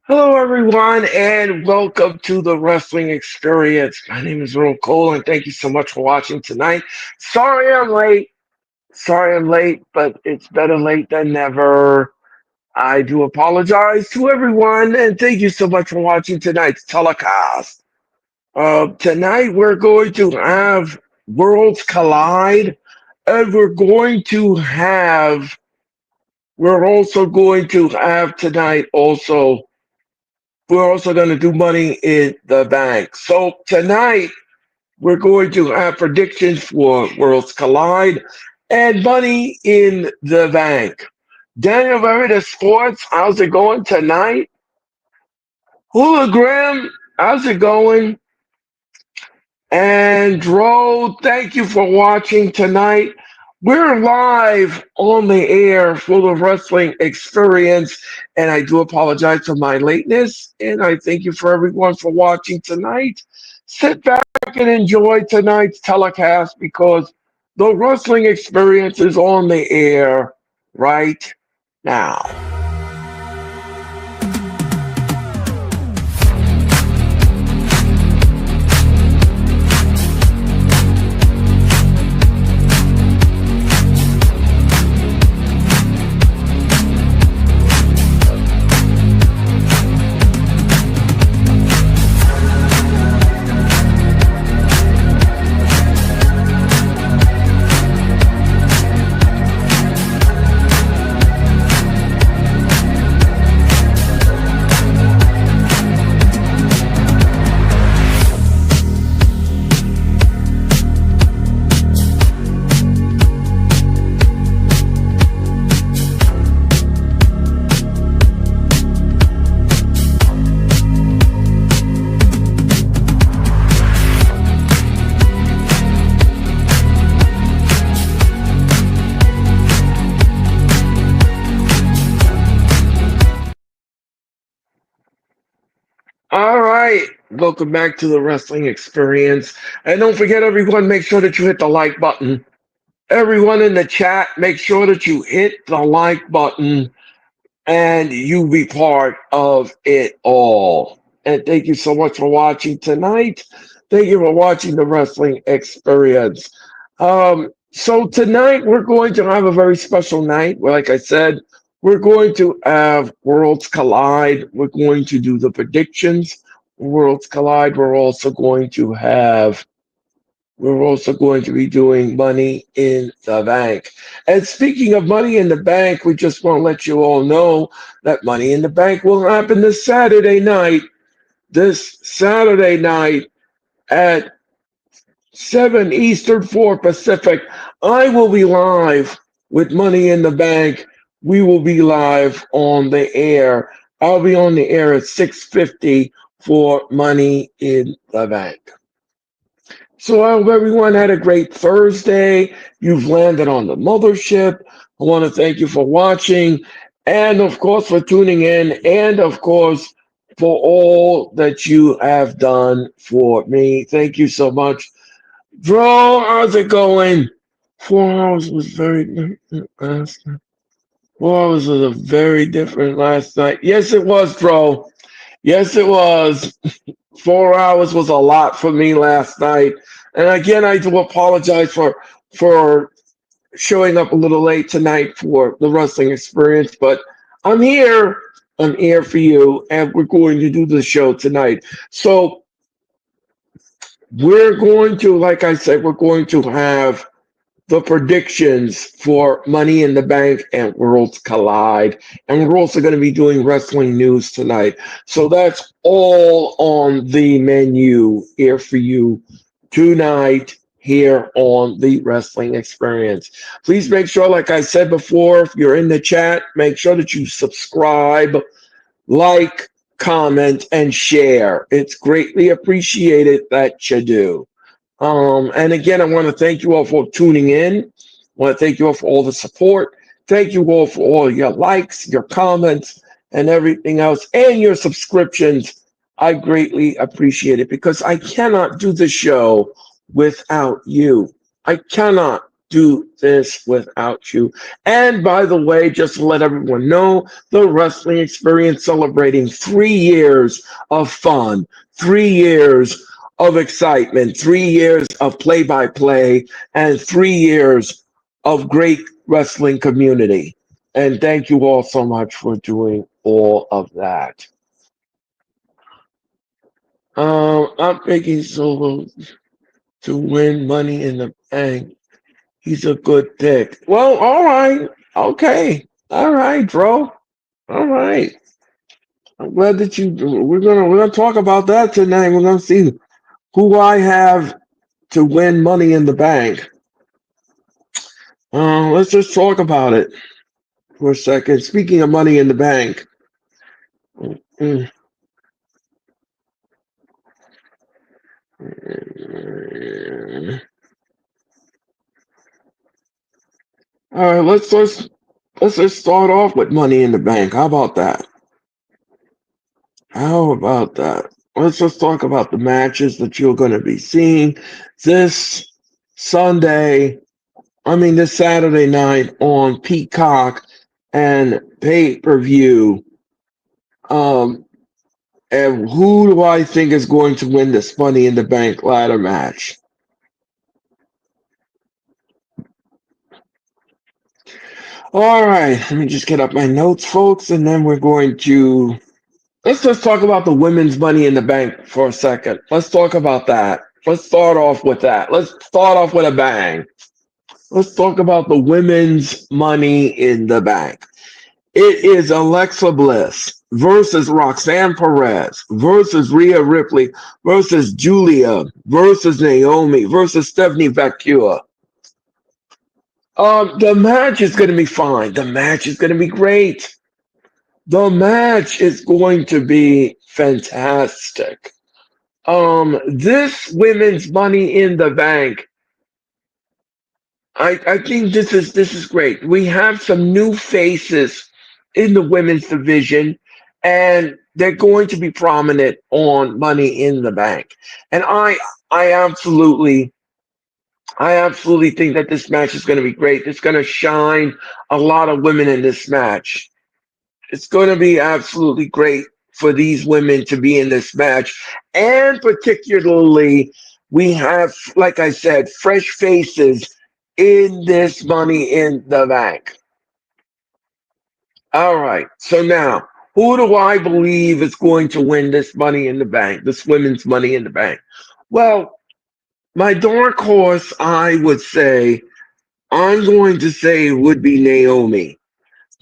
Hello, everyone, and welcome to the Wrestling Experience. My name is Earl Cole, and thank you so much for watching tonight. Sorry I'm late. Sorry I'm late, but it's better late than never. I do apologize to everyone, and thank you so much for watching tonight's telecast. Tonight, we're going to have Worlds Collide, and we're also going to have tonight also we're also going to do Money in the Bank. So tonight we're going to have predictions for Worlds Collide and Money in the Bank. Daniel Verita Sports, how's it going tonight? Hologram, how's it going? And Dro, thank you for watching tonight. We're live on the air for the wrestling experience, and I do apologize for my lateness. And I thank you for everyone for watching tonight. Sit back and enjoy tonight's telecast because the wrestling experience is on the air right now. All right. Welcome back to the wrestling experience. And don't forget, everyone, make sure that you hit the like button. Everyone in the chat, make sure that you hit the like button and you be part of it all. And thank you so much for watching tonight. Thank you for watching the wrestling experience. So tonight we're going to have a very special night. Well, like I said, we're going to have Worlds Collide. We're going to do the predictions. Worlds Collide. We're also going to be doing Money in the Bank. And speaking of Money in the Bank, we just want to let you all know that Money in the Bank will happen this Saturday night at 7 Eastern, 4 Pacific. I will be live with Money in the Bank. We will be live on the air. I'll be on the air at 6:50 for Money in the Bank. So I hope everyone had a great Thursday. You've landed on the mothership. I want to thank you for watching and, of course, for tuning in and, of course, for all that you have done for me. Thank you so much. Dro, how's it going? 4 hours was very different last night. 4 hours was a very different last night. Yes, it was, Dro. Yes, it was. 4 hours was a lot for me last night. And again, I do apologize for showing up a little late tonight for the wrestling experience, but I'm here. I'm here for you, and we're going to do the show tonight. So we're going to, like I said, we're going to have the predictions for Money in the Bank and Worlds Collide. And we're also going to be doing wrestling news tonight. So that's all on the menu here for you tonight here on the Wrestling Experience. Please make sure, like I said before, if you're in the chat, make sure that you subscribe, like, comment, and share. It's greatly appreciated that you do. And again, I want to thank you all for tuning in. I want to thank you all for all the support. Thank you all for all your likes, your comments, and everything else, and your subscriptions. I greatly appreciate it because I cannot do the show without you. I cannot do this without you. And by the way, just to let everyone know, the wrestling experience celebrating 3 years of fun, 3 years of excitement, 3 years of play by play, and 3 years of great wrestling community. And thank you all so much for doing all of that. I'm picking Solo to win Money in the Bank. He's a good pick. Well, all right, okay, all right, bro. All right. I'm glad that you. We're gonna talk about that tonight. We're gonna see who I have to win Money in the Bank. Let's just talk about it for a second. Speaking of Money in the Bank. mm, mm, All right, let's just start off with Money in the Bank. How about that? How about that? Let's just talk about the matches that you're going to be seeing this Sunday. I mean, this Saturday night on Peacock and pay per view. Um, and who do I think is going to win this Money in the Bank ladder match? All right, let me just get up my notes, folks, and then we're going to let's just talk about the women's Money in the Bank for a second. Let's talk about that. Let's start off with that. Let's start off with a bang. Let's talk about the women's Money in the Bank. It is Alexa Bliss versus Roxanne Perez versus Rhea Ripley versus Julia versus Naomi versus Stephanie Vacua. The match is going to be fine. The match is going to be great. The match is going to be fantastic. This women's Money in the Bank, I think this is great. We have some new faces in the women's division, and they're going to be prominent on Money in the Bank. And I absolutely I absolutely think that this match is going to be great. It's going to shine a lot of women in this match. It's going to be absolutely great for these women to be in this match. And particularly, we have, like I said, fresh faces in this Money in the Bank. All right. So now, who do I believe is going to win this Money in the Bank, this women's Money in the Bank? Well, my dark horse, I would say, I'm going to say would be Naomi.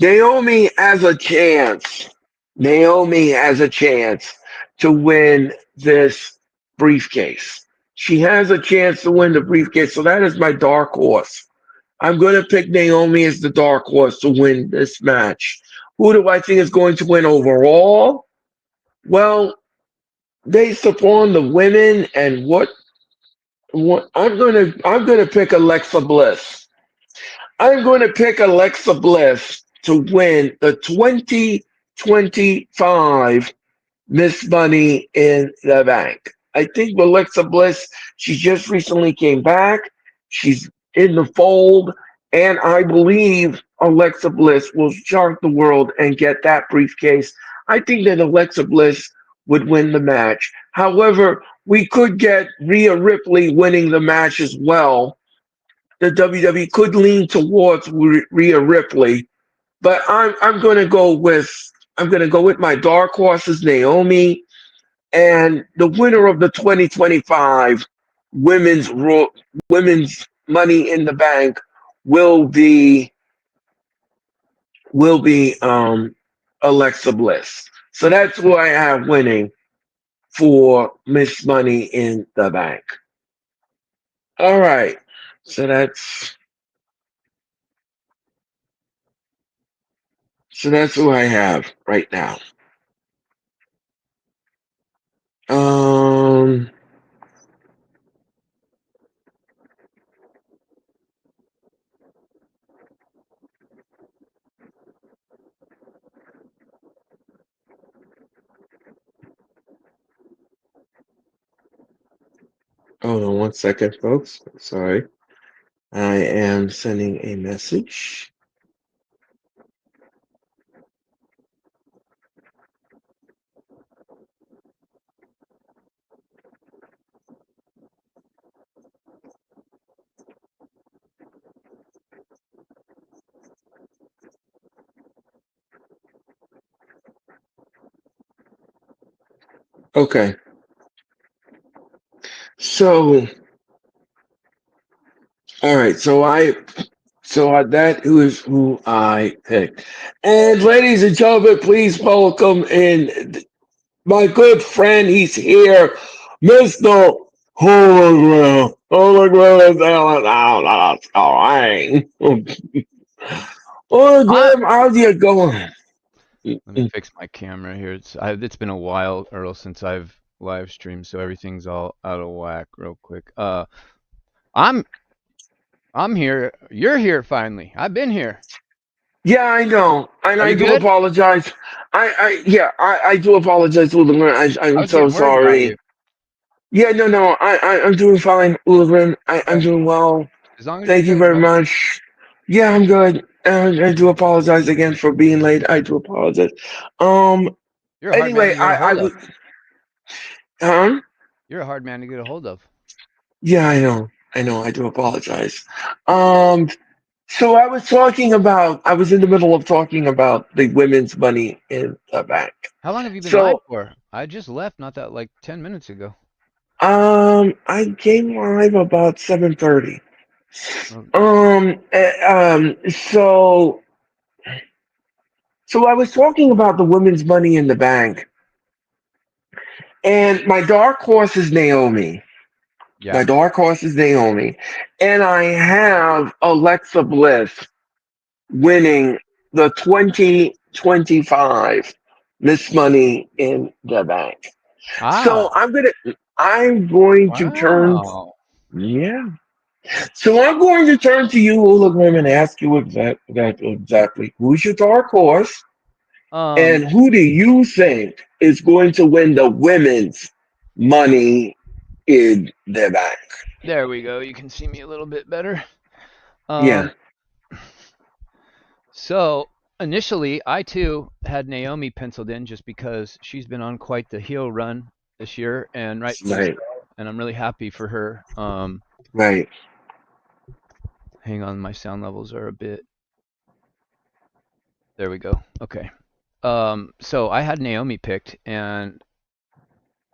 Naomi has a chance. Naomi has a chance to win this briefcase. She has a chance to win the briefcase. So that is my dark horse. I'm going to pick Naomi as the dark horse to win this match. Who do I think is going to win overall? Well, based upon the women and what I'm gonna pick Alexa Bliss. I'm going to pick Alexa Bliss to win the 2025 Miss Money in the Bank. I think Alexa Bliss, she just recently came back. She's in the fold, and I believe Alexa Bliss will shock the world and get that briefcase. I think that Alexa Bliss would win the match. However, we could get Rhea Ripley winning the match as well. The WWE could lean towards Rhea Ripley, but I'm going to go with my dark horses, Naomi, and the winner of the 2025 women's Money in the Bank will be Alexa Bliss. So that's who I have winning for Miss Money in the Bank. All right, so that's who I have right now. Um, Hold on one second, folks. Sorry. I am sending a message. Okay. So, all right. That is who I picked. And ladies and gentlemen, please welcome in my good friend. He's here, Mr. Hologram. Hologram is I Hologram, how's it going? Let me fix my camera here. It's been a while, Earl, since I've live streamed, so everything's all out of whack real quick. I'm I'm here. You're here finally. I've been here. Yeah, I know, and Are I you do good? apologize. I do apologize, Hologram. I I'm was so getting worried about you. sorry. Yeah, no, I'm doing fine, Ulrich. I'm Okay. doing well. As long as you're Thank you good, very brother. much. Yeah, I'm good. I do apologize again for being late. I do apologize. Um. You're a hard man Anyway, to get a I hold was. of. Huh? You're a hard man to get a hold of. Yeah, I know. I know. I do apologize. Um. So I was talking about. I was in the middle of talking about the women's money in the bank. How long have you been live So, for? I just left not that like 10 minutes ago. I came live about 7:30. Well, So I was talking about the women's money in the bank, and my dark horse is Naomi. My yeah. dark horse is Naomi, and I have Alexa Bliss winning the 2025 Miss Money in the Bank. So Ah. I'm going to turn, Wow. yeah. So I'm going to turn to you, Hologram, and ask you exactly who's your dark horse, Um, and who do you think is going to win the women's money in the bank? there we go. You can see me a little bit better. Yeah, Um, So initially, I too had Naomi penciled in just because she's been on quite the heel run this year, and rightfully right, so. And I'm really happy for her. right. Hang on, my sound levels are a bit. There we go. Okay. So I had Naomi picked, and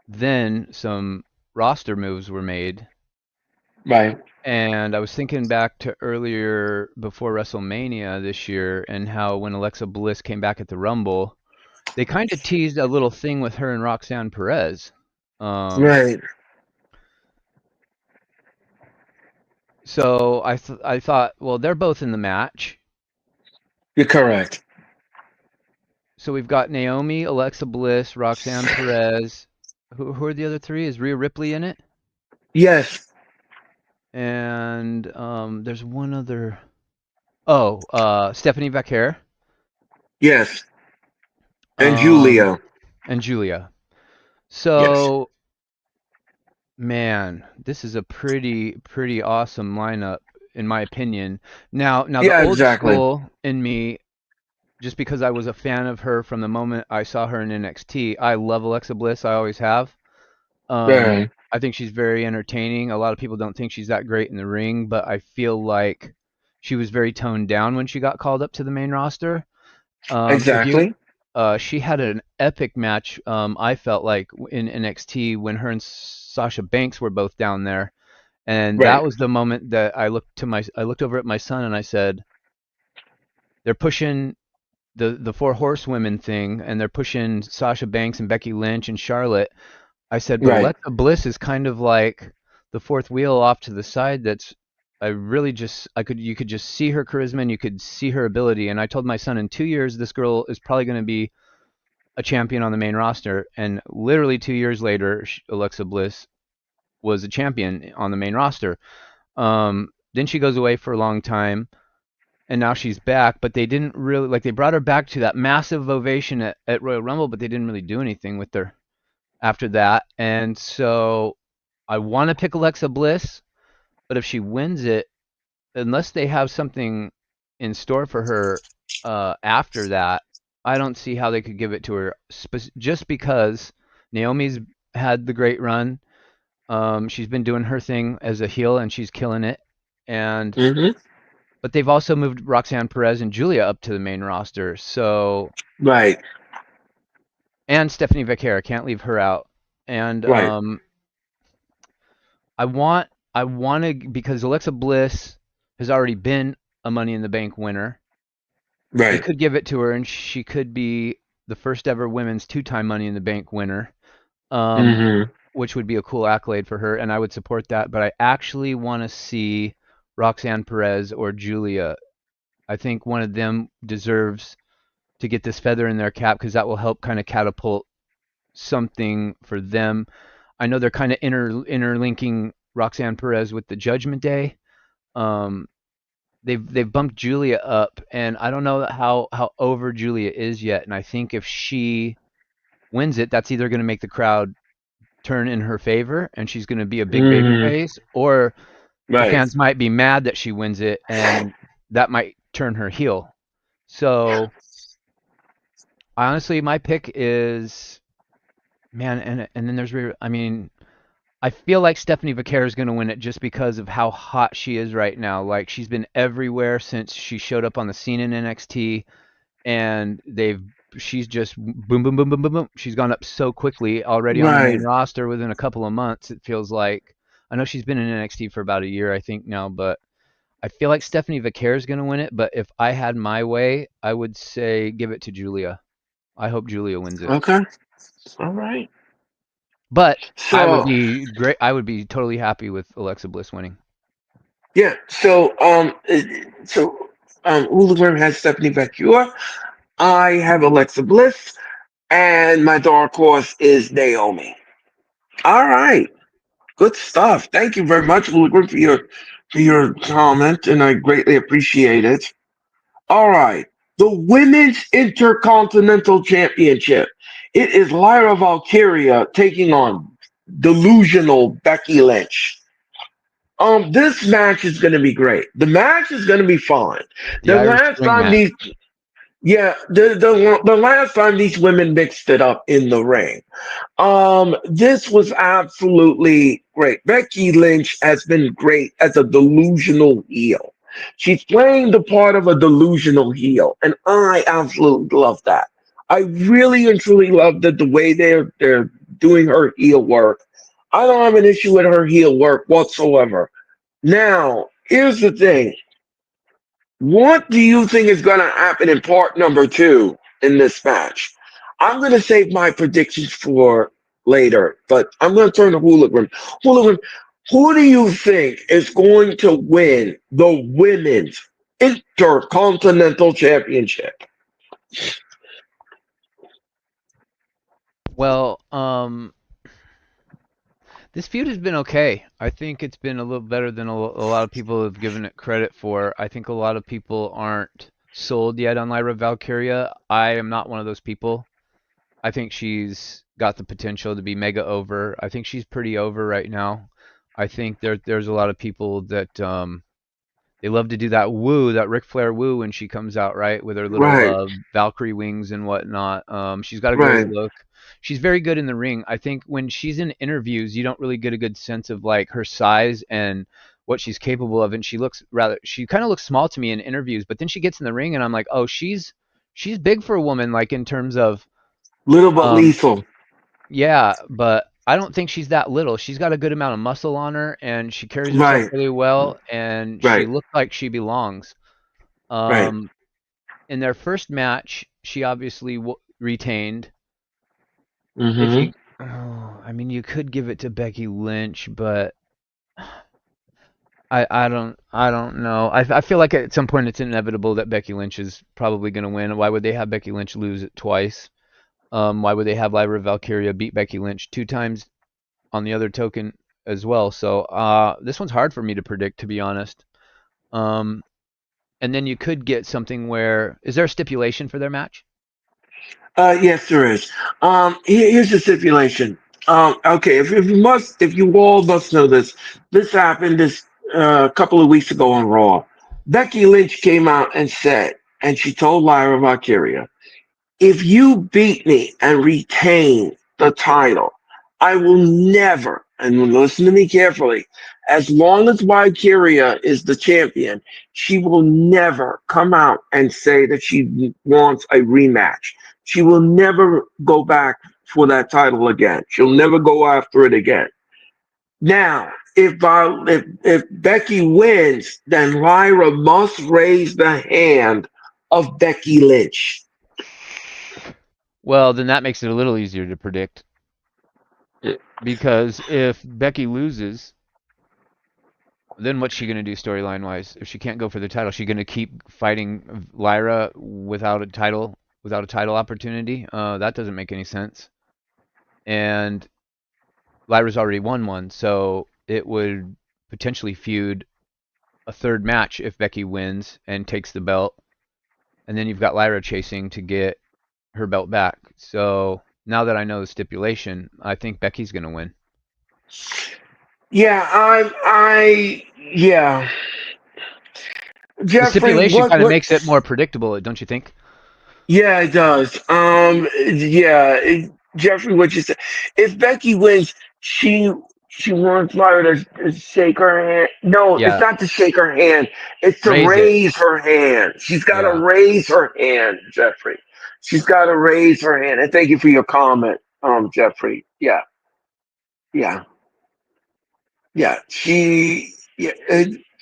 then some roster moves were made. Right, And I was thinking back to earlier before WrestleMania this year and how when Alexa Bliss came back at the Rumble, they kind of teased a little thing with her and Roxanne Perez. Um, right. so I thought, well, they're both in the match. You're correct. So we've got Naomi, Alexa Bliss, Roxanne Perez. Who are the other three? Is Rhea Ripley in it? Yes, And there's one other. Oh, Stephanie Vaquer. yes. And Um, Julia. and Julia. Yes. So man, this is a pretty awesome lineup in my opinion. Now the Yeah, old exactly. school in me, just because I was a fan of her from the moment I saw her in NXT. I love Alexa Bliss. I always have. Right, I think she's very entertaining. A lot of people don't think she's that great in the ring, but I feel like she was very toned down when she got called up to the main roster. If you, exactly. she had an epic match. I felt like in NXT when her and Sasha Banks were both down there, and that Right, was the moment that I looked over at my son and I said, they're pushing the four horsewomen thing, and they're pushing Sasha Banks and Becky Lynch and Charlotte. I said, but right, Alexa Bliss is kind of like the fourth wheel off to the side. That's I really just I could you could just see her charisma and you could see her ability. And I told my son in 2 years this girl is probably going to be a champion on the main roster. And literally 2 years later, Alexa Bliss was a champion on the main roster. Then she goes away for a long time, and now she's back. But they didn't really like they brought her back to that massive ovation at Royal Rumble, but they didn't really do anything with her after that. And so I want to pick Alexa Bliss, but if she wins it, unless they have something in store for her after that, I don't see how they could give it to her just because Naomi's had the great run. She's been doing her thing as a heel and she's killing it. And Hmm. but they've also moved Roxanne Perez and Julia up to the main roster. So Right. and Stephanie Vaquera, can't leave her out. And Right. I want to because Alexa Bliss has already been a Money in the Bank winner. They Right. could give it to her, and she could be the first ever women's two-time Money in the Bank winner, um, Hmm. which would be a cool accolade for her, and I would support that. But I actually want to see Roxanne Perez or Julia. I think one of them deserves to get this feather in their cap because that will help kind of catapult something for them. I know they're kind of interlinking Roxanne Perez with the Judgment Day. Um, they've bumped Julia up, and I don't know how over Julia is yet. And I think if she wins it, that's either going to make the crowd turn in her favor, and she's going to be a big baby Hmm. face, or the Right. fans might be mad that she wins it, and that might turn her heel. So honestly, my pick is man, and then there's I mean I feel like Stephanie Vaquera is going to win it just because of how hot she is right now. Like she's been everywhere since she showed up on the scene in NXT, and she's just boom, boom, boom, boom, boom, boom. She's gone up so quickly already on the main Right. roster within a couple of months. It feels like I know she's been in NXT for about a year, I think now, but I feel like Stephanie Vaquera is going to win it. But if I had my way, I would say give it to Julia. I hope Julia wins it. Okay. All right. But I would So be great. I would be totally happy with Alexa Bliss winning. yeah. Hologram has Stephanie Vacua. I have Alexa Bliss, and my dark horse is Naomi. All right. Good stuff. Thank you very much, Hologram, for your comment, and I greatly appreciate it. All right. The Women's Intercontinental Championship. It is Lyra Valkyria taking on delusional Becky Lynch. This match is going to be great. The match is going to be fun. The The Irish last Spring time match. these, yeah, the last time these women mixed it up in the ring, this was absolutely great. Becky Lynch has been great as a delusional heel. She's playing the part of a delusional heel, and I absolutely love that. I really and truly love that the way they're doing her heel work. I don't have an issue with her heel work whatsoever. Now, here's the thing. What do you think is going to happen in part number two in this match? I'm going to save my predictions for later, but I'm going to turn to Hooligan. Hooligan, who do you think is going to win the Women's Intercontinental Championship? Well, this feud has been okay. I think it's been a little better than a lot of people have given it credit for. I think a lot of people aren't sold yet on Lyra Valkyria. I am not one of those people. I think she's got the potential to be mega over. I think she's pretty over right now. I think there's a lot of people that they love to do that woo, that Ric Flair woo when she comes out, right, with her little Right, Valkyrie wings and whatnot. She's got a great right. look. She's very good in the ring. I think when she's in interviews, you don't really get a good sense of like her size and what she's capable of. And she kind of looks small to me in interviews, but then she gets in the ring and I'm like, oh, she's big for a woman, like in terms of Little but um, lethal. yeah, but I don't think she's that little. She's got a good amount of muscle on her, and she carries herself Right, really well, and she right, looks like she belongs. right. Um, in their first match, she obviously retained. If Mm-hmm. you, oh, I mean, you could give it to Becky Lynch, but I don't know. I feel like at some point it's inevitable that Becky Lynch is probably going to win. Why would they have Becky Lynch lose it twice? Why would they have Lyra Valkyria beat Becky Lynch two times on the other token as well? So this one's hard for me to predict, to be honest. Um, and then you could get something where is there a stipulation for their match? Yes, there is. Here's the stipulation. Okay, if you all must know this, this happened. This a couple of weeks ago on Raw. Becky Lynch came out and said, and she told Lyra Valkyria, if you beat me and retain the title, I will never, and listen to me carefully, as long as Valkyria is the champion, she will never come out and say that she wants a rematch. She will never go back for that title again. She'll never go after it again. Now, if Becky wins, then Lyra must raise the hand of Becky Lynch. Well, then that makes it a little easier to predict because if Becky loses, then what's she gonna do storyline wise? If she can't go for the title, she gonna keep fighting Lyra without a title opportunity? That doesn't make any sense. And Lyra's already won one, so it would potentially feud a third match if Becky wins and takes the belt, and then you've got Lyra chasing to get her belt back. So now that I know the stipulation, I think Becky's gonna win. Yeah, yeah. The Jeffrey, stipulation kind of makes it more predictable, don't you think? yeah, it does. Jeffrey, what you said. If Becky wins, she she wants Lyra to shake her hand. No, it's Yeah, not to shake her hand. It's to raise it. raise her hand. She's got to Yeah. raise her hand, Jeffrey. She's got to raise her hand. And thank you for your comment, Jeffrey. Yeah, yeah, yeah. Yeah.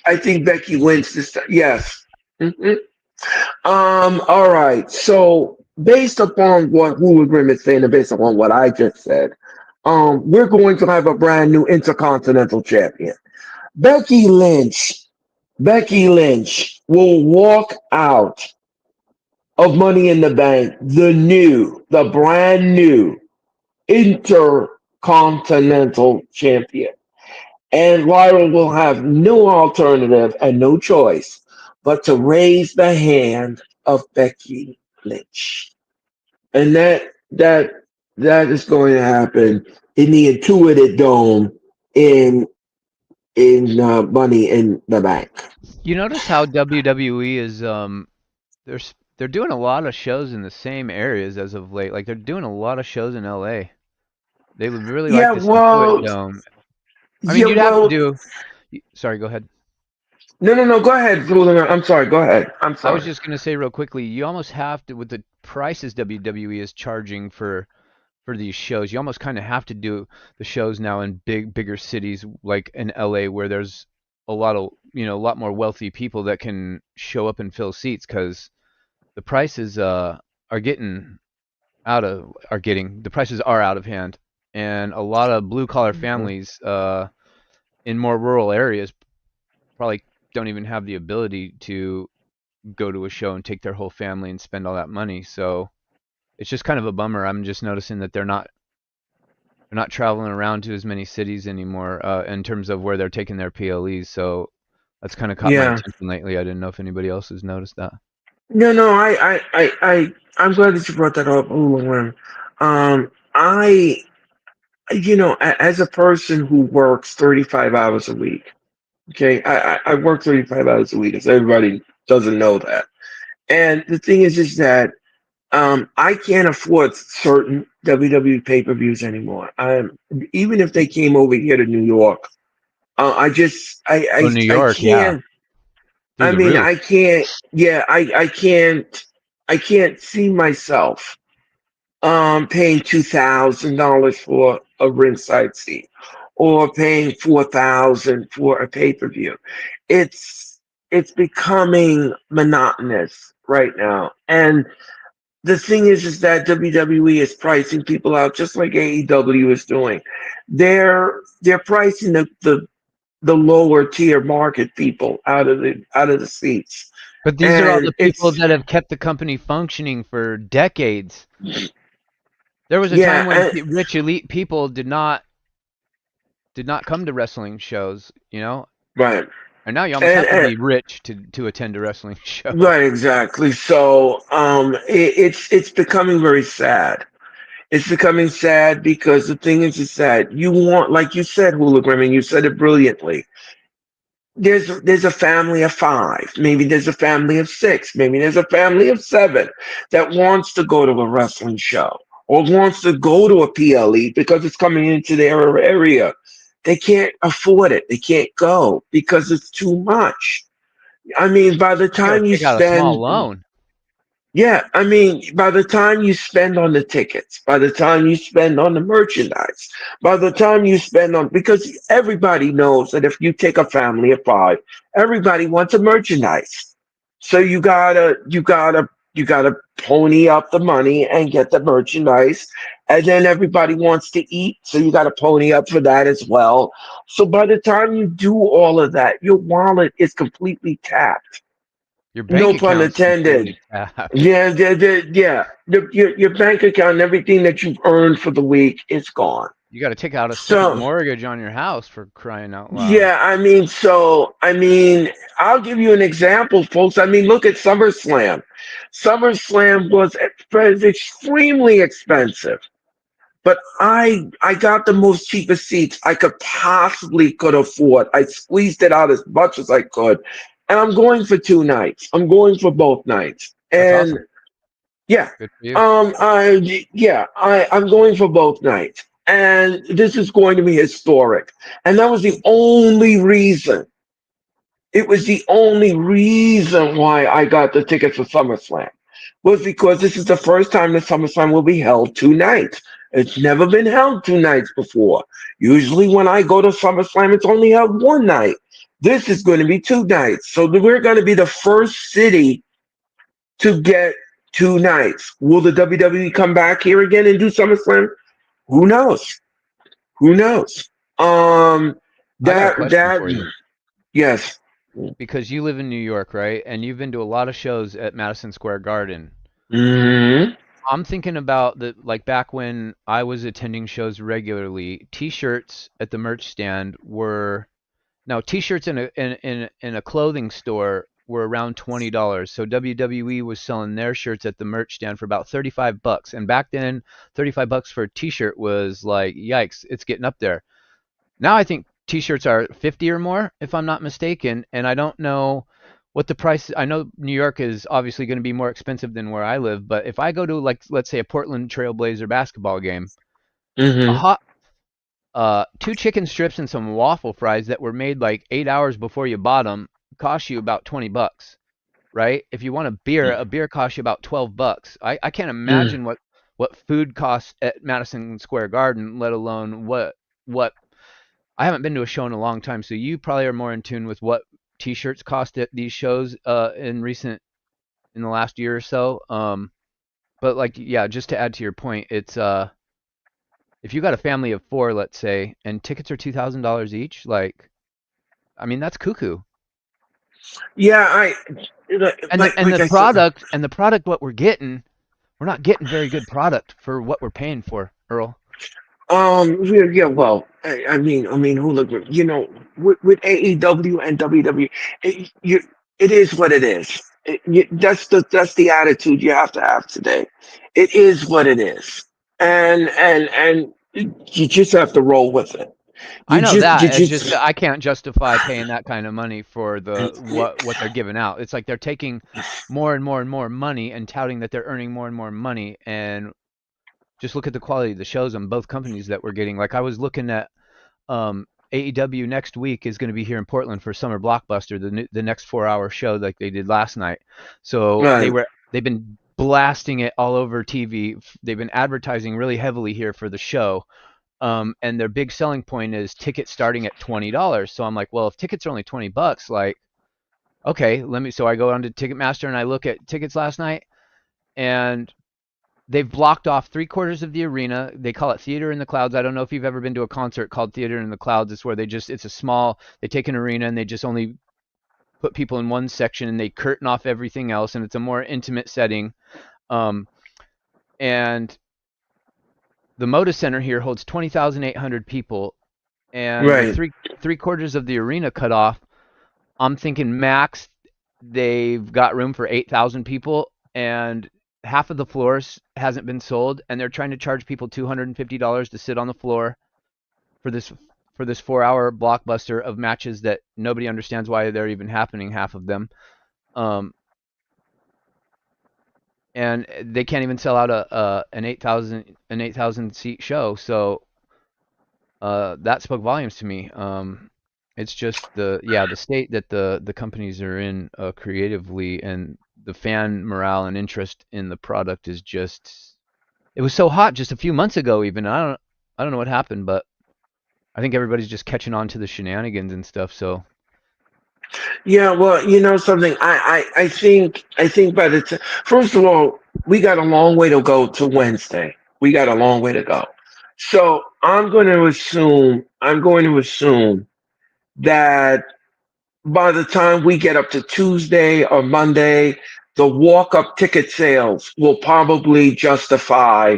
I think Becky wins this time. Yes. Mhm. All right. So based upon what Hologram is saying and based upon what I just said, we're going to have a brand new intercontinental champion. Becky Lynch. Becky Lynch will walk out of Money in the Bank, the brand new intercontinental champion. And Lyra will have no alternative and no choice but to raise the hand of Becky Lynch. And that is going to happen in the Intuitive Dome in Money in the Bank. You notice how WWE is they're doing a lot of shows in the same areas as of late. Like they're doing a lot of shows in LA. They would really like Yeah, this Intuit well, Dome. I mean, yeah, you'd have to well, do. Sorry, go ahead. no. Go ahead, Julian. I'm sorry. Go ahead. I'm I was sorry. just gonna say real quickly, you almost have to with the prices WWE is charging for these shows. You almost kind of have to do the shows now in bigger cities like in LA where there's a lot of a lot more wealthy people that can show up and fill seats because the prices are getting the prices are out of hand, and a lot of blue collar families in more rural areas probably don't even have the ability to go to a show and take their whole family and spend all that money. So it's just kind of a bummer. I'm just noticing that they're not traveling around to as many cities anymore in terms of where they're taking their PLEs. So that's kind of caught my Yeah. attention lately. I didn't know if anybody else has noticed that. No. I'm glad that you brought that up, Julian. I, as a person who works 35 hours a week, okay, I work 35 hours a week, as everybody doesn't know that. And the thing is that I can't afford certain WWE pay-per-views anymore. Even if they came over here to New York, I just Oh, New I York, yeah, can't. through I the mean, roof. I can't. Yeah, I can't. I can't see myself paying $2,000 for a ringside seat or paying 4,000 for a pay-per-view. It's it's becoming monotonous right now, and the thing is that WWE is pricing people out just like AEW is doing. They're pricing the lower tier market people out of the seats, But these are all and the people that have kept the company functioning for decades. There was a time yeah, when rich elite people did not come to wrestling shows, right, and now you almost and, have to and be rich to attend a wrestling show. right, exactly. So it's becoming very sad. It's becoming sad because the thing is that you want, like you said, hologram, and you said it brilliantly. there's a family of five, maybe there's a family of six, maybe there's a family of seven that wants to go to a wrestling show or wants to go to a PLE because it's coming into their area. They can't afford it. They can't go because it's too much. I mean, by the You got time to you take out a small spend, loan. yeah, I mean, by the time you spend on the tickets, by the time you spend on the merchandise, by the time you spend on, because everybody knows that if you take a family of five, everybody wants a merchandise. So you gotta pony up the money and get the merchandise. And then everybody wants to eat, so you gotta pony up for that as well. So by the time you do all of that, your wallet is completely tapped. Your bank No pun account's intended. completely tapped. Yeah, yeah. Your bank account and everything that you've earned for the week is gone. You got to take out a second So, mortgage on your house for crying out loud. yeah, I mean, I'll give you an example, folks. I mean, look at SummerSlam. SummerSlam was extremely expensive, but I got the most cheapest seats I could afford. I squeezed it out as much as I could, and I'm going for 2 nights. I'm going for both nights, That's and awesome. yeah. Good for you. I'm going for both nights. And this is going to be historic. And that was the only reason. It was the only reason why I got the tickets for SummerSlam. Was because this is the first time that SummerSlam will be held 2 nights. It's never been held 2 nights before. Usually when I go to SummerSlam, it's only held one night. This is going to be 2 nights. So we're going to be the first city to get 2 nights. Will the WWE come back here again and do SummerSlam? Who knows? Who knows? Um, I got a that question that for you. yes. Because you live in New York, right? And you've been to a lot of shows at Madison Square Garden. Hmm. I'm thinking about the like back when I was attending shows regularly, t-shirts at the merch stand were now t-shirts in a clothing store were around $20. So WWE was selling their shirts at the merch stand for about 35 bucks. And back then, 35 bucks for a t-shirt was like, yikes, it's getting up there. Now I think t-shirts are 50 or more, if I'm not mistaken, and I don't know what the price. I know New York is obviously going to be more expensive than where I live, but if I go to like let's say a Portland Trailblazer basketball game, a Hmm. hot two chicken strips and some waffle fries that were made like 8 hours before you bought them cost you about 20 bucks, right? If you want a beer costs you about 12 bucks. I can't Mm. imagine what food costs at Madison Square Garden, let alone what I haven't been to a show in a long time, so you probably are more in tune with what T-shirts cost at these shows in the last year or so. But like yeah, just to add to your point, it's if you got a family of four, let's say, and tickets are $2,000 each, like I mean that's cuckoo. Yeah, I like I said. And the product what we're not getting very good product for what we're paying for, Earl. Yeah, yeah, well, I mean, who look, with AEW and WWE, it is what it is. That's the attitude you have to have today. It is what it is, and you just have to roll with it. I You know just, you that. It's just, just that I can't justify paying that kind of money for the what they're giving out. It's like they're taking more and more and more money and touting that they're earning more and more money and just look at the quality of the shows on both companies that we're getting. Like I was looking at AEW next week is going to be here in Portland for Summer Blockbuster, the next 4 hour show like they did last night. So right, they've been blasting it all over TV. They've been advertising really heavily here for the show. And their big selling point is tickets starting at $20. So I'm like, well, if tickets are only 20 bucks, like, okay, so I go on to Ticketmaster and I look at tickets last night and they've blocked off 3/4 of the arena. They call it Theater in the Clouds. I don't know if you've ever been to a concert called Theater in the Clouds. It's where it's a small, they take an arena and they just only put people in one section and they curtain off everything else and it's a more intimate setting. Um, and the Moda Center here holds 20,800 people and with right. three quarters of the arena cut off, I'm thinking max they've got room for 8,000 people and half of the floors hasn't been sold and they're trying to charge people $250 to sit on the floor for this for this 4 hour blockbuster of matches that nobody understands why they're even happening, half of them. Um, and they can't even sell out an 8,000 seat show. So that spoke volumes to me. It's just the state that the companies are in creatively, and the fan morale and interest in the product is just. It was so hot just a few months ago. Even I don't know what happened, but I think everybody's just catching on to the shenanigans and stuff. So Yeah, well, something. I think by the time, first of all, we got a long way to go to Wednesday. We got a long way to go. So I'm going to assume that by the time we get up to Tuesday or Monday, the walk-up ticket sales will probably justify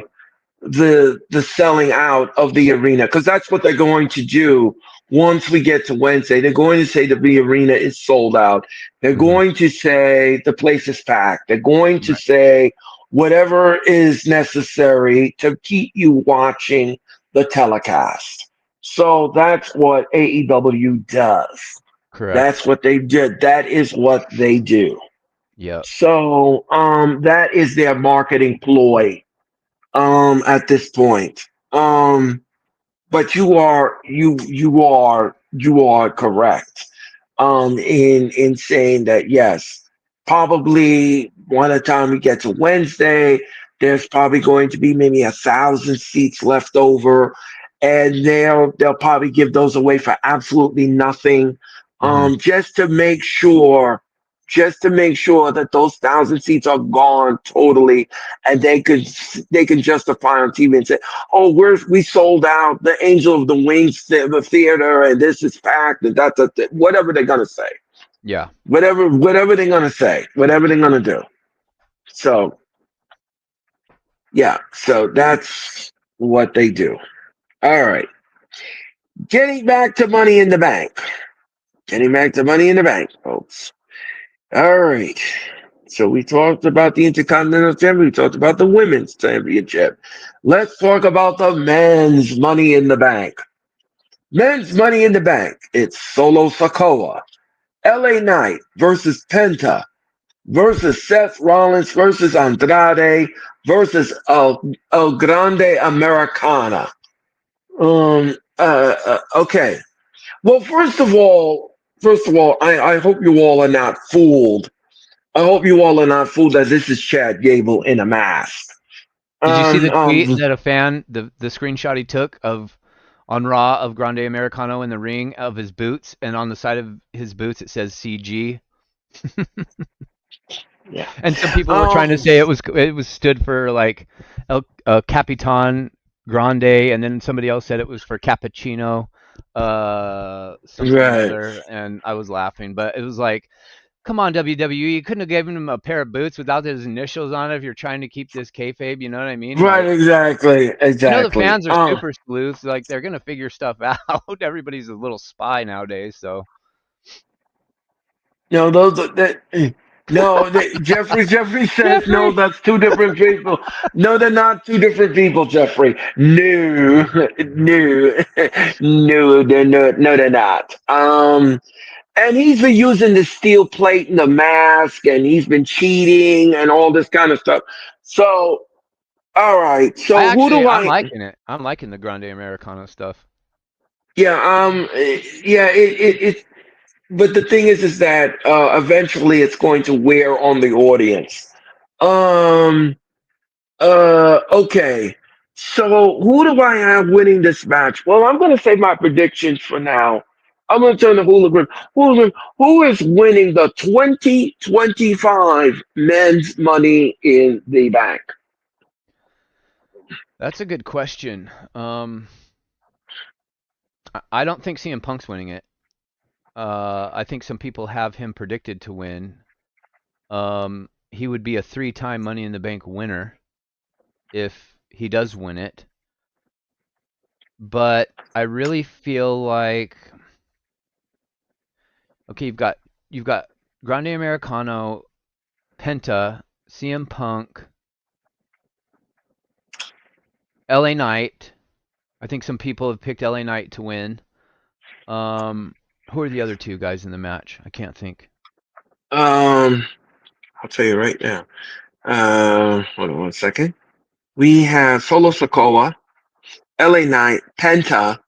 the selling out of the arena, because that's what they're going to do once we get to Wednesday. They're going to say that the arena is sold out. They're mhm, going to say the place is packed. They're going to right, say whatever is necessary to keep you watching the telecast. So that's what AEW does. correct. That's what they did. That is what they do. Yep. So that is their marketing ploy at this point. But you are correct in saying that, yes, probably by the time we get to Wednesday, there's probably going to be maybe 1,000 seats left over, and they'll probably give those away for absolutely nothing, Hmm. just to make sure. Just to make sure that those 1,000 seats are gone totally, and they can justify on TV and say, "Oh, we sold out the Angel of the Wings the theater, and this is packed," and that, whatever they're gonna say, Yeah. whatever they're gonna say, whatever they're gonna do. So yeah, so that's what they do. All right, getting back to Money in the Bank. Getting back to Money in the Bank, folks. All right. So we talked about the Intercontinental Championship. We talked about the Women's Championship. Let's talk about the men's Money in the Bank. Men's Money in the Bank. It's Solo Sokoa, LA Knight versus Penta versus Seth Rollins versus Andrade versus El Grande Americana. Okay. Well, first of all, I hope you all are not fooled. I hope you all are not fooled that this is Chad Gable in a mask. Did you see Um, the tweet um, that a fan, the screenshot he took of on Raw of Grande Americano in the ring of his boots, and on the side of his boots it says CG, yeah. and some people were trying to Um, say it was stood for like Capitan Grande, and then somebody else said it was for cappuccino, something or right. other, and I was laughing, but it was like, come on, WWE, you couldn't have given him a pair of boots without his initials on it if you're trying to keep this kayfabe. You know what I mean? Right, Like, exactly. the Exactly. fans are super sleuths. Like, they're gonna figure stuff out. Everybody's a little spy nowadays. So No, those are that. No, Jeffrey says no. Jeffrey, That's two different people. No, they're not two different people, Jeffrey. No, no, no, they're not. No, they're not. And he's been using the steel plate and the mask, and he's been cheating and all this kind of stuff. So, all right. So who do I'm I? liking it. I'm liking the Grande Americano stuff. Yeah. Yeah. It. But the thing is that eventually it's going to wear on the audience. Um. Okay. So who do I have winning this match? Well, I'm going to say my predictions for now. I'm going to turn to Hooligan. Hooligan, who is winning the 2025 Men's Money in the Bank? That's a good question. I don't think CM Punk's winning it. I think some people have him predicted to win. He would be a three-time Money in the Bank winner if he does win it. But I really feel like, okay, you've got Grande Americano, Penta, CM Punk, LA Knight. I think some people have picked LA Knight to win. Um, who are the other two guys in the match? I can't think. Um, I'll tell you right now. Hold on one second. We have Solo Sokoa, LA Knight, Penta,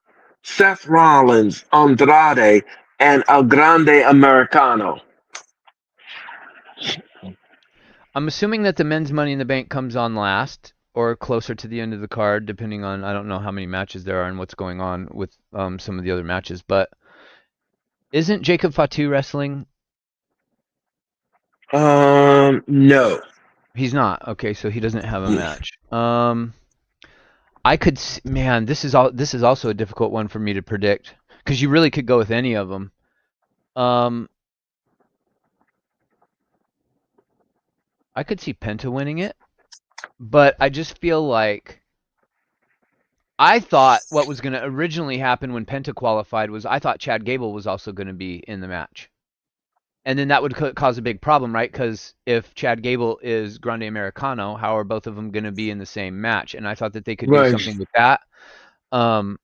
Seth Rollins, Andrade, and El Grande Americano. I'm assuming that the men's Money in the Bank comes on last or closer to the end of the card, depending on I don't know how many matches there are and what's going on with some of the other matches. But isn't Jacob Fatu wrestling? No. He's not. Okay, so he doesn't have a match. I could man, this is also a difficult one for me to predict because you really could go with any of them. Um, I could see Penta winning it, but I just feel like I thought what was going to originally happen when Penta qualified was I thought Chad Gable was also going to be in the match. And then that would cause a big problem, right? Because if Chad Gable is Grande Americano, how are both of them going to be in the same match? And I thought that they could do Right. something with that. Um,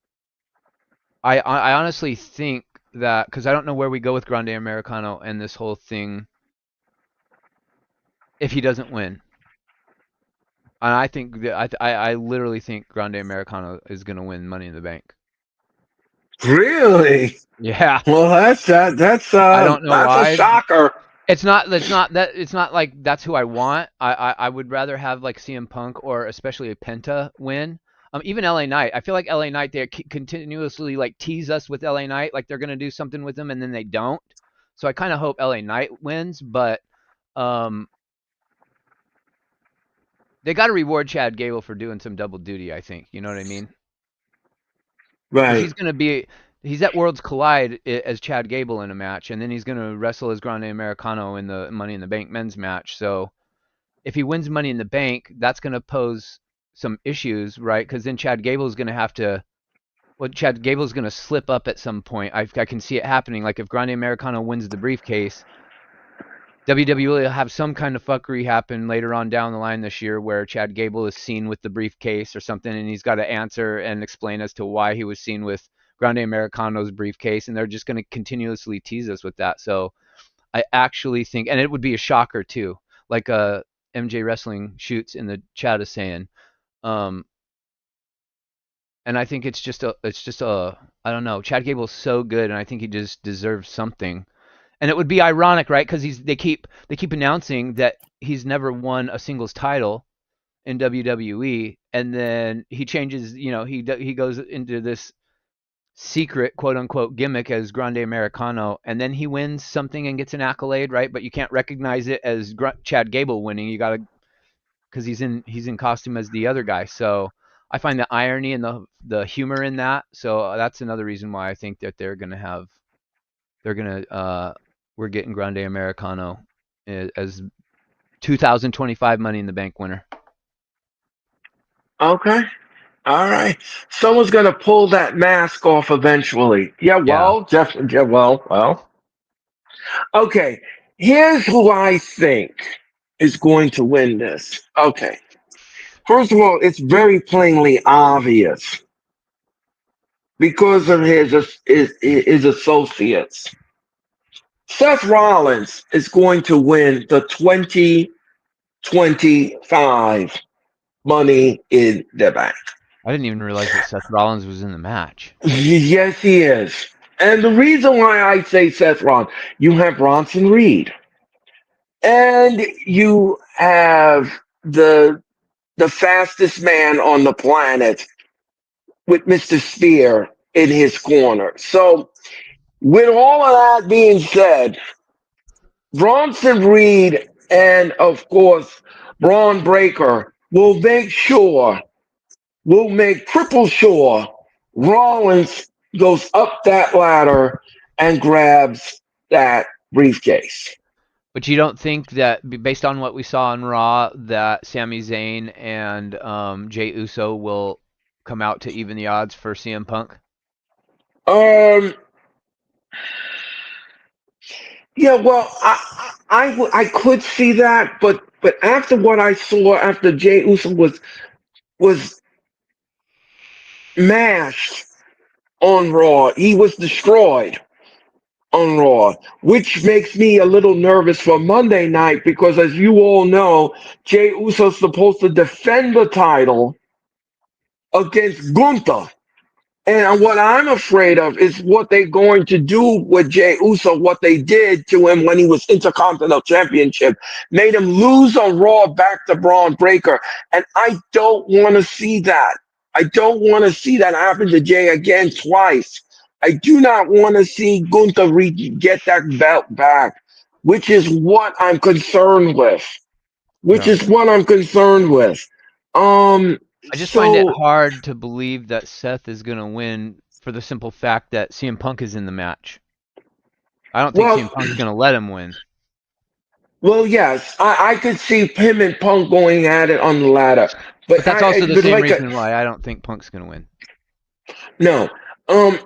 I honestly think that because I don't know where we go with Grande Americano and this whole thing if he doesn't win. And I think that I literally think Grande Americano is going to win Money in the Bank. Really? Yeah, Well, that's I don't know that's a why. shocker. It's not like that's who I want. I would rather have like CM Punk or especially a Penta win. Even LA Knight. I feel like LA Knight they continuously like tease us with LA Knight like they're gonna do something with him and then they don't. So I kind of hope LA Knight wins, but um, they got to reward Chad Gable for doing some double duty. I think you know what I mean. If Right. he's gonna be, he's at Worlds Collide as Chad Gable in a match, and then he's gonna wrestle as Grande Americano in the Money in the Bank men's match. So if he wins Money in the Bank, that's going to pose some issues, right? Because then Chad Gable's going to have to. Well, Chad Gable's going to slip up at some point. I can see it happening. Like if Grande Americano wins the briefcase, WWE will have some kind of fuckery happen later on down the line this year where Chad Gable is seen with the briefcase or something, and he's got to answer and explain as to why he was seen with Grande Americano's briefcase, and they're just going to continuously tease us with that. So I actually think, and it would be a shocker too, like MJ Wrestling shoots in the chat is saying, um, and I think it's just a, I don't know. Chad Gable's so good, and I think he just deserves something. And it would be ironic, right? Because they keep announcing that he's never won a singles title in WWE, and then he changes. You know, he goes into this secret quote unquote gimmick as Grande Americano, and then he wins something and gets an accolade, right? But you can't recognize it as Chad Gable winning. You got to because he's in costume as the other guy. So I find the irony and the humor in that. So that's another reason why I think that they're gonna we're getting Grande Americano as 2025 Money in the Bank winner. Okay. All right. Someone's gonna pull that mask off eventually. Yeah. Yeah. Well, definitely. Yeah. Well. Okay. Here's who I think is going to win this. Okay. First of all, it's very plainly obvious because of his associates. Seth Rollins is going to win the 2025 Money in the Bank. I didn't even realize that Seth Rollins was in the match. Yes, he is. And the reason why I say Seth Rollins, you have Bronson Reed, and you have the fastest man on the planet with Mr. Spear in his corner. So, with all of that being said, Bronson Reed and of course Braun Breaker will make triple sure Rollins goes up that ladder and grabs that briefcase. But you don't think that, based on what we saw on Raw, that Sami Zayn and Jey Uso will come out to even the odds for CM Punk? Um, yeah, well, I could see that, but after what I saw after Jey Uso was mashed, on Raw. He was destroyed on Raw, which makes me a little nervous for Monday night because, as you all know, Jey Uso's supposed to defend the title against Gunther. And what I'm afraid of is what they're going to do with Jey Uso, what they did to him when he was Intercontinental Championship, made him lose on Raw back to Braun Breaker. And I don't want to see that. I don't want to see that happen to Jey again twice. I do not want to see Gunther get that belt back, which is what I'm concerned with. Which Yeah. is what I'm concerned with. Um, I just find it so hard to believe that Seth is going to win for the simple fact that CM Punk is in the match. I don't think CM well, Punk's going to let him win. Well, yes, I could see him and Punk going at it on the ladder, But that's also the but same like reason why I don't think Punk's going to win. no,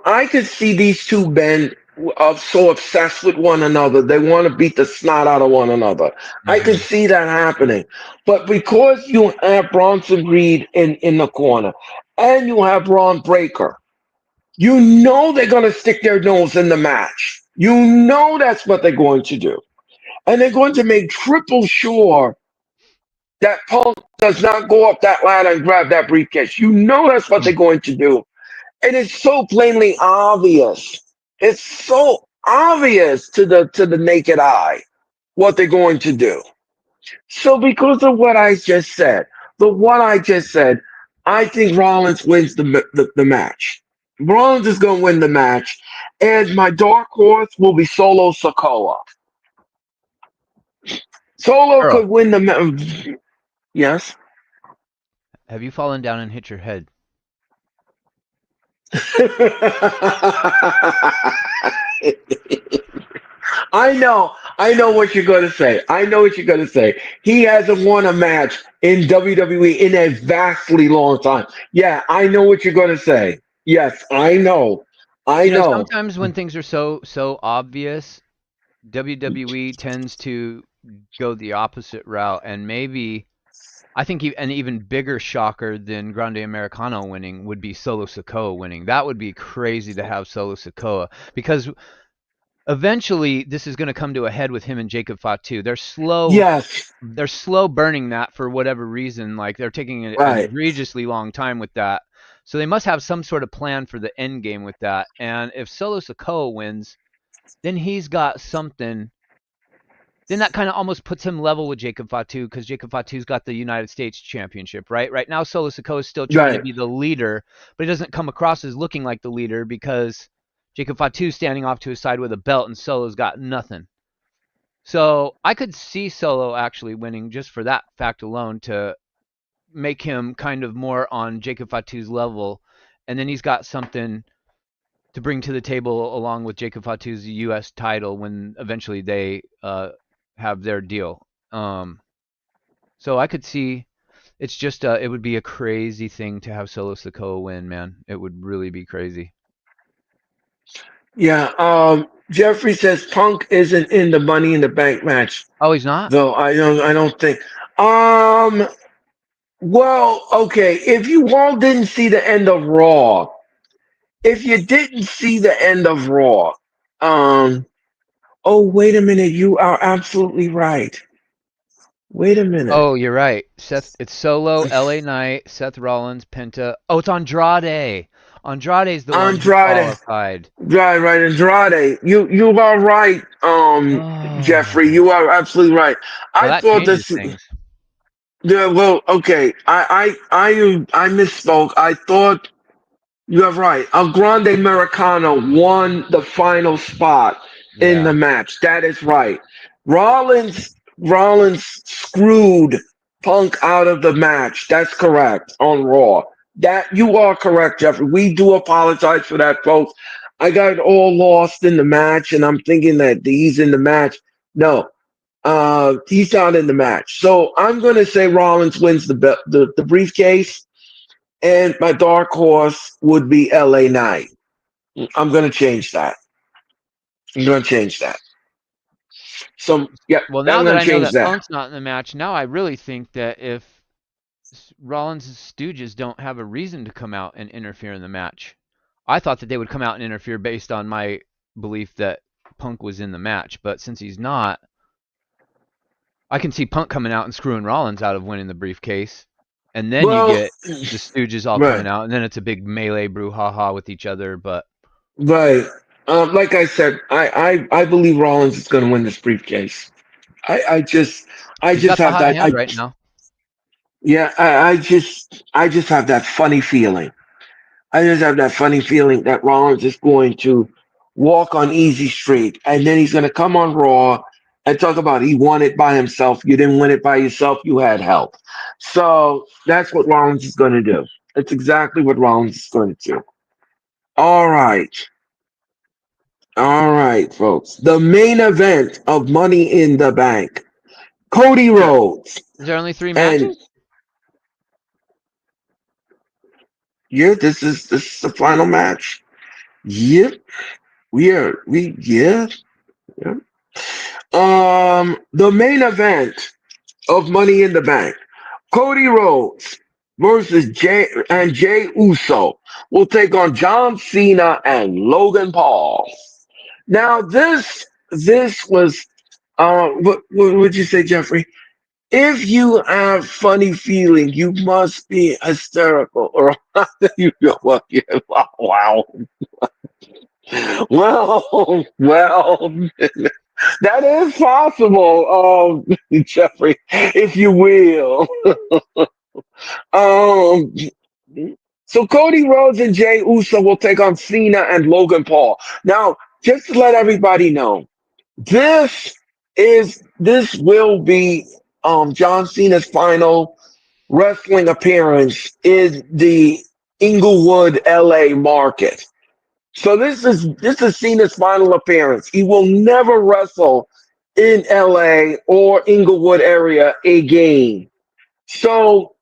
I could see these two men so obsessed with one another they want to beat the snot out of one another. I could Hmm. see that happening, but because you have Bronson Reed in the corner and you have Braun Breaker, you know they're gonna stick their nose in the match. You know that's what they're going to do, and they're going to make triple sure that Punk does not go up that ladder and grab that briefcase. You know that's what they're going to do. And it's so plainly obvious. It's so obvious to the naked eye what they're going to do. So because of what I just said, I think Rollins wins the match. Rollins is going to win the match, and my dark horse will be Solo Sokoa. Solo Earl, could win the match. Yes. have you fallen down and hit your head? I know what you're going to say. I know what you're going to say. He hasn't won a match in WWE in a vastly long time. Yeah, I know what you're going to say. Yes, I know. I You know, know. sometimes when things are so obvious, WWE tends to go the opposite route, and maybe I think an even bigger shocker than Grande Americano winning would be Solo Sikoa winning. That would be crazy to have Solo Sikoa because eventually this is going to come to a head with him and Jacob Fatu. Yes, They're slow burning that for whatever reason. Like they're taking an right, egregiously long time with that. So they must have some sort of plan for the end game with that. And if Solo Sikoa wins, then he's got something. Then that kind of almost puts him level with Jacob Fatu because Jacob Fatu's got the United States Championship, right? Right now, Solo Sikoa is still trying to right. be the leader, but he doesn't come across as looking like the leader because Jacob Fatu's standing off to his side with a belt and Solo's got nothing. So I could see Solo actually winning just for that fact alone to make him kind of more on Jacob Fatu's level, and then he's got something to bring to the table along with Jacob Fatu's U.S. title when eventually they have their deal. Um, so I could see it's just it would be a crazy thing to have Solo Sikoa win, man. It would really be crazy. Yeah. Jeffrey says Punk isn't in the Money in the Bank match, Oh, he's not. though. I don't think. Um. Well, okay. If you all didn't see the end of Raw, if you didn't see the end of Raw, um, oh, wait a minute. You are absolutely right. Wait a minute. Oh, you're right. Seth, it's Solo, LA Knight, Seth Rollins, Penta. Oh, it's Andrade. Andrade's the one who Andrade. qualified. Right. Andrade. You are right, Jeffrey. Oh, You are absolutely right. well, I that thought changes this. things. Yeah, well, okay. I misspoke. I thought you are right. El Grande Americano won the final spot in Yeah. the match. That is right. Rollins screwed Punk out of the match. That's correct on Raw. That you are correct, Jeffrey. We do apologize for that, folks. I got all lost in the match, and I'm thinking that he's in the match. No, he's not in the match. So I'm going to say Rollins wins the briefcase, and my dark horse would be LA Knight. I'm going to change that. I'm going to change that. So yeah, Well, I'm now that going I to know change that that. Punk's not in the match, now I really think that if Rollins' Stooges don't have a reason to come out and interfere in the match, I thought that they would come out and interfere based on my belief that Punk was in the match, but since he's not, I can see Punk coming out and screwing Rollins out of winning the briefcase, and then you Well, get the Stooges all right, coming out, and then it's a big melee brouhaha with each other. But right. Like I said, I believe Rollins is going to win this briefcase. I just I he's just got the have hot that hand right now. yeah, I just have that funny feeling. I just have that funny feeling that Rollins is going to walk on easy street, and then he's going to come on Raw and talk about he won it by himself. You didn't win it by yourself. You had help. So that's what Rollins is going to do. It's exactly what Rollins is going to do. All right. All right, folks. The main event of Money in the Bank. Cody Is there Rhodes. is there only 3 matches? And yeah, this is the final match. Yep. Yeah. Yeah. The main event of Money in the Bank. Cody Rhodes versus Jay Uso will take on John Cena and Logan Paul. Now this was what would you say, Jeffrey? If you have funny feeling, you must be hysterical, or you go, well, yeah, wow, well, that is possible, Jeffrey, if you will. Um, so Cody Rhodes and Jay Uso will take on Cena and Logan Paul. Now, just to let everybody know, this will be John Cena's final wrestling appearance in the Inglewood, LA market. So this is Cena's final appearance. He will never wrestle in LA or Inglewood area again. So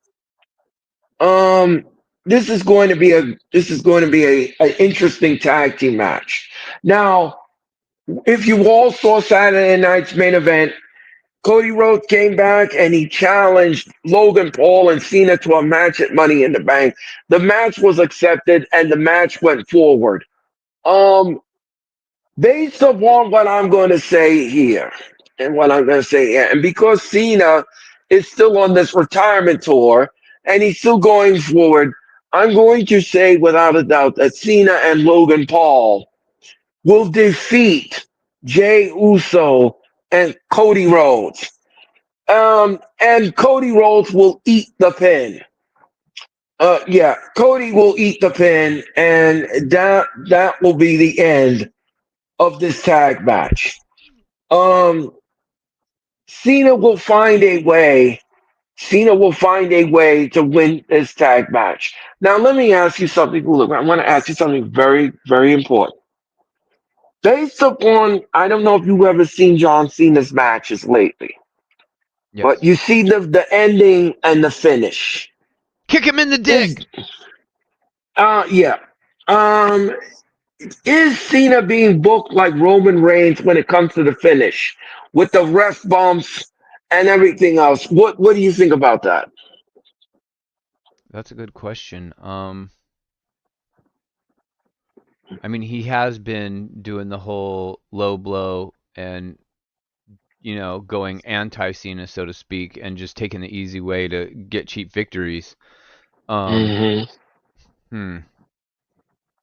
um this is going to be an interesting tag team match. Now, if you all saw Saturday night's main event, Cody Rhodes came back and he challenged Logan Paul and Cena to a match at Money in the Bank. The match was accepted and the match went forward. Um, Based upon what I'm going to say here, and what I'm going to say here, and because Cena is still on this retirement tour and he's still going forward, I'm going to say without a doubt that Cena and Logan Paul will defeat Jay Uso and Cody Rhodes. And Cody Rhodes will eat the pin. Yeah, Cody will eat the pin, and that will be the end of this tag match. Um, Cena will find a way. Cena will find a way to win this tag match. Now, let me ask you something. Look, I want to ask you something very, very important. Based upon, I don't know if you've ever seen John Cena's matches lately, but Yes. you see the ending and the finish. Kick him in the Is dick. yeah. Um, is Cena being booked like Roman Reigns when it comes to the finish with the ref bumps and everything else? What do you think about that? That's a good question. I mean, he has been doing the whole low blow and going anti-Cena, so to speak, and just taking the easy way to get cheap victories. Um, Hmm. hmm.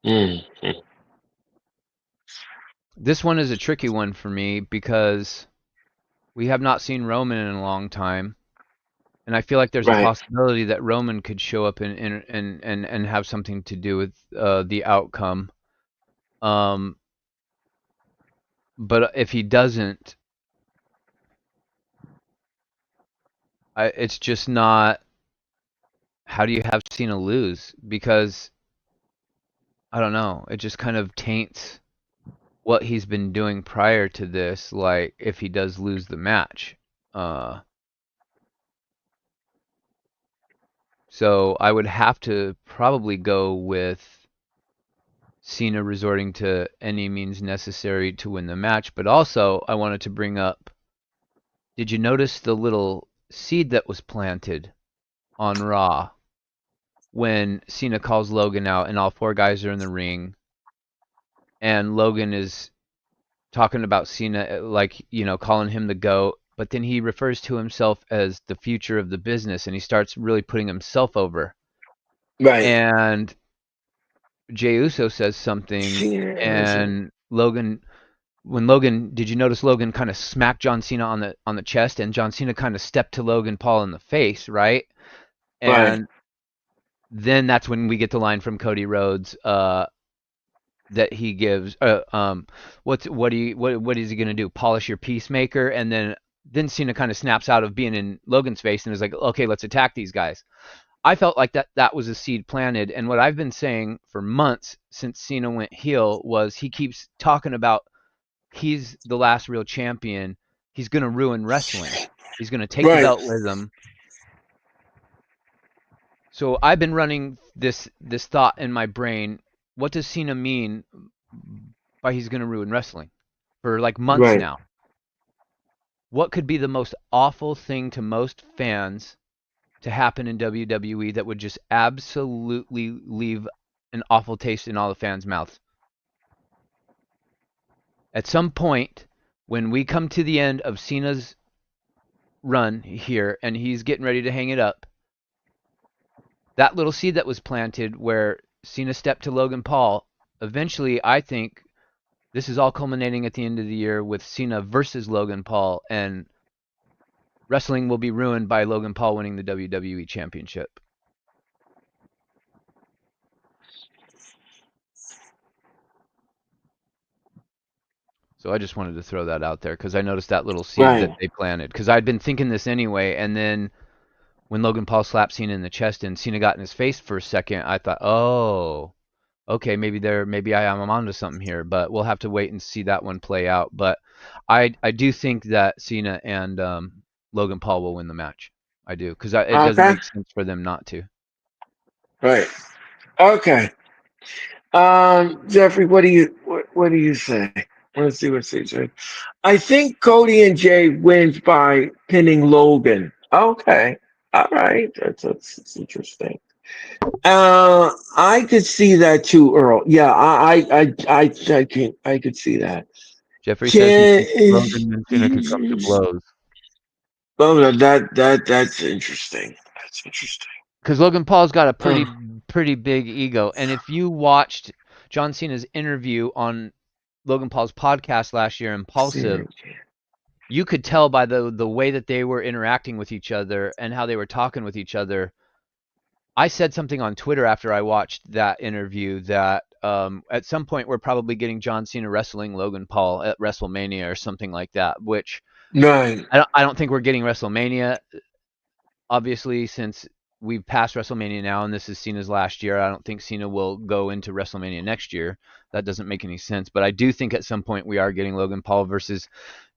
Hmm. This one is a tricky one for me because we have not seen Roman in a long time, and I feel like there's a Right. possibility that Roman could show up and have something to do with the outcome. Um, but if he doesn't, it's just not. How do you have Cena lose? Because I don't know. It just kind of taints what he's been doing prior to this. Like if he does lose the match, uh, so I would have to probably go with Cena resorting to any means necessary to win the match. But also, I wanted to bring up, did you notice the little seed that was planted on Raw? when Cena calls Logan out and all four guys are in the ring and Logan is talking about Cena, like, calling him the GOAT, but then he refers to himself as the future of the business and he starts really putting himself over. Right. And Jey Uso says something, and did you notice Logan kind of smacked John Cena on the chest, and John Cena kind of stepped to Logan Paul in the face, right? Right. And then that's when we get the line from Cody Rhodes, that he gives. What is he gonna do? Polish your peacemaker, and then Cena kind of snaps out of being in Logan's face and is like, okay, let's attack these guys. I felt like that was a seed planted, and what I've been saying for months since Cena went heel was he keeps talking about he's the last real champion. He's gonna ruin wrestling. He's gonna take the Right. belt with him. So I've been running this thought in my brain. What does Cena mean by he's gonna ruin wrestling? For like months Right. now. What could be the most awful thing to most fans to happen in WWE that would just absolutely leave an awful taste in all the fans' mouths? At some point, when we come to the end of Cena's run here and he's getting ready to hang it up, that little seed that was planted where Cena stepped to Logan Paul, eventually I think this is all culminating at the end of the year with Cena versus Logan Paul, and wrestling will be ruined by Logan Paul winning the WWE Championship. So I just wanted to throw that out there because I noticed that little seed that Right. they planted. Because I'd been thinking this anyway, and then when Logan Paul slapped Cena in the chest and Cena got in his face for a second, I thought, oh, okay, maybe I am onto something here. But we'll have to wait and see that one play out. But I do think that Cena and Logan Paul will win the match. I do because it doesn't Okay. make sense for them not to. Right. Okay. Jeffrey, what do you say? Let's see what CJ. I think Cody and Jay wins by pinning Logan. Okay. All right. That's interesting. I could see that too, Earl. Yeah, I could see that. Jeffrey says he Can thinks Logan and Cena could come to blows. oh, that's interesting. That's interesting. Because Logan Paul's got a Uh, pretty big ego, and if you watched John Cena's interview on Logan Paul's podcast last year, Impulsive, you could tell by the way that they were interacting with each other and how they were talking with each other. I said something on Twitter after I watched that interview that at some point we're probably getting John Cena wrestling Logan Paul at WrestleMania or something like that. Which right. I don't think we're getting WrestleMania, obviously, since we've passed WrestleMania now and this is Cena's last year. I don't think Cena will go into WrestleMania next year. That doesn't make any sense. But I do think at some point we are getting Logan Paul versus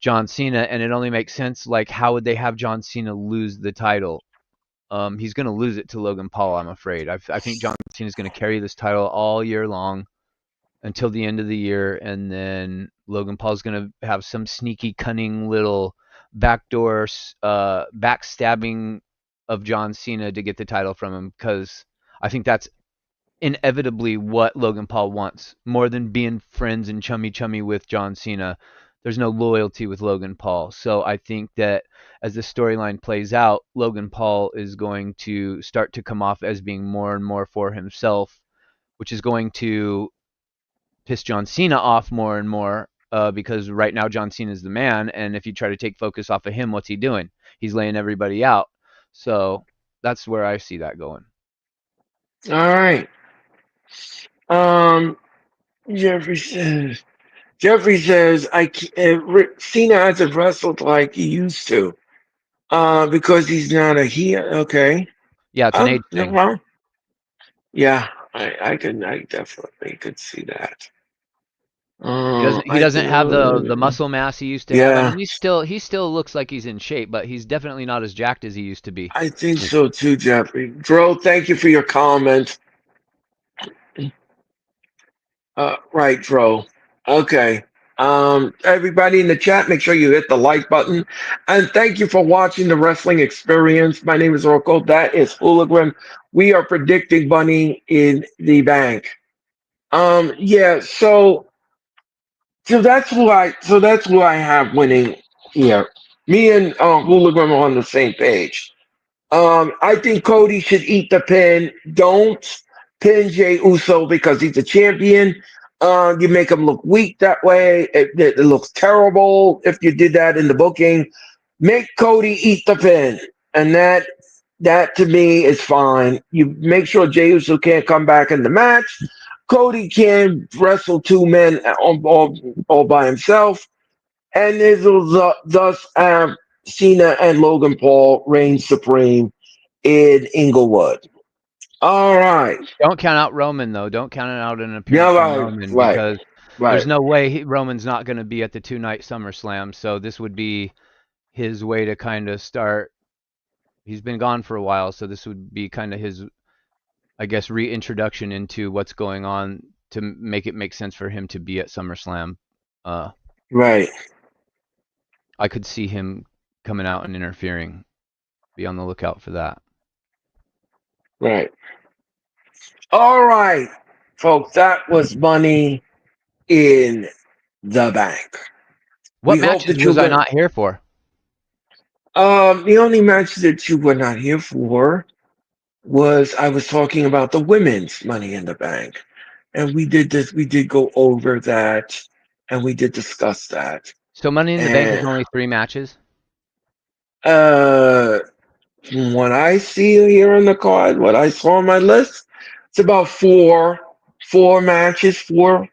John Cena, and it only makes sense. Like, how would they have John Cena lose the title? He's going to lose it to Logan Paul, I'm afraid. I think John Cena is going to carry this title all year long until the end of the year, and then Logan Paul's going to have some sneaky, cunning little backdoor, backstabbing of John Cena to get the title from him, because I think that's inevitably what Logan Paul wants more than being friends and chummy with John Cena. There's no loyalty with Logan Paul. So I think that as the storyline plays out, Logan Paul is going to start to come off as being more and more for himself, which is going to piss John Cena off more and more, because right now John Cena is the man, and if you try to take focus off of him, what's he doing? He's laying everybody out. So that's where I see that going. All right. Um, Jeffrey says. Jeffrey says Cena hasn't wrestled like he used to. Because he's not a heel. Okay. Yeah, it's an age No thing. problem. Yeah, I definitely could see that. He I doesn't have the could. muscle mass he used to have. I mean, Yeah, he still looks like he's in shape, but he's definitely not as jacked as he used to be. I think so too, Jeffrey. Dro, thank you for your comment. Right, Dro. Okay. Everybody in the chat, make sure you hit the like button. And thank you for watching the Wrestling Experience. My name is Oracle. That is Hooligan. We are predicting Money in the Bank. Yeah, so that's who I have winning here. Me and Hooligan are on the same page. I think Cody should eat the pin. Don't pin Jey Uso because he's a champion. You make him look weak that way. It looks terrible if you did that in the booking. Make Cody eat the pin, and that to me is fine. You make sure Jey Uso can't come back in the match. Cody can wrestle two men all by himself, and this will thus have Cena and Logan Paul reign supreme in Inglewood. All right. Don't count out Roman though. Don't count out an Yeah, appearance from Roman right, because there's right, no way Roman's not going to be at the two-night SummerSlam. So this would be his way to kind of start. He's been gone for a while, so this would be kind of his, I guess, reintroduction into what's going on to make it make sense for him to be at SummerSlam. Uh, right, I could see him coming out and interfering. Be on the lookout for that. right. All right, folks. That was Money in the Bank. What We hope matches that you're was I going. not here for? The only match that you were not here for was I was talking about the women's Money in the Bank, and we did this. We did go over that, and we did discuss that. So Money in the Bank is And only 3 matches. uh, from what I see here on the card, what I saw on my list, it's about four matches, four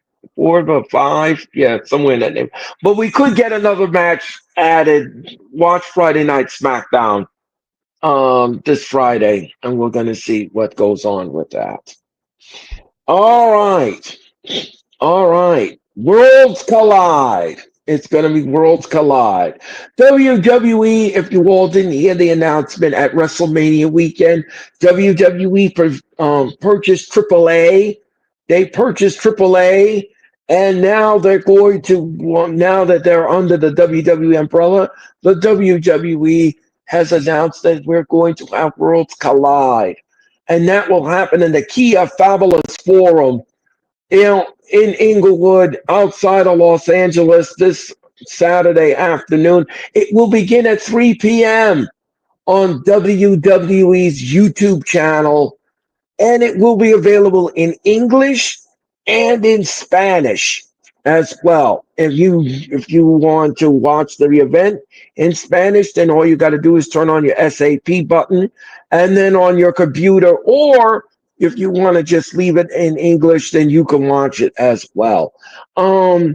about five, yeah, somewhere in that name. But we could get another match added. Watch Friday Night SmackDown this Friday, and we're gonna see what goes on with that. All right. All right. Worlds collide. It's going to be Worlds Collide. WWE, if you all didn't hear the announcement at WrestleMania weekend, WWE purchased AAA. They purchased AAA, and now they're going to, well, now that they're under the WWE umbrella, the WWE has announced that we're going to have Worlds Collide. And that will happen in the Kia Fabulous Forum, in Inglewood, outside of Los Angeles, this Saturday afternoon. It will begin at 3 p.m. on WWE's YouTube channel, and it will be available in English and in Spanish as well. If you want to watch the event in Spanish, then all you got to do is turn on your SAP button, and then on your computer, or if you want to just leave it in English, then you can watch it as well. Um,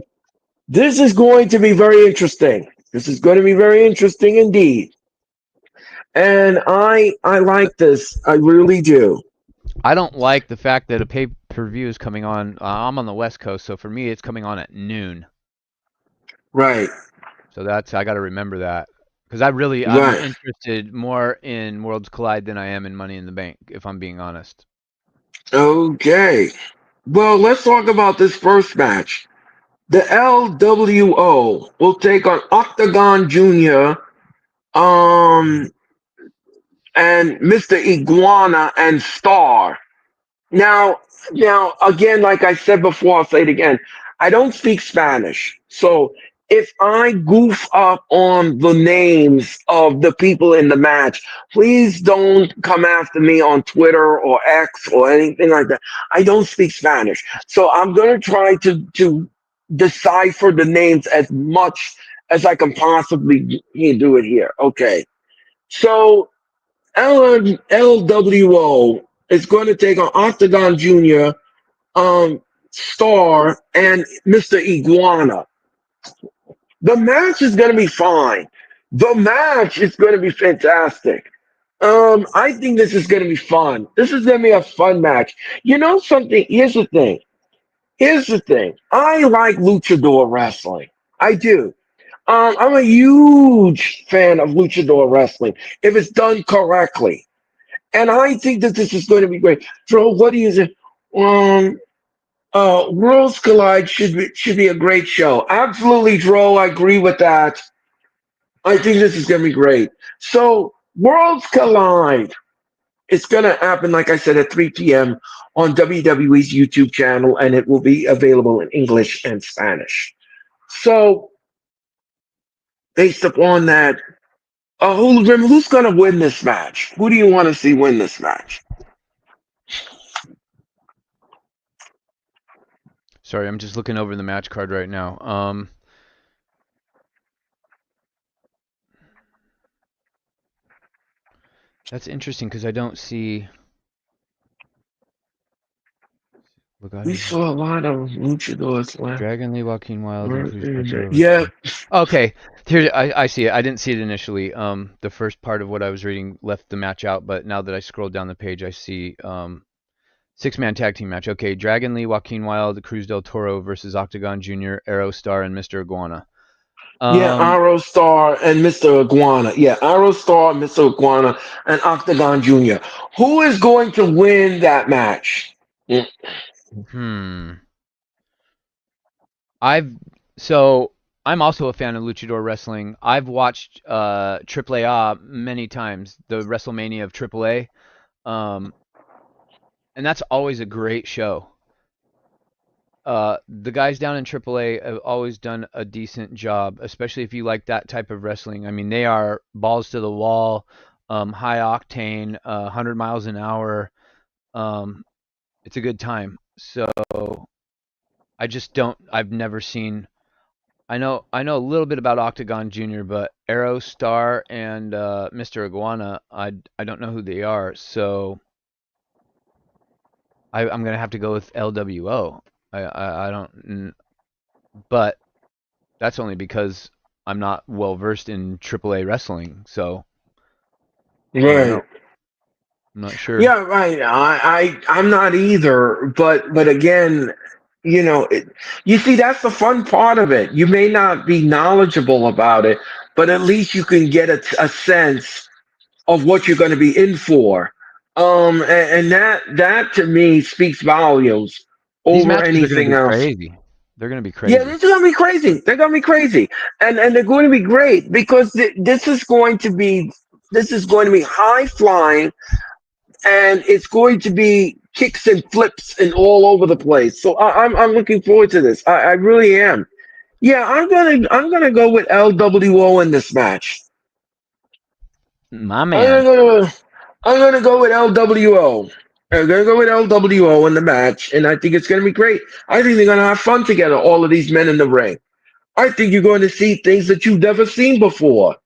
this is going to be very interesting. This is going to be very interesting indeed, and I like this. I really do. I don't like the fact that a pay-per-view is coming on. I'm on the West Coast, so for me, it's coming on at noon. Right, So that's I got to remember that because I'm right. interested more in Worlds Collide than I am in Money in the Bank, if I'm being honest. Okay. Well, let's talk about this first match. The LWO will take on Octagon Jr. Um and Mr. Iguana and Star. Now, now again, like I said before, I'll say it again. I don't speak Spanish, so if I goof up on the names of the people in the match, please don't come after me on Twitter or X or anything like that. I don't speak Spanish, so I'm gonna try to decipher the names as much as I can possibly do it here. Okay, so LWO is going to take on Octagon Jr., Star, and Mr. Iguana. The match is going to be fine. The match is going to be fantastic. I think this is going to be fun. This is going to be a fun match. You know something? Here's the thing. Here's the thing. I like luchador wrestling. I do. I'm a huge fan of luchador wrestling if it's done correctly. And I think that this is going to be great. So, what do you think? Worlds Collide should be a great show. Absolutely, Dro. I agree with that. I think this is going to be great. So, Worlds Collide. It's going to happen, like I said, at 3 p.m. on WWE's YouTube channel, and it will be available in English and Spanish. So, based upon that, who's going to win this match? Who do you want to see win this match? Sorry, I'm just looking over the match card right now. That's interesting because I don't see We Legado, saw a lot of luchadors last. Dragon Lee, Joaquin Wild, and Cruz del Toro Yeah, versus. Okay, here I see it. I didn't see it initially. The first part of what I was reading left the match out, but now that I scrolled down the page, I see six-man tag team match. Okay, Dragon Lee, Joaquin Wild, Cruz del Toro versus Octagon Jr., Arrow Star, and Mr. Iguana. yeah, Um, Arrow Star and Mr. Iguana. Yeah, Arrow Star, Mr. Iguana, and Octagon Jr. Who is going to win that match? Mm. hmm. I've so I'm also a fan of luchador wrestling. I've watched AAA many times, the WrestleMania of AAA, um, and that's always a great show. The guys down in AAA have always done a decent job, especially if you like that type of wrestling. I mean, they are balls to the wall, high octane, 100 miles an hour. Um, it's a good time. So I just don't. I've never seen. I know a little bit about Octagon Jr., but Arrow Star and Mr. Iguana, I don't know who they are. So I'm gonna have to go with LWO. I don't. But that's only because I'm not well versed in AAA wrestling, so I don't Right. know. I'm not sure. Yeah, right. I'm not either, but again, you see, that's the fun part of it. You may not be knowledgeable about it, but at least you can get a sense of what you're going to be in for. And that to me speaks volumes These over matches are going to anything be else. crazy. They're going to be Yeah, crazy. this is gonna be crazy. They're gonna be crazy, and they're going to be great because this is going to be high flying, and it's going to be kicks and flips and all over the place. So I'm looking forward to this. I really am. Yeah, I'm gonna go with LWO in this match. My I'm man. gonna go. I'm gonna go with LWO. I'm gonna go with LWO in the match, and I think it's gonna be great. I think they're gonna have fun together. All of these men in the ring. I think you're going to see things that you've never seen before.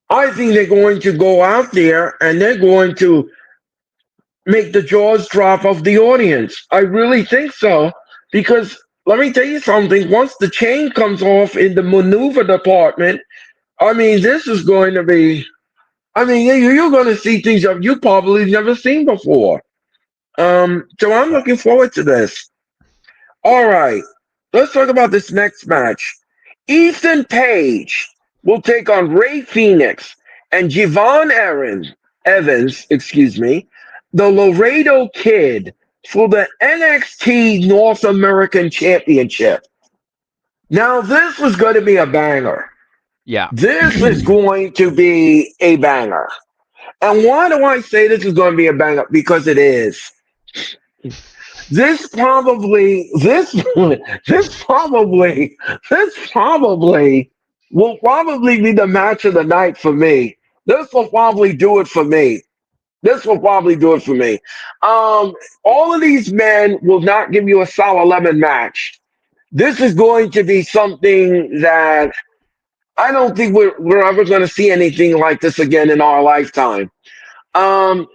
I think they're going to go out there and they're going to make the jaws drop of the audience. I really think so. Because let me tell you something, once the chain comes off in the maneuver department, I mean, this is going to be, I mean, you're going to see things that you probably never seen before. So I'm looking forward to this. All right, let's talk about this next match. Ethan Page will take on Ray Phoenix and Evans, excuse me, the Laredo Kid for the NXT North American Championship. Now, this was going to be a banger. Yeah. This is going to be a banger. And why do I say this is going to be a banger? Because it is. This probably this probably this probably will probably be the match of the night for me. This will probably do it for me. This will probably do it for me. Um, all of these men will not give you a solid lemon match. This is going to be something that I don't think we're ever going to see anything like this again in our lifetime.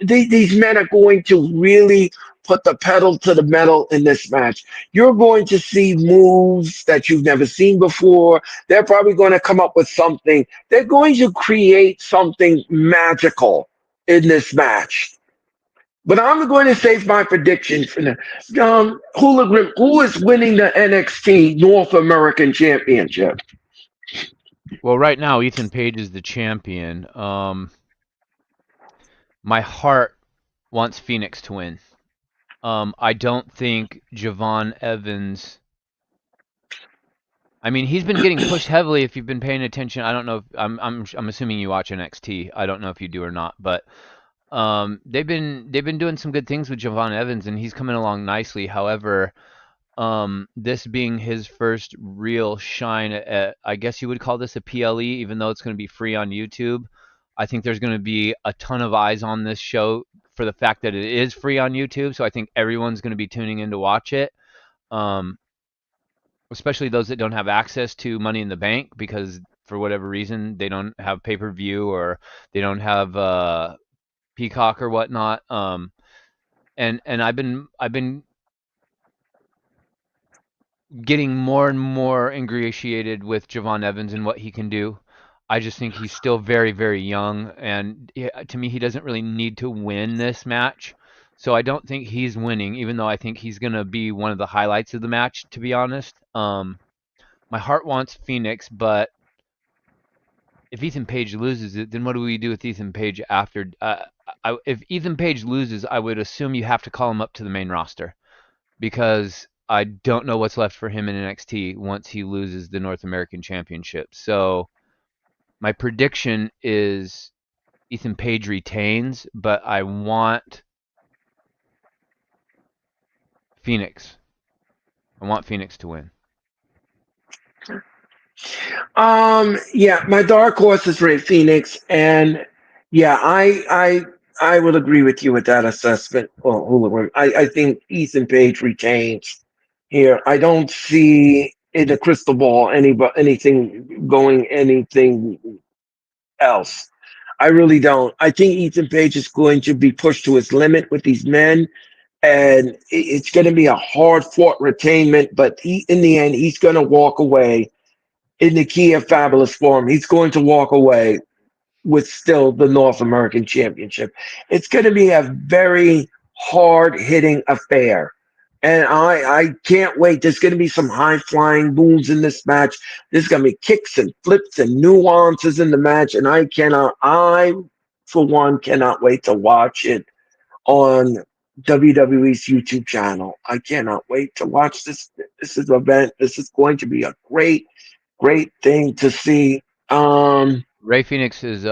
These men are going to really put the pedal to the metal in this match. You're going to see moves that you've never seen before. They're probably going to come up with something. They're going to create something magical in this match. But I'm going to save my prediction for the Hula who is winning the NXT North American Championship. Well, right now Ethan Page is the champion. My heart wants Phoenix to win. I don't think Javon Evans. I mean, he's been getting pushed heavily. If you've been paying attention, I don't know. If, I'm assuming you watch NXT. I don't know if you do or not, but they've been doing some good things with Javon Evans, and he's coming along nicely. However, this being his first real shine at, I guess you would call this a PLE, even though it's going to be free on YouTube. I think there's going to be a ton of eyes on this show for the fact that it is free on YouTube. So I think everyone's going to be tuning in to watch it. Um, Especially those that don't have access to Money in the Bank because for whatever reason they don't have pay-per-view or they don't have Peacock or whatnot. And I've been getting more and more ingratiated with Javon Evans and what he can do. I just think he's still very, very young, and to me, he doesn't really need to win this match. So I don't think he's winning, even though I think he's gonna be one of the highlights of the match. To be honest, my heart wants Phoenix, but if Ethan Page loses it, then what do we do with Ethan Page after? If Ethan Page loses, I would assume you have to call him up to the main roster because I don't know what's left for him in NXT once he loses the North American Championship. So my prediction is Ethan Page retains, but I want Phoenix. I want Phoenix to win. Yeah, my dark horse is Ray Phoenix, and yeah, I would agree with you with that assessment. Well, I think Ethan Page retains here. I don't see in the crystal ball anything going anything else. I really don't. I think Ethan Page is going to be pushed to his limit with these men, and it's going to be a hard fought retainment. But in the end, he's going to walk away in the key of fabulous form. He's going to walk away with still the North American Championship. It's going to be a very hard hitting affair. And I can't wait. There's going to be some high flying moves in this match. There's going to be kicks and flips and nuances in the match. And I, for one, cannot wait to watch it on WWE's YouTube channel. I cannot wait to watch this. This is an event. This is going to be a great thing to see. Ray Phoenix is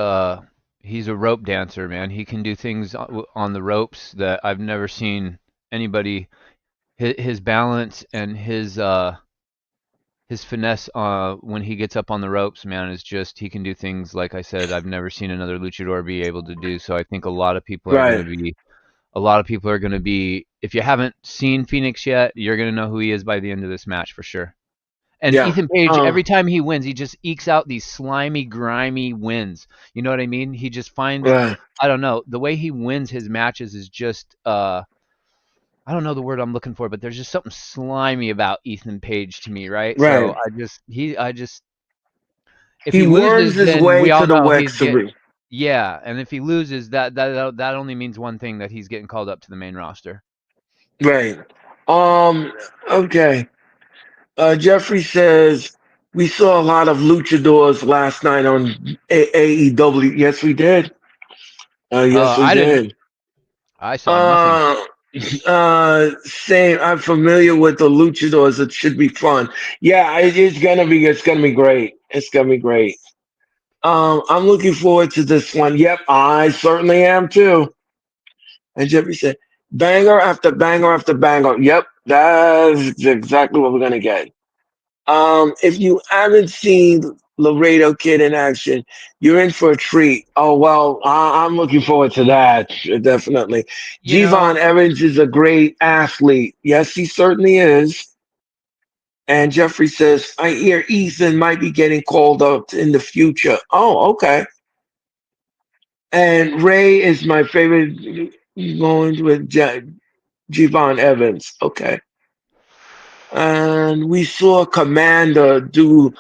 he's a rope dancer, man. He can do things on the ropes that I've never seen anybody. His balance and his finesse when he gets up on the ropes, man, is just he can do things like I said I've never seen another luchador be able to do. So I think Right. a lot of people are going to be if you haven't seen Phoenix yet, you're going to know who he is by the end of this match for sure. And Yeah. Ethan Page, every time he wins, he just ekes out these slimy, grimy wins. You know what I mean? He just finds, Right. I don't know, the way he wins his matches is just, I don't know the word I'm looking for, but there's just something slimy about Ethan Page to me, right? So Right. if He he worms loses, his then way we to all the know he's get, Wexbury. yeah. And if he loses, that only means one thing that he's getting called up to the main roster. Right. Um. Okay. Jeffrey says we saw a lot of luchadors last night on AEW. Yes, we did. Yes, we I didn't. did. I saw nothing. Uh, Same. I'm familiar with the luchadors. It should be fun. Yeah, it's gonna be. It's gonna be great. It's gonna be great. I'm looking forward to this one. Yep, I certainly am too. And Jeffrey said, banger after banger after banger. Yep, that's exactly what we're gonna get. If you haven't seen Laredo Kid in action, you're in for a treat. Oh well, I'm looking forward to that definitely. You Javon know, Evans is a great athlete. Yes, he certainly is. And Jeffrey says, I hear Ethan might be getting called up in the future. Oh, okay. And Ray is my favorite. Going with Javon Evans. Okay. And we saw Commander do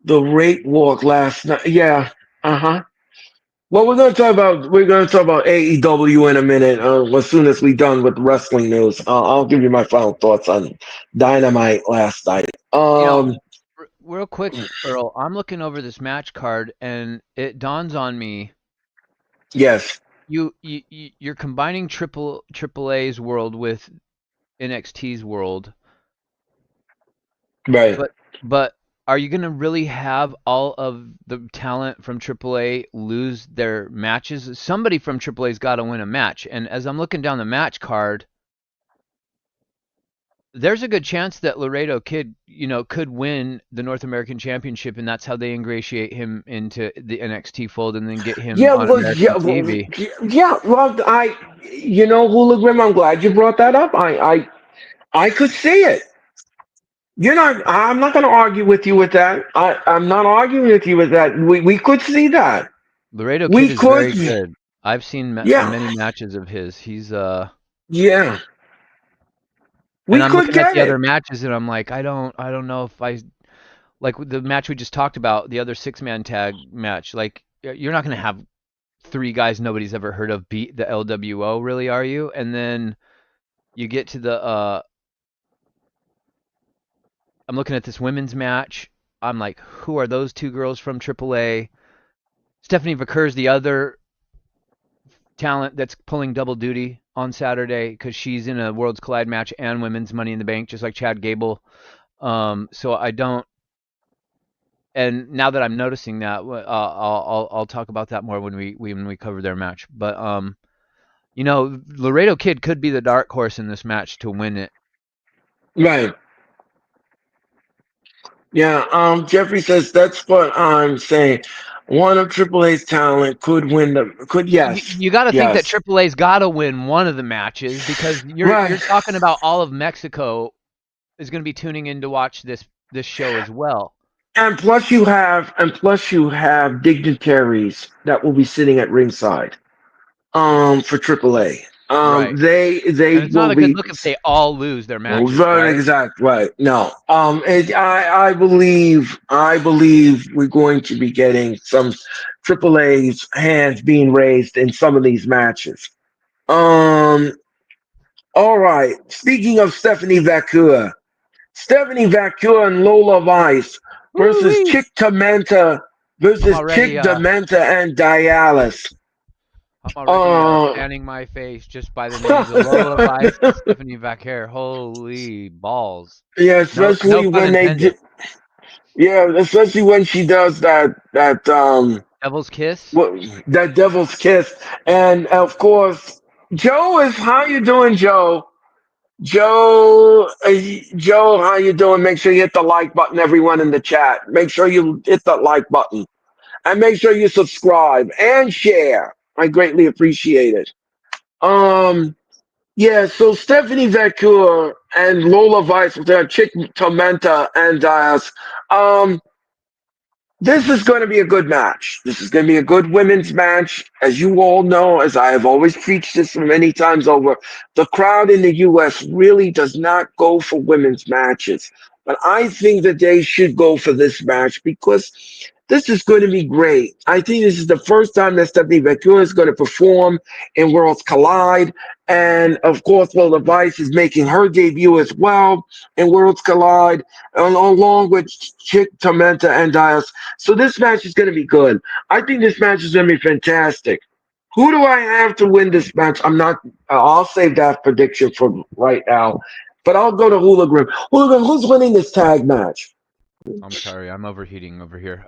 the rate walk last night. Yeah. Uh huh. Well, we're going to talk about AEW in a minute. As soon as we're done with wrestling news, I'll give you my final thoughts on Dynamite last night. you know, real quick, Earl, I'm looking over this match card and it dawns on me Yes. you're combining triple A's world with NXT's world, Right. but but are you gonna really have all of the talent from AAA lose their matches? Somebody from AAA's got to win a match. And as I'm looking down the match card, there's a good chance that Laredo Kid, could win the North American Championship, and that's how they ingratiate him into the NXT fold, and then get him Yeah, on well, American yeah, well, TV. yeah. Well, Hologram. I'm glad you brought that up. I could see it. You're not. I'm not going to argue with you with that. I'm not arguing with you with that. We could see that. Laredo Kid We is could. very good. I've seen Yeah, many matches of his. yeah. And We I'm could looking at get the other it. matches, and I'm like, I don't know if I like the match we just talked about, the other six-man tag match. Like, you're not gonna have three guys nobody's ever heard of beat the LWO, really, are you? And then you get to the I'm looking at this women's match. I'm like, who are those two girls from AAA? Stephanie Vaquer's the other talent that's pulling double duty on Saturday because she's in a Worlds Collide match and women's Money in the Bank, just like Chad Gable. So I don't. And now that I'm noticing that, I'll talk about that more when we cover their match. But Laredo Kid could be the dark horse in this match to win it. Right. Yeah. Jeffrey says that's what I'm saying. One of Triple A's talent could win the. Could yes, You got to think that yes. AAA's got to win one of the matches because you're Right. talking about all of Mexico is going to be tuning in to watch this show as well. And plus you have dignitaries that will be sitting at ringside. For AAA. Right. And They it's not will a good be look if they all lose their well, matches, very right? exact right. No. I believe we're going to be getting some AAA's hands being raised in some of these matches. Um. All right. Speaking of Stephanie Vacua and Lola Vice versus Woo-wee. I'm Chick already Dementa and Dialis. Uh, fanning my face just by the names of Lola Vice and Stephanie Vaquer. Holy balls. yeah, No especially pun when intended. especially when she does that Devil's Kiss? what that devil's kiss, and of course Joe is how you doing, Joe? Joe, how you doing? Make sure you hit the like button, everyone in the chat. Make sure you hit the like button, and make sure you subscribe and share. I greatly appreciate it. Um, yeah. So Stephanie Vacur and Lola Vice with their chick Tormenta and Dias. Um, this is going to be a good match. This is going to be a good women's match. As you all know, as I have always preached this many times over, the crowd in the U.S. really does not go for women's matches. But I think that they should go for this match because this is going to be great. I think this is the first time that Stephanie McEwen is going to perform in Worlds Collide. And of course, Lola Vice is making her debut as well in Worlds Collide, along with Chick Tormenta and Dias. So this match is going to be good. I think this match is going to be fantastic. Who do I have to win this match? I'm not. I'll save that prediction for right now. But I'll go to Hologram. Hologram, who's winning this tag match? I'm sorry, I'm overheating over here.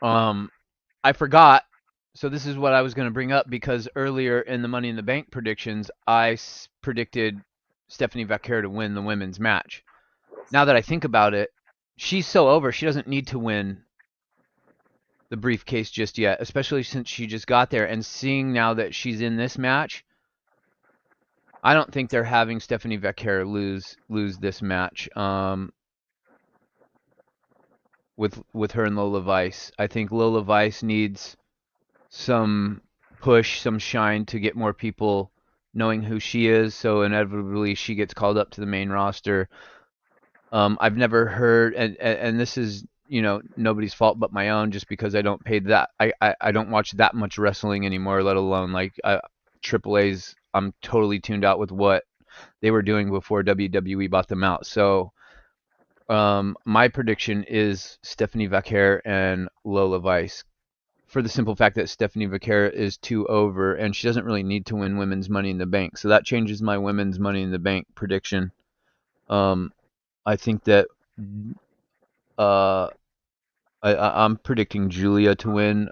Um, I forgot. So this is what I was going to bring up because earlier in the Money in the Bank predictions, predicted Stephanie Vaquer to win the women's match. Now that I think about it, she's so over. She doesn't need to win the briefcase just yet, especially since she just got there. And seeing now that she's in this match, I don't think they're having Stephanie Vaquer lose this match. With her and Lola Vice, I think Lola Vice needs some push, some shine to get more people knowing who she is. So inevitably, she gets called up to the main roster. I've never heard, and this is nobody's fault but my own, just because I don't pay that. I don't watch that much wrestling anymore, let alone like Triple A's. I'm totally tuned out with what they were doing before WWE bought them out. So my prediction is Stephanie Vaquer and Lola Vice for the simple fact that Stephanie Vaquera is too over, and she doesn't really need to win women's Money in the Bank. So that changes my women's Money in the Bank prediction. Um, I think that uh, I'm predicting Julia to win.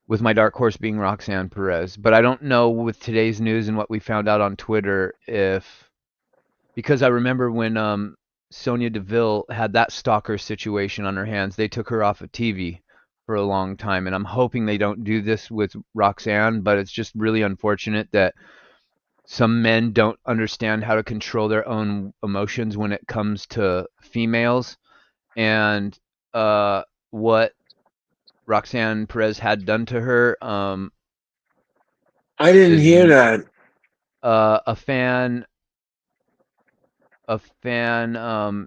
With my dark horse being Roxanne Perez, but I don't know with today's news and what we found out on Twitter if because I remember when Sonia Deville had that stalker situation on her hands, they took her off of TV for a long time, and I'm hoping they don't do this with Roxanne. But it's just really unfortunate that some men don't understand how to control their own emotions when it comes to females, and what Roxanne Perez had done to her I didn't is hear that. a fan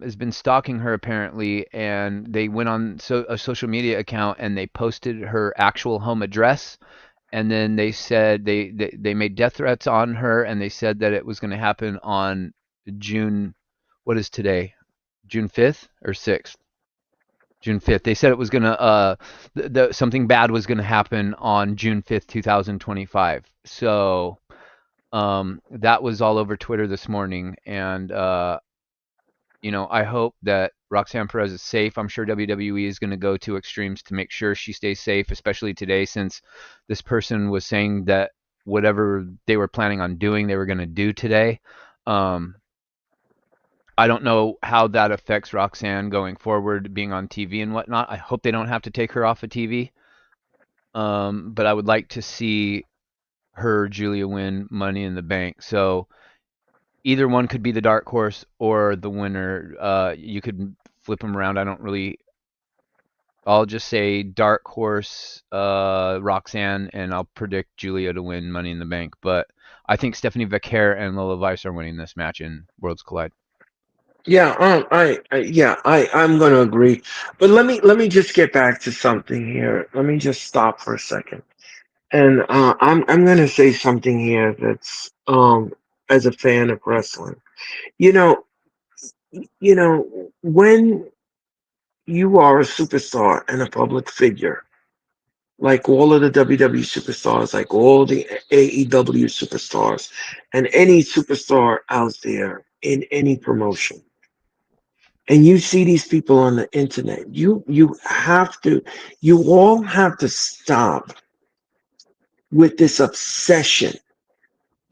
has been stalking her apparently, and they went on a social media account and they posted her actual home address, and then they said they made death threats on her, and they said that it was going to happen on June, what is today, June 5th or 6th, June 5th. They said it was going to something bad was going to happen on June 5th 2025. So that was all over Twitter this morning, and I hope that Roxanne Perez is safe. I'm sure WWE is going to go to extremes to make sure she stays safe, especially today, since this person was saying that whatever they were planning on doing, they were going to do today. Um, I don't know how that affects Roxanne going forward, being on TV and whatnot. I hope they don't have to take her off of TV. But I would like to see her, Julia, win Money in the Bank. So either one could be the dark horse or the winner. You could flip them around. I don't really. I'll just say dark horse, Roxanne, and I'll predict Julia to win Money in the Bank. But I think Stephanie Vaquer and Lola Vice are winning this match in Worlds Collide. Yeah, I'm going to agree. But let me just get back to something here. Let me just stop for a second. And I'm going to say something here that's as a fan of wrestling. You know, when you are a superstar and a public figure, like all of the WWE superstars, like all the AEW superstars, and any superstar out there in any promotion, and you see these people on the internet, you all have to stop with this obsession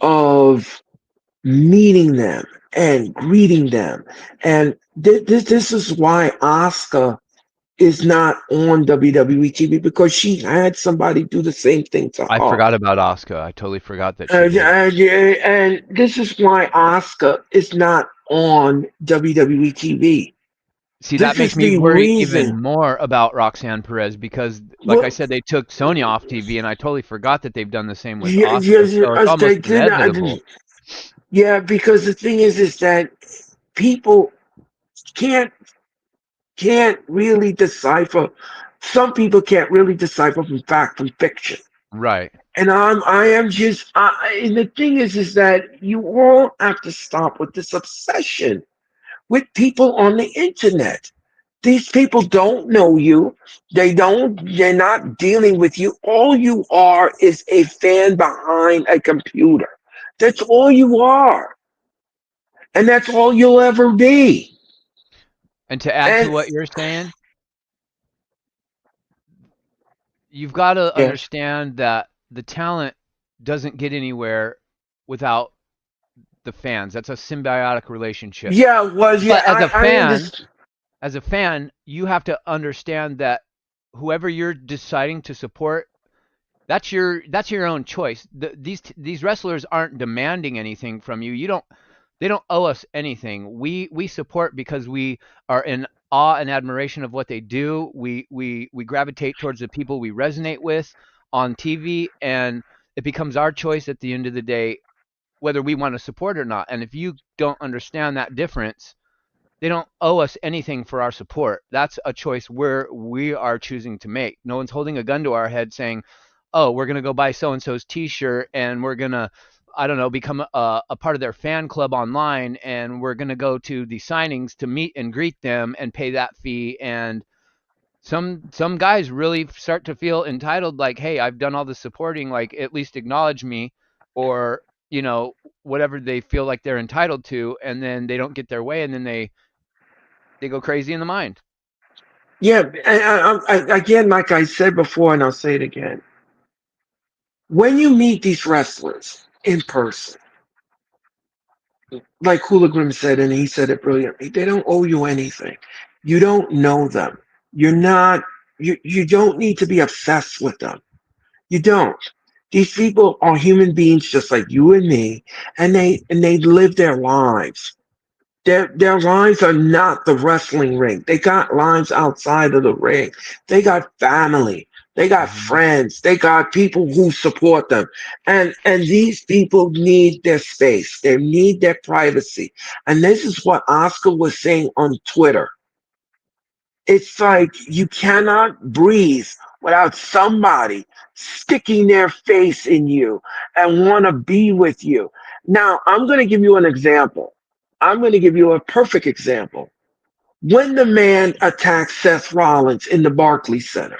of meeting them and greeting them. And this is why Asuka is not on WWE TV, because she had somebody do the same thing to I her. forgot about Asuka. I totally forgot that she did. And this is why Asuka is not on WWE TV. See, that This makes is me the worry reason. even more about Roxanne Perez because, like I Well, said, they took Sonya off TV, and I totally forgot that they've done the same with yeah, Asuka. So it's they almost did not. inevitable. Yeah, because the thing is that people can't can't really decipher. Some people can't really decipher from fact from fiction. Right. And I am just. And the thing is that you all have to stop with this obsession with people on the internet. These people don't know you. They're not dealing with you. All you are is a fan behind a computer. That's all you are. And that's all you'll ever be. And to add to And what you're saying, you've got to yes. understand that the talent doesn't get anywhere without the fans. That's a symbiotic relationship. Yeah, well, yeah, But as a I fan, understand. you have to understand that whoever you're deciding to support, that's your own choice. These wrestlers aren't demanding anything from you. They don't owe us anything. We support because we are in awe and admiration of what they do. We gravitate towards the people we resonate with on TV, and it becomes our choice at the end of the day whether we want to support or not. And if you don't understand that difference, they don't owe us anything for our support. That's a choice we are choosing to make. No one's holding a gun to our head saying, "Oh, we're gonna go buy so and so's T-shirt and we're gonna, I don't know, become a part of their fan club online, and we're gonna go to the signings to meet and greet them and pay that fee." And some guys really start to feel entitled, like, hey, I've done all the supporting, like at least acknowledge me, or you know whatever they feel like they're entitled to, and then they don't get their way, and then they go crazy in the mind. Yeah, again, like I said before, and I'll say it again. When you meet these wrestlers in person, like Hooligan said, and he said it brilliantly, they don't owe you anything. You don't know them. You're not. You don't need to be obsessed with them. You don't. These people are human beings just like you and me, and they live their lives. Their lives are not the wrestling ring. They got lives outside of the ring. They got family. They got Hmm. friends. They got people who support them. And these people need their space. They need their privacy. And this is what Oscar was saying on Twitter. It's like you cannot breathe without somebody sticking their face in you and want to be with you. Now, I'm going to give you an example. I'm going to give you a perfect example. When the man attacked Seth Rollins in the Barclays Center,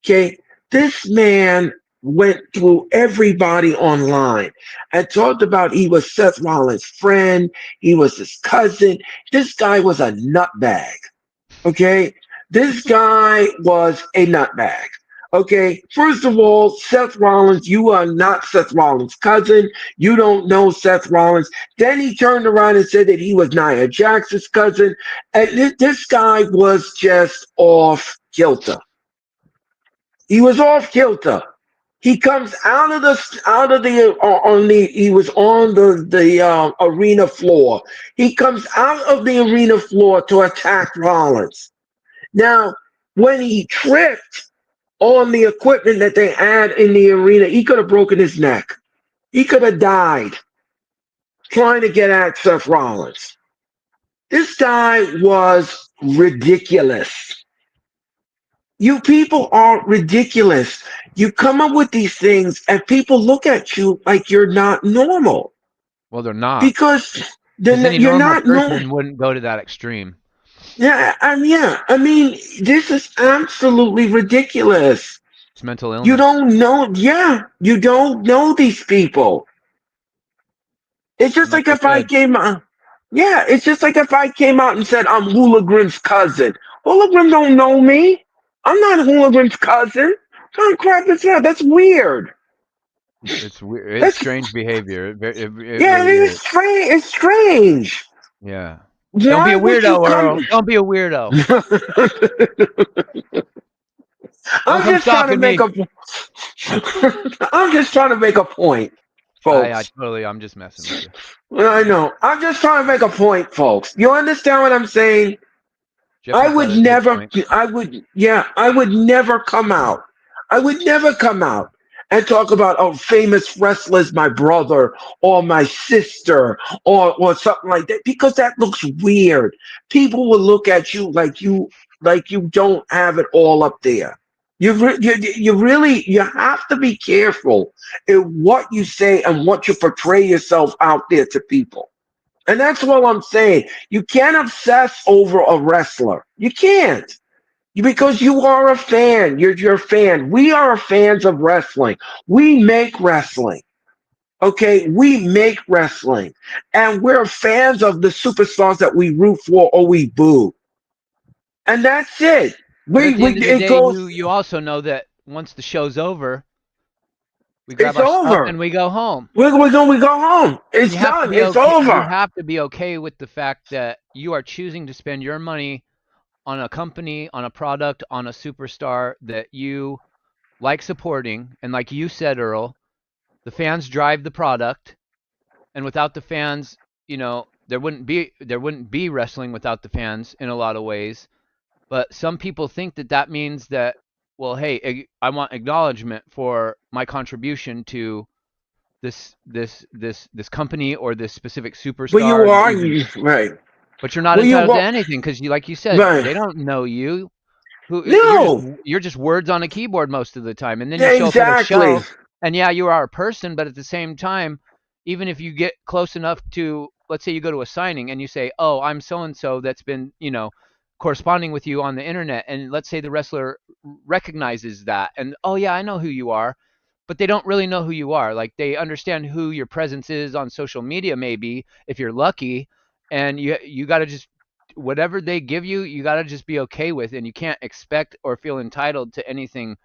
okay, this man went through everybody online and talked about he was Seth Rollins' friend, he was his cousin. This guy was a nutbag. Okay, this guy was a nutbag. Okay, first of all, Seth Rollins, you are not Seth Rollins' cousin. You don't know Seth Rollins. Then he turned around and said that he was Nia Jax's cousin. And this guy was just off kilter. He was off kilter. He comes out of the he was on the arena floor. He comes out of the arena floor to attack Rollins. Now, when he tripped on the equipment that they had in the arena, he could have broken his neck. He could have died trying to get at Seth Rollins. This guy was ridiculous. You people are ridiculous. You come up with these things, and people look at you like you're not normal Well, they're not, because because any you're normal not normal. person wouldn't go to that extreme. Yeah. I mean, this is absolutely ridiculous. It's mental You illness. don't know. Yeah, you don't know these people. It's And just like like I if I said, came out. Yeah, it's just like if I came out and said I'm Hooligan's cousin. Hooligan don't know me. I'm not Hooligan's cousin. What kind of crap is that? That's weird. it's weird. It's That's strange behavior. It yeah. really is. It's strange. It's strange. Yeah. Don't be Why a would you weirdo, come? Earl. Don't be a weirdo. Don't I'm come just trying to stalking make me. a. I'm just trying to make a point, I folks. totally. I'm just messing with you. I know. I'm just trying to make a point, folks. You understand what I'm saying? Jeff I has would got a good never, point. I would never come out. I would never come out and talk about, oh, famous wrestlers, my brother or my sister or something like that, because that looks weird. People will look at you like you don't have it all up there. You really, you have to be careful in what you say and what you portray yourself out there to people. And that's what I'm saying. You can't obsess over a wrestler. You can't. Because you are a fan. You're a fan. We are fans of wrestling. We make wrestling. Okay, we make wrestling. And we're fans of the superstars that we root for or we boo. And that's it. But at the We end of the it day, goes you also know that once the show's over, we grab it's our stuff over. and we go home. We go home. And It's you have to done. be It's okay. You over. have to be okay with the fact that you are choosing to spend your money on a company, on a product, on a superstar that you like supporting. And like you said, Earl, the fans drive the product, and without the fans, there wouldn't be wrestling without the fans in a lot of ways. But some people think that that means that, well, hey, I want acknowledgement for my contribution to this company or this specific But you superstar. are Even, right. but you're not Well you entitled to are anything because, you, like you said, right. they don't know you. Who No. you're just words on a keyboard most of the time, and then you Yeah, show up at a exactly. show, and yeah, you are a person, but at the same time, even if you get close enough to, let's say you go to a signing and you say, oh, I'm so and so that's been corresponding with you on the internet, and let's say the wrestler recognizes that, and oh yeah, I know who you are, but they don't really know who you are. Like they understand who your presence is on social media, maybe if you're lucky, and you got to just whatever they give you, you got to just be okay with, and you can't expect or feel entitled to anything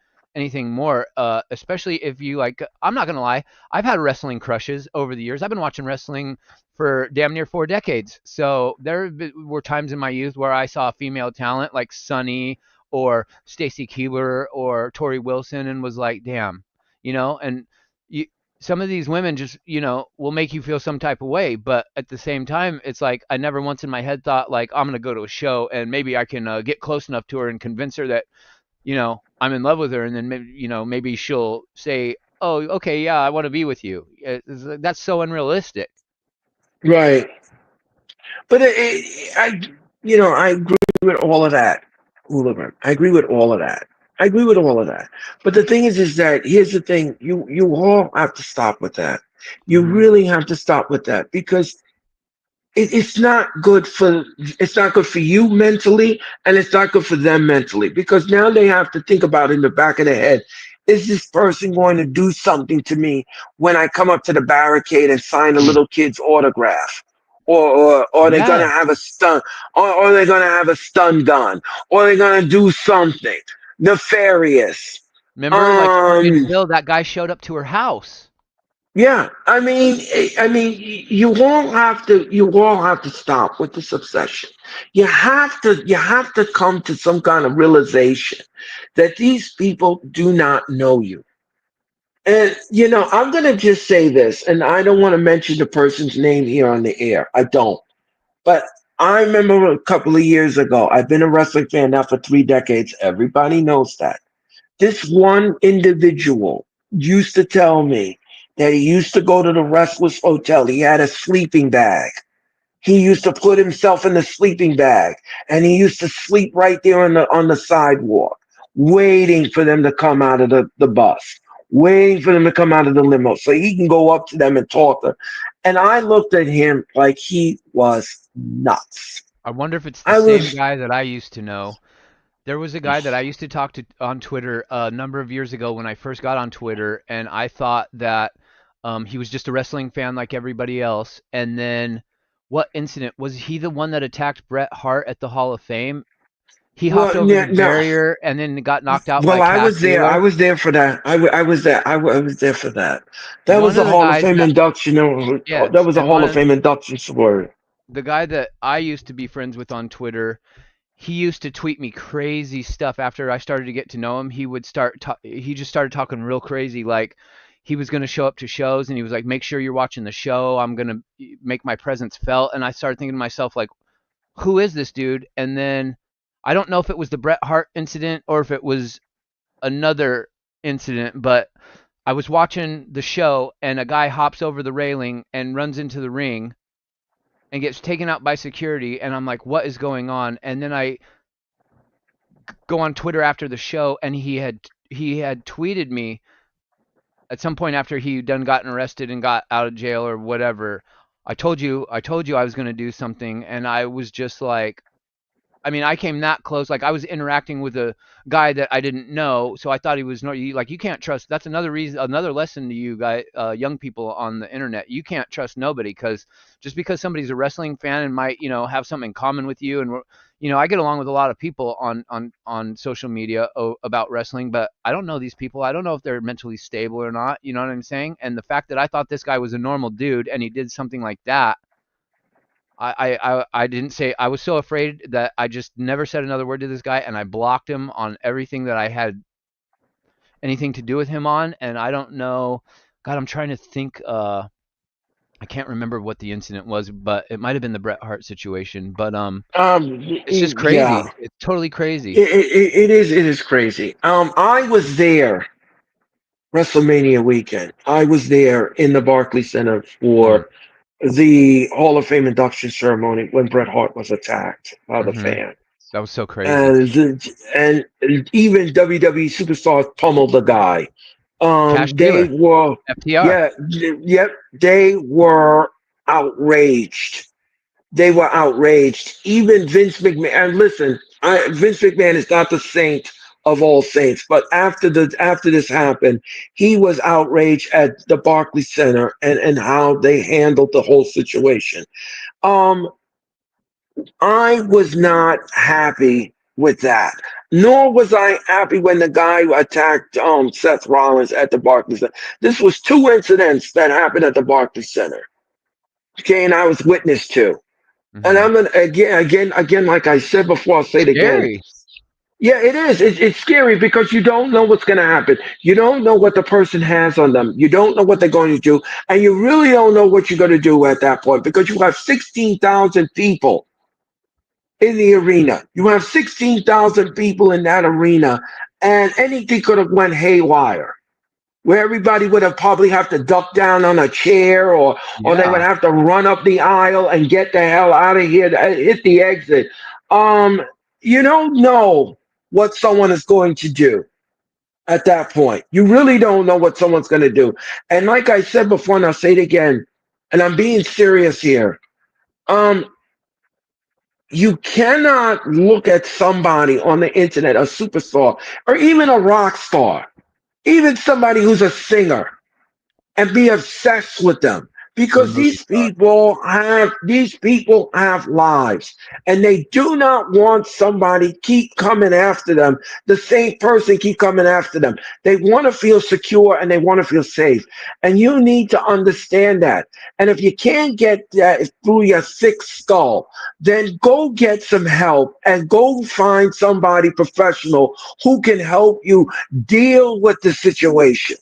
more. Especially if you like. I'm not gonna lie, I've had wrestling crushes over the years. I've been watching wrestling for damn near 4 decades. So there were times in my youth where I saw female talent like Sunny or Stacy Keebler or Tori Wilson and was like, damn, and you, some of these women just, will make you feel some type of way. But at the same time, it's like I never once in my head thought like I'm gonna go to a show and maybe I can get close enough to her and convince her that I'm in love with her, and then maybe she'll say, "Oh, okay, yeah, I want to be with you." That's so unrealistic. Right. But I agree with all of that, Hooligan. I agree with all of that. I agree with all of that. But the thing is that here's the thing: you all have to stop with that. You Hmm. really have to stop with that because it's not good for you mentally, and it's not good for them mentally, because now they have to think about in the back of their head, is this person going to do something to me when I come up to the barricade and sign a little kid's autograph, or they're going to Yeah. have a stun, or they're going to have a stun gun, or they're going to do something nefarious. Remember, like um Orangeville, that guy showed up to her house. Yeah, you all have to stop with this obsession. You have to come to some kind of realization that these people do not know you. And I'm gonna just say this, and I don't want to mention the person's name here on the air. I don't. But I remember a couple of years ago, I've been a wrestling fan now for 3 decades. Everybody knows that. This one individual used to tell me that he used to go to the Restless Hotel. He had a sleeping bag. He used to put himself in the sleeping bag, and he used to sleep right there on the sidewalk, waiting for them to come out of the bus, waiting for them to come out of the limo so he can go up to them and talk to them. And I looked at him like he was nuts. I wonder if it's the I same was, guy that I used to know. There was a guy that I used to talk to on Twitter a number of years ago when I first got on Twitter, and I thought that he was just a wrestling fan like everybody else. And then, what incident was he the one that attacked Bret Hart at the Hall of Fame? He hopped well, over the yeah, no. barrier and then got knocked out by Well, I Cash was there. I Wheeler. was there for that. I was there. I was there for that. That One was of a the Hall of guys Fame that induction. That yes, was a and Hall one of of Fame induction story. the guy that I used to be friends with on Twitter, he used to tweet me crazy stuff after I started to get to know him. He just started talking real crazy, like he was going to show up to shows and he was like, make sure you're watching the show, I'm going to make my presence felt. And I started thinking to myself, like, who is this dude? And then I don't know if it was the Bret Hart incident or if it was another incident, but I was watching the show and a guy hops over the railing and runs into the ring and gets taken out by security, and I'm like, what is going on? And then I go on Twitter after the show, and he had tweeted me at some point after he done gotten arrested and got out of jail or whatever. I told you I was going to do something, and I was just like, I mean, I came that close. Like I was interacting with a guy that I didn't know, so I thought he was no. Like you can't trust. That's another reason, another lesson to you guys, young people on the internet. You can't trust nobody because just because somebody's a wrestling fan and might have something in common with you, and I get along with a lot of people on social media about wrestling, but I don't know these people. I don't know if they're mentally stable or not. You know what I'm saying? And the fact that I thought this guy was a normal dude and he did something like that, I didn't say. I was so afraid that I just never said another word to this guy, and I blocked him on everything that I had anything to do with him on. And I don't know. God, I'm trying to think. I can't remember what the incident was, but it might have been the Bret Hart situation. But it's just Yeah, crazy. It's totally crazy. it is crazy. I was there WrestleMania weekend. I was there in the Barclays Center Mm, for the Hall of Fame induction ceremony when Bret Hart was attacked by the mm-hmm. fan. That was so crazy. And even WWE superstars pummeled the guy. Cash They Wheeler, were, FTR. yeah, yep, they were outraged. they were outraged. Even Vince McMahon. And listen, Vince McMahon is not the saint of all saints, but after this happened, he was outraged at the Barclays Center and how they handled the whole situation. Um, I was not happy with that. Nor was I happy when the guy attacked Seth Rollins at the Barclays Center. This was two incidents that happened at the Barclays Center. Okay, and I was witness to. And Hmm. I'm gonna again, like I said before, I'll say it again. Scary. Yeah, it is. It's scary because you don't know what's going to happen. You don't know what the person has on them. You don't know what they're going to do. And you really don't know what you're going to do at that point because you have 16,000 people in the arena. You have 16,000 people in that arena, and anything could have went haywire. Where everybody would have probably have to duck down on a chair, or they would Yeah. have to run up the aisle and get the hell out of here to hit the exit. Um, you don't know what someone is going to do at that point. You really don't know what someone's going to do. And like I said before, and I'll say it again, and I'm being serious here. Um, you cannot look at somebody on the internet, a superstar, or even a rock star, even somebody who's a singer, and be obsessed with them Or a because movie star. these people have lives, and they do not want somebody keep coming after them, the same person keep coming after them. They want to feel secure and they want to feel safe, and you need to understand that. And if you can't get that through your thick skull, then go get some help and go find somebody professional who can help you deal with the situation.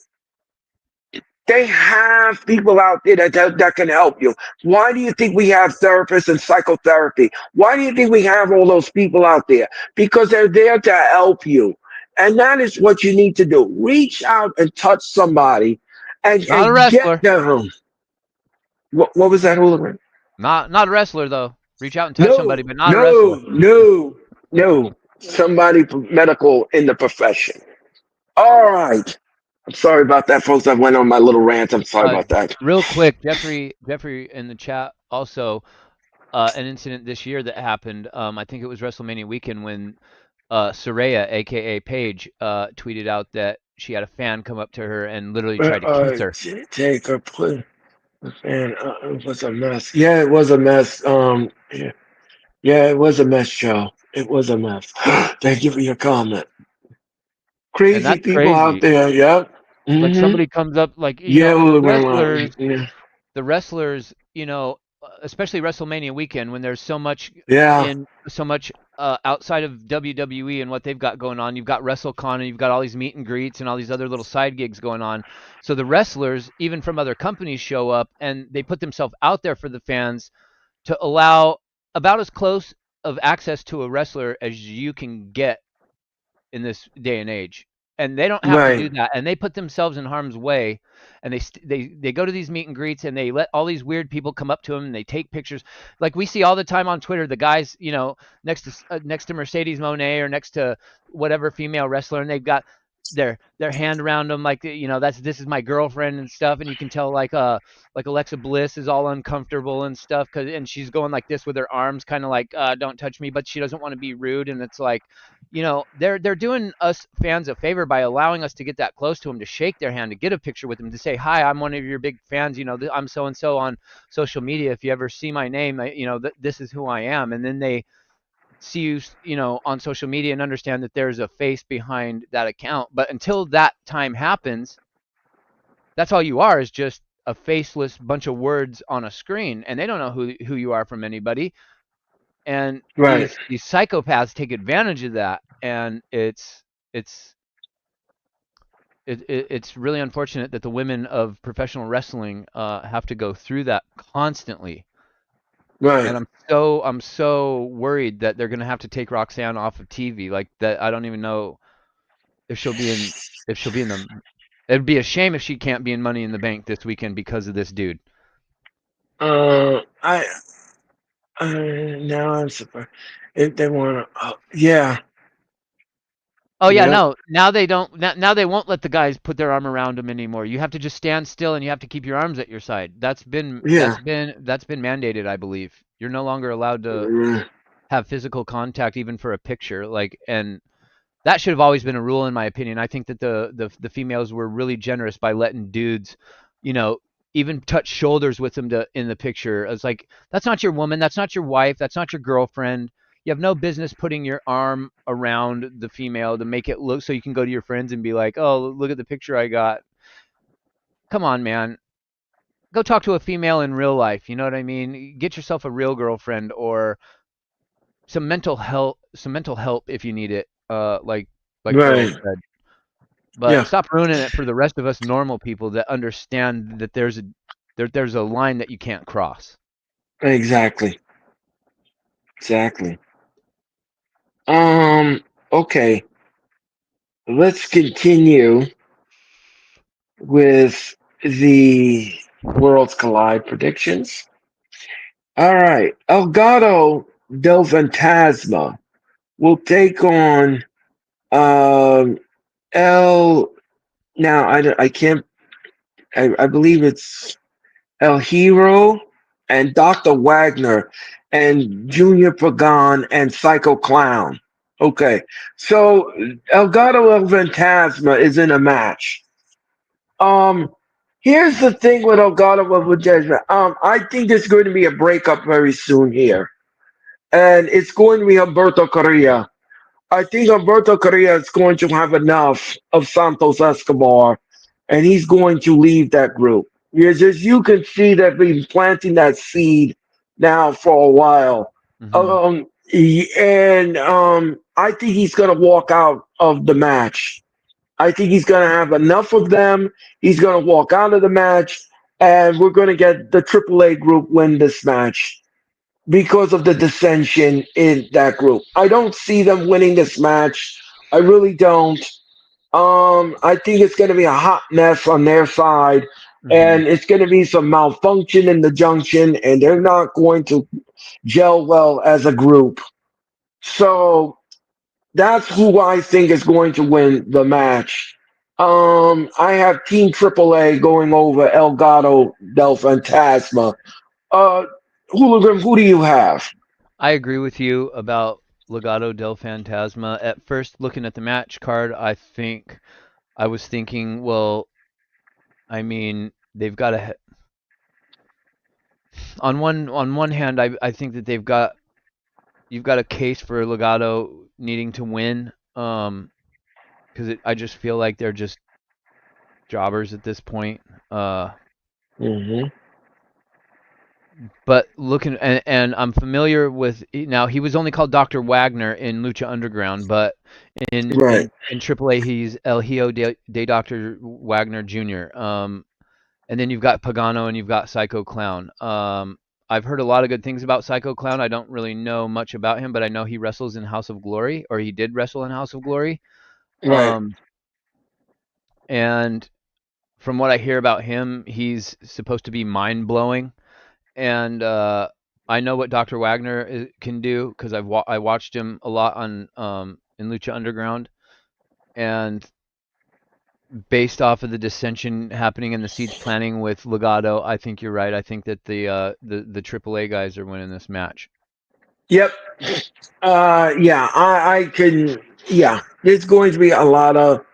They have people out there that can help you. Why do you think we have therapists and psychotherapy? Why do you think we have all those people out there? Because they're there to help you. And that is what you need to do. Reach out and touch somebody Not a and get wrestler. them. What was that, Hooligan? Not a wrestler though. Reach out and touch somebody, No, but not a no, wrestler. no, no. Somebody medical in the profession. All right. I'm sorry about that, folks. I went on my little rant. I'm sorry Uh, about that. Real quick, Jeffrey in the chat also an incident this year that happened. I think it was WrestleMania weekend when Soraya, aka Paige, tweeted out that she had a fan come up to her and literally tried to kiss her. Take a put. Man, it was a mess. Yeah, it was a mess. Yeah, yeah, it was a mess, Joe. It was a mess. Thank you for your comment. And Crazy that's people out crazy. there. Yep. Like Mm-hmm. somebody comes up, like, Yeah, and yeah, the wrestlers, especially WrestleMania weekend when there's yeah, so much outside of WWE and what they've got going on. You've got WrestleCon and you've got all these meet and greets and all these other little side gigs going on. So the wrestlers, even from other companies, show up and they put themselves out there for the fans to allow about as close of access to a wrestler as you can get in this day and age. And they don't have to do right. that. And they put themselves in harm's way. And they go to these meet and greets and they let all these weird people come up to them and they take pictures. Like we see all the time on Twitter, the guys, next to Mercedes Monet or next to whatever female wrestler, and they've got their hand around them, like, that's this is my girlfriend and stuff. And you can tell, like Alexa Bliss is all uncomfortable and stuff, and she's going like this with her arms, kind of like, don't touch me, but she doesn't want to be rude. And it's like, they're doing us fans a favor by allowing us to get that close to them, to shake their hand, to get a picture with them, to say, hi, I'm one of your big fans. I'm so and so on social media. If you ever see my name, this is who I am. And then they see you, on social media and understand that there's a face behind that account. But until that time happens, that's all you are, is just a faceless bunch of words on a screen, and they don't know who you are from anybody. And Right. these psychopaths take advantage of that, and it's it's really unfortunate that the women of professional wrestling have to go through that constantly. Right. And I'm so worried that they're gonna have to take Roxanne off of TV like that. I don't even know if she'll be in the. It'd be a shame if she can't be in Money in the Bank this weekend because of this dude. I now I'm surprised if they want to. Oh, yeah. Oh yeah, Yep. no. Now they don't. Now they won't let the guys put their arm around him anymore. You have to just stand still and you have to keep your arms at your side. That's been Yeah. that's been that's been mandated, I believe. You're no longer allowed to Mm, have physical contact even for a picture. Like, and that should have always been a rule in my opinion. I think that the females were really generous by letting dudes, you know, even touch shoulders with them in the picture. It's like that's not your woman, that's not your wife, that's not your girlfriend. You have no business putting your arm around the female to make it look so you can go to your friends and be like, "Oh, look at the picture I got." Come on, man. Go talk to a female in real life. You know what I mean? Get yourself a real girlfriend or some mental help if you need it. Like Earl right. said. But Yeah. stop ruining it for the rest of us normal people that understand that there's a line that you can't cross. Exactly. Exactly. Um. Okay. Let's continue with the Worlds Collide predictions. All right. Elgato del Fantasma will take on um El. Now I can't. I believe it's El Hero and Dr. Wagner and Junior Pagan and Psycho Clown. Okay, so Elgato El Fantasma is in a match. Um, Here's the thing with Elgato El Fantasma. I think there's going to be a breakup very soon here, and it's going to be Humberto Correa. I think Humberto Correa is going to have enough of Santos Escobar, and he's going to leave that group. Because as you can see, they've been planting that seed now for a while. Hmm. I think he's going to walk out of the match. I think he's going to have enough of them. He's going to walk out of the match, and we're going to get the AAA group win this match because of the dissension in that group. I don't see them winning this match. I really don't. I think it's going to be a hot mess on their side, Hmm. and it's going to be some malfunction in the junction, and they're not going to gel well as a group. So that's who I think is going to win the match. I have Team AAA going over El Gato del Fantasma. Uh, Hooligan, who do you have? I agree with you about Legado del Fantasma. At first, looking at the match card, I was thinking, well, I mean, they've got to. On one hand, I think that you've got a case for Legado needing to win. Because I just feel like they're just jobbers at this point. Uh, Hmm. but looking and I'm familiar with now he was only called Dr. Wagner in Lucha Underground, but in Right, in in AAA he's El Hijo de Dr. Wagner Jr. And then you've got Pagano and you've got Psycho Clown. I've heard a lot of good things about Psycho Clown. I don't really know much about him, but I know he wrestles in House of Glory, or he did wrestle in House of Glory. right. Um, and from what I hear about him, he's supposed to be mind blowing. And I know what Dr. Wagner can do because I watched him a lot on in Lucha Underground, and based off of the dissension happening in the seeds planning with Legato, I think you're right. I think that the AAA guys are winning this match. Yep. Yeah, I can. Yeah, there's going to be a lot of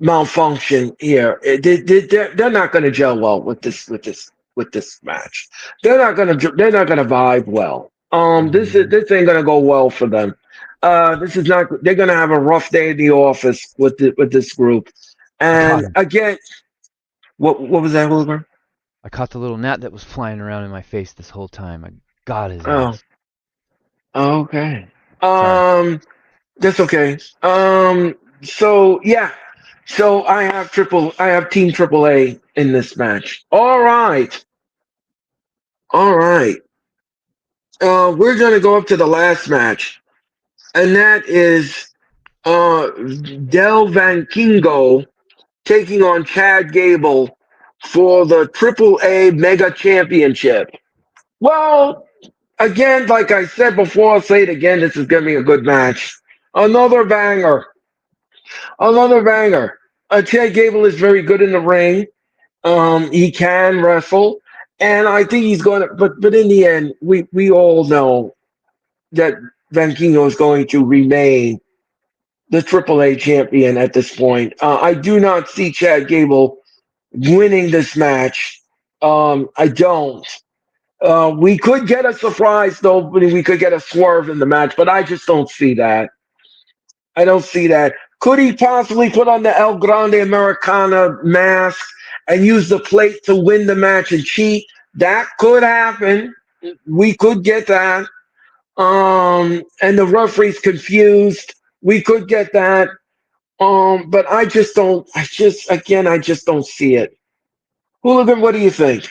malfunction here. They're not going to gel well with this match. They're not going to vibe well. Hmm. This ain't going to go well for them. This is not. They're going to have a rough day in the office with this group. I caught And him. again, what was that, Wilbur? I caught the little gnat that was flying around in my face this whole time. I got his Oh, ass. okay. Sorry. Um, That's okay. So yeah. So I have Team AAA in this match. All right. All right. We're gonna go up to the last match, and that is Del Van Kingo taking on Chad Gable for the AAA Mega Championship. Well, again, like I said before, I'll say it again. This is gonna be a good match. Another banger. Another banger. Chad Gable is very good in the ring. He can wrestle, And I think he's going to, but in the end, we all know that Vankino is going to remain the AAA champion at this point. I do not see Chad Gable winning this match. I don't. We could get a surprise though. We could get a swerve in the match, but I just don't see that. I don't see that. Could he possibly put on the El Grande Americana mask and use the plate to win the match and cheat? That could happen. We could get that. And the referee's confused. We could get that. But I just don't. I just don't see it. Hooligan, what do you think?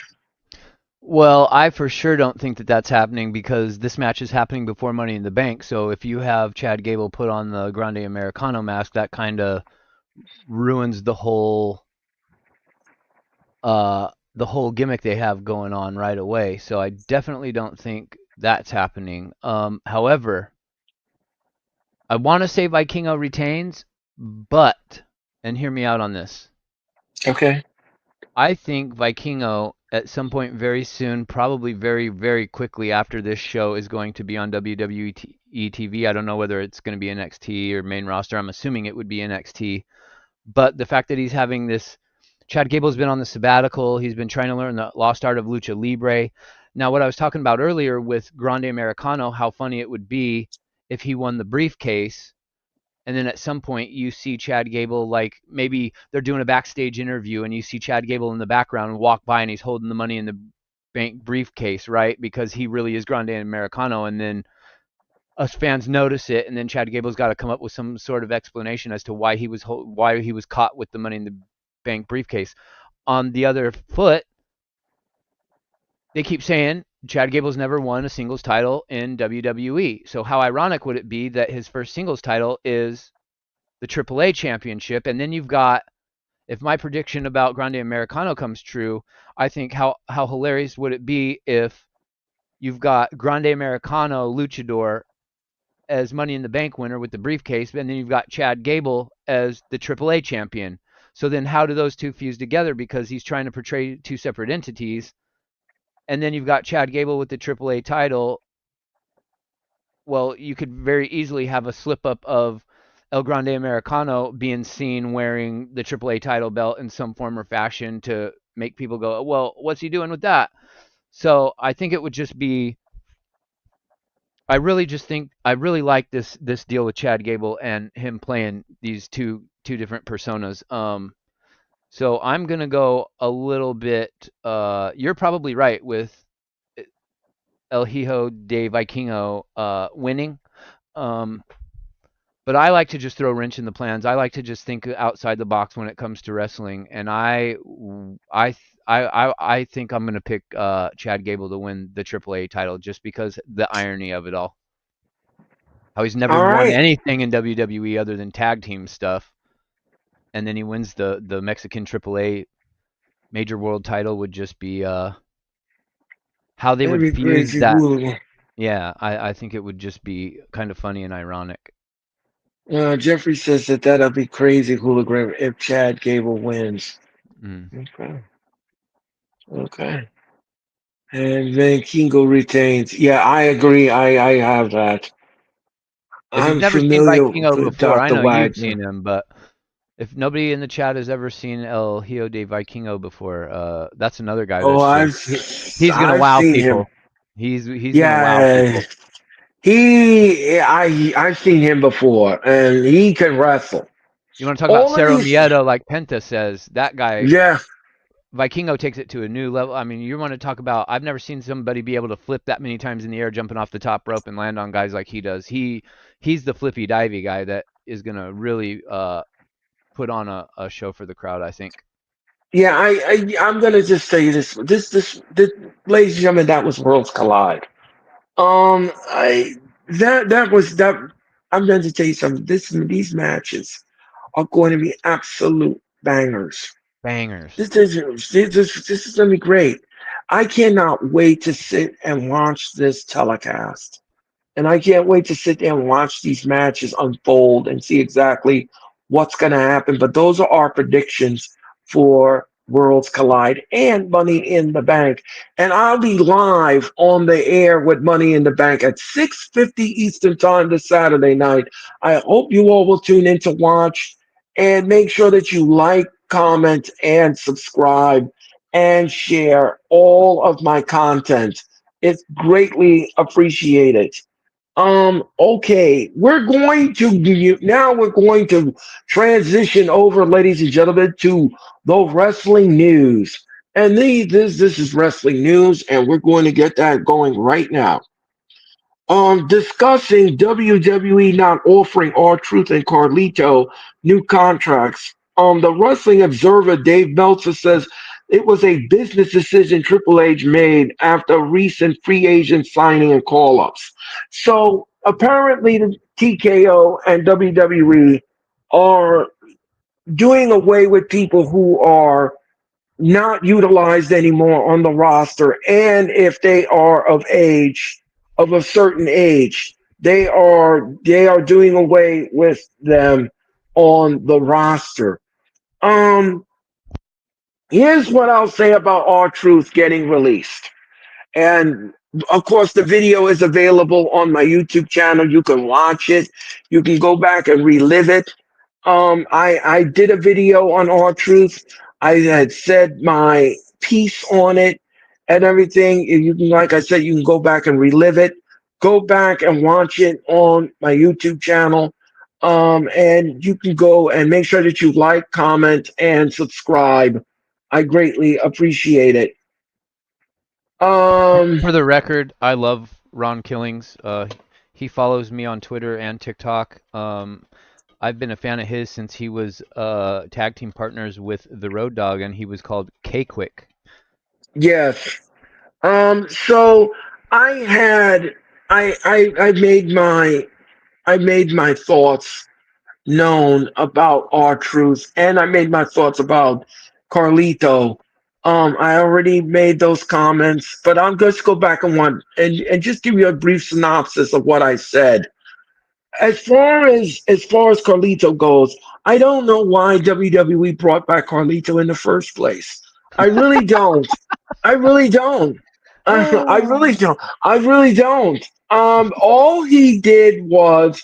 Well, I for sure don't think that that's happening because this match is happening before Money in the Bank. So if you have Chad Gable put on the Grande Americano mask, that kind of ruins the whole gimmick they have going on right away. So I definitely don't think that's happening. However, I want to say Vikingo retains, but and hear me out on this. Okay. I think Vikingo at some point very soon, probably very, very quickly after this show, is going to be on WWE TV. I don't know whether it's going to be NXT or main roster. I'm assuming it would be NXT. But the fact that he's having this, Chad Gable's been on the sabbatical. He's been trying to learn the lost art of lucha libre. Now, what I was talking about earlier with Grande Americano, how funny it would be if he won the briefcase and then at some point you see Chad Gable, like maybe they're doing a backstage interview and you see Chad Gable in the background walk by and he's holding the Money in the Bank briefcase, right? Because he really is Grande Americano, and then us fans notice it, and then Chad Gable's got to come up with some sort of explanation as to why he was caught with the Money in the Bank briefcase. On the other foot, they keep saying Chad Gable's never won a singles title in WWE. So how ironic would it be that his first singles title is the AAA championship? And then you've got, if my prediction about Grande Americano comes true, I think how hilarious would it be if you've got Grande Americano Luchador as Money in the Bank winner with the briefcase, and then you've got Chad Gable as the AAA champion. So then how do those two fuse together? Because he's trying to portray two separate entities. And then you've got Chad Gable with the AAA title. Well, you could very easily have a slip up of El Grande Americano being seen wearing the AAA title belt in some form or fashion to make people go, well, what's he doing with that? So I think it would just be. I really just think I really like this deal with Chad Gable and him playing these two different personas. So I'm gonna go a little bit. You're probably right with El Hijo de Vikingo winning. Um, but I like to just throw a wrench in the plans. I like to just think outside the box when it comes to wrestling, and I think I'm gonna pick Chad Gable to win the AAA title just because the irony of it all. How he's never All won right. anything in WWE other than tag team stuff, and then he wins the Mexican AAA major world title would just be how they That'd would be fuse crazy. that. Hooligan. Yeah, I think it would just be kind of funny and ironic. Jeffrey says that that'll be crazy, Hooligan, if Chad Gable wins. Mm. Okay. Okay. And then Kingo retains. Yeah, I agree. I have that. If you've I'm never seen familiar Vikingo with before, I Dr. know you've Wagner. seen him, but if nobody in the chat has ever seen El Hijo de Vikingo before, that's another guy Oh, that's just he's gonna I've wow seen him. people. He's gonna wow Yeah, people. I've seen him before, and he can wrestle. You want to talk about All of Cero these, Miedo, like Penta says, that guy yeah, Vikingo takes it to a new level. I mean, you want to talk about, I've never seen somebody be able to flip that many times in the air, jumping off the top rope and land on guys like he does. He's the flippy divey guy that is gonna really put on a show for the crowd, I think. yeah. I'm gonna just say this, ladies and gentlemen, that was Worlds Collide. I that was that. I'm going to tell you something. These matches are going to be absolute bangers. Bangers. This is going to be great. I cannot wait to sit and watch this telecast. And I can't wait to sit there and watch these matches unfold and see exactly what's going to happen. But those are our predictions for Worlds Collide and Money in the Bank. And I'll be live on the air with Money in the Bank at 6:50 Eastern Time this Saturday night. I hope you all will tune in to watch and make sure that you like, comment, and subscribe and share all of my content. It's greatly appreciated. Okay, we're going to transition over, ladies and gentlemen, to the wrestling news. And this is wrestling news, and we're going to get that going right now. Discussing WWE not offering R-Truth and Carlito new contracts. The Wrestling Observer Dave Meltzer says it was a business decision Triple H made after recent free agent signing and call-ups. So apparently, the TKO and WWE are doing away with people who are not utilized anymore on the roster, and if they are of age, of a certain age, they are doing away with them on the roster. Um, Here's what I'll say about our truth getting released. And of course, the video is available on my YouTube channel. You can watch it. You can go back and relive it. I did a video on R Truth. I had said my piece on it and everything. If you can, like I said, you can go back and relive it. Go back and watch it on my YouTube channel. And you can go and make sure that you like, comment, and subscribe. I greatly appreciate it. Um, For the record, I love Ron Killings. He follows me on Twitter and TikTok. I've been a fan of his since he was tag team partners with the Road Dogg, and he was called K Quick. yes. So I had I made my thoughts known about our truth, and I made my thoughts about Carlito. I already made those comments, but I'm just go back and just give you a brief synopsis of what I said. As far as Carlito goes, I don't know why WWE brought back Carlito in the first place. I really don't. I really don't. I really don't. I really don't. All he did was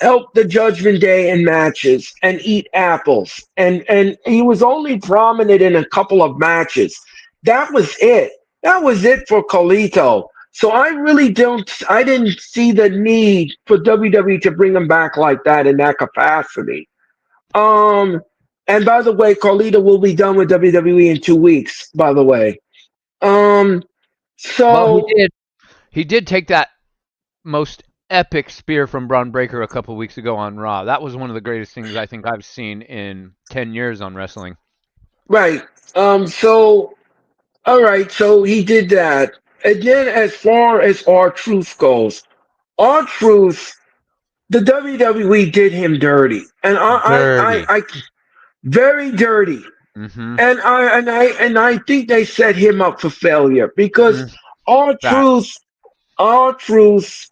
help the Judgment Day in matches and eat apples, and he was only prominent in a couple of matches. That was it. That was it for Carlito. So I really don't. I didn't see the need for WWE to bring him back like that in that capacity. Um, and by the way, Carlito will be done with WWE in 2 weeks. By the way, um, Well, so he did take that most epic spear from Braun Breaker a couple weeks ago on Raw. That was one of the greatest things I think I've seen in 10 years on wrestling. right. So all right, so he did that. And then as far as our truth goes, our truth, the WWE did him dirty. And Dirty. I very dirty. Mm-hmm. And I think they set him up for failure because Mm, our facts. truth, our truth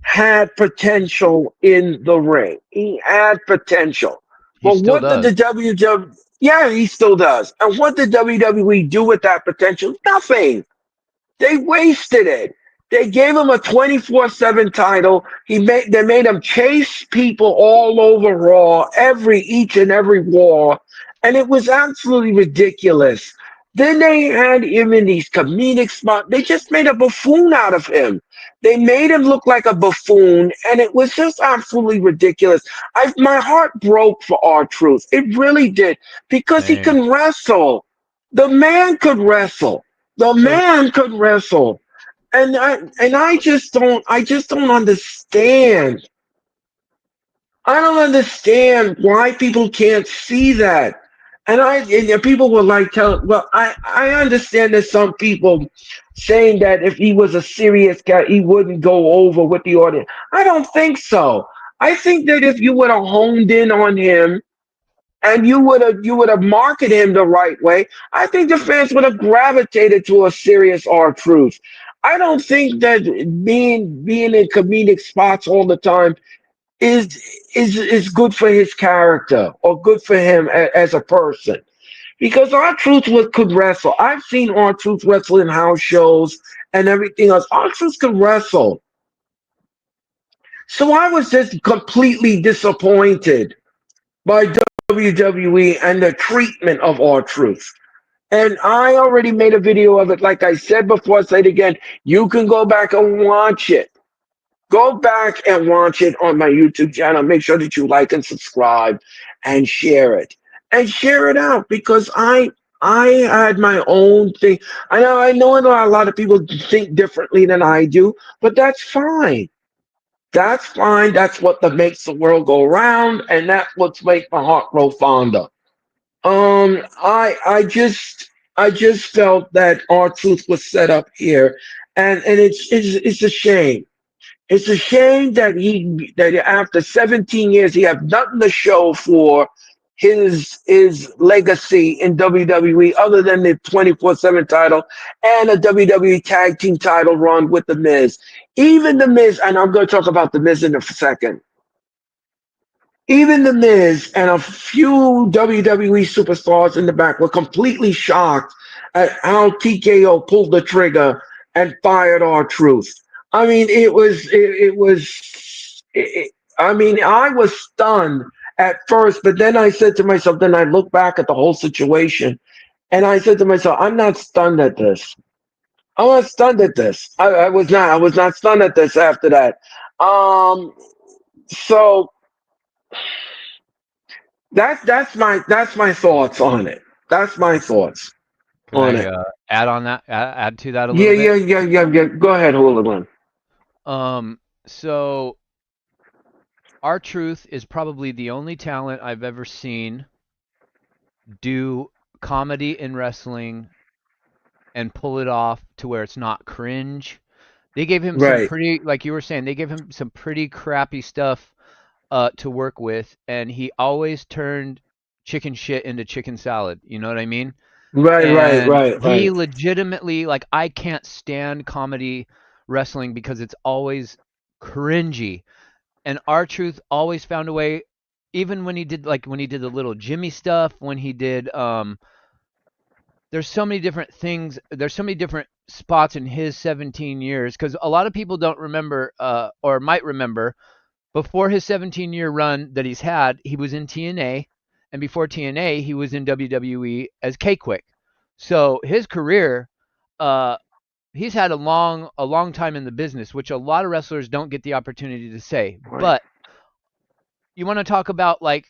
had potential in the ring. He had potential. He But still what did the does. WWE, yeah, he still does. And what did WWE do with that potential? Nothing. They wasted it. They gave him a 24/7 title. They made him chase people all over Raw, each and every war, and it was absolutely ridiculous. Then they had him in these comedic spots. They just made a buffoon out of him. They made him look like a buffoon, and it was just absolutely ridiculous. My heart broke for R Truth. It really did because he Same. can wrestle. The man could wrestle. The So man could wrestle. And I just don't understand. I don't understand why people can't see that. And people were like well, I understand that some people saying that if he was a serious guy, he wouldn't go over with the audience. I don't think so. I think that if you would have honed in on him and you would have marketed him the right way, I think the fans would have gravitated to a serious R Truth. I don't think that being in comedic spots all the time is good for his character or good for him as a person. because our truth could wrestle. I've seen our truth wrestle in house shows and everything else. Our truth could wrestle. So I was just completely disappointed by WWE and the treatment of our truth. And I already made a video of it. Like I said before, I say it again. You can go back and watch it. Go back and watch it on my YouTube channel. Make sure that you like and subscribe and share it. And share it out because I had my own thing. I know a lot of people think differently than I do, but that's fine. That's fine. That's what that makes the world go round, and that's what's make my heart grow fonder. I just felt that our truth was set up here, and it's a shame. It's a shame that that after 17 years he have nothing to show for his legacy in WWE other than the 24/7 title and a WWE Tag Team title run with the Miz. Even the Miz, and I'm going to talk about the Miz in a second. Even The Miz and a few WWE superstars in the back were completely shocked at how TKO pulled the trigger and fired our truth. I mean, I mean, I was stunned at first, but then I said to myself, then I looked back at the whole situation and I said to myself, I'm not stunned at this. I'm not stunned at this. I was not stunned at this after that. Um, so that's my thoughts on it. That's my thoughts Can on I it. add on that? Add to that a Yeah, little bit? yeah, yeah, yeah, yeah. Go ahead, Hooligan. So our truth is probably the only talent I've ever seen do comedy in wrestling and pull it off to where it's not cringe. They gave him some Right, pretty, like you were saying, they gave him some pretty crappy stuff to work with, and he always turned chicken shit into chicken salad. You know what I mean? right, right, And right, he right, legitimately, like, I can't stand comedy wrestling because it's always cringy. And R Truth always found a way, even when he did, like, when he did the little Jimmy stuff, when he did, there's so many different things, there's so many different spots in his 17 years, because a lot of people don't remember, or might remember, before his 17-year run that he's had, he was in TNA, and before TNA, he was in WWE as K-Quick. So his career, uh, he's had a long time in the business, which a lot of wrestlers don't get the opportunity to say. right. But you want to talk about, like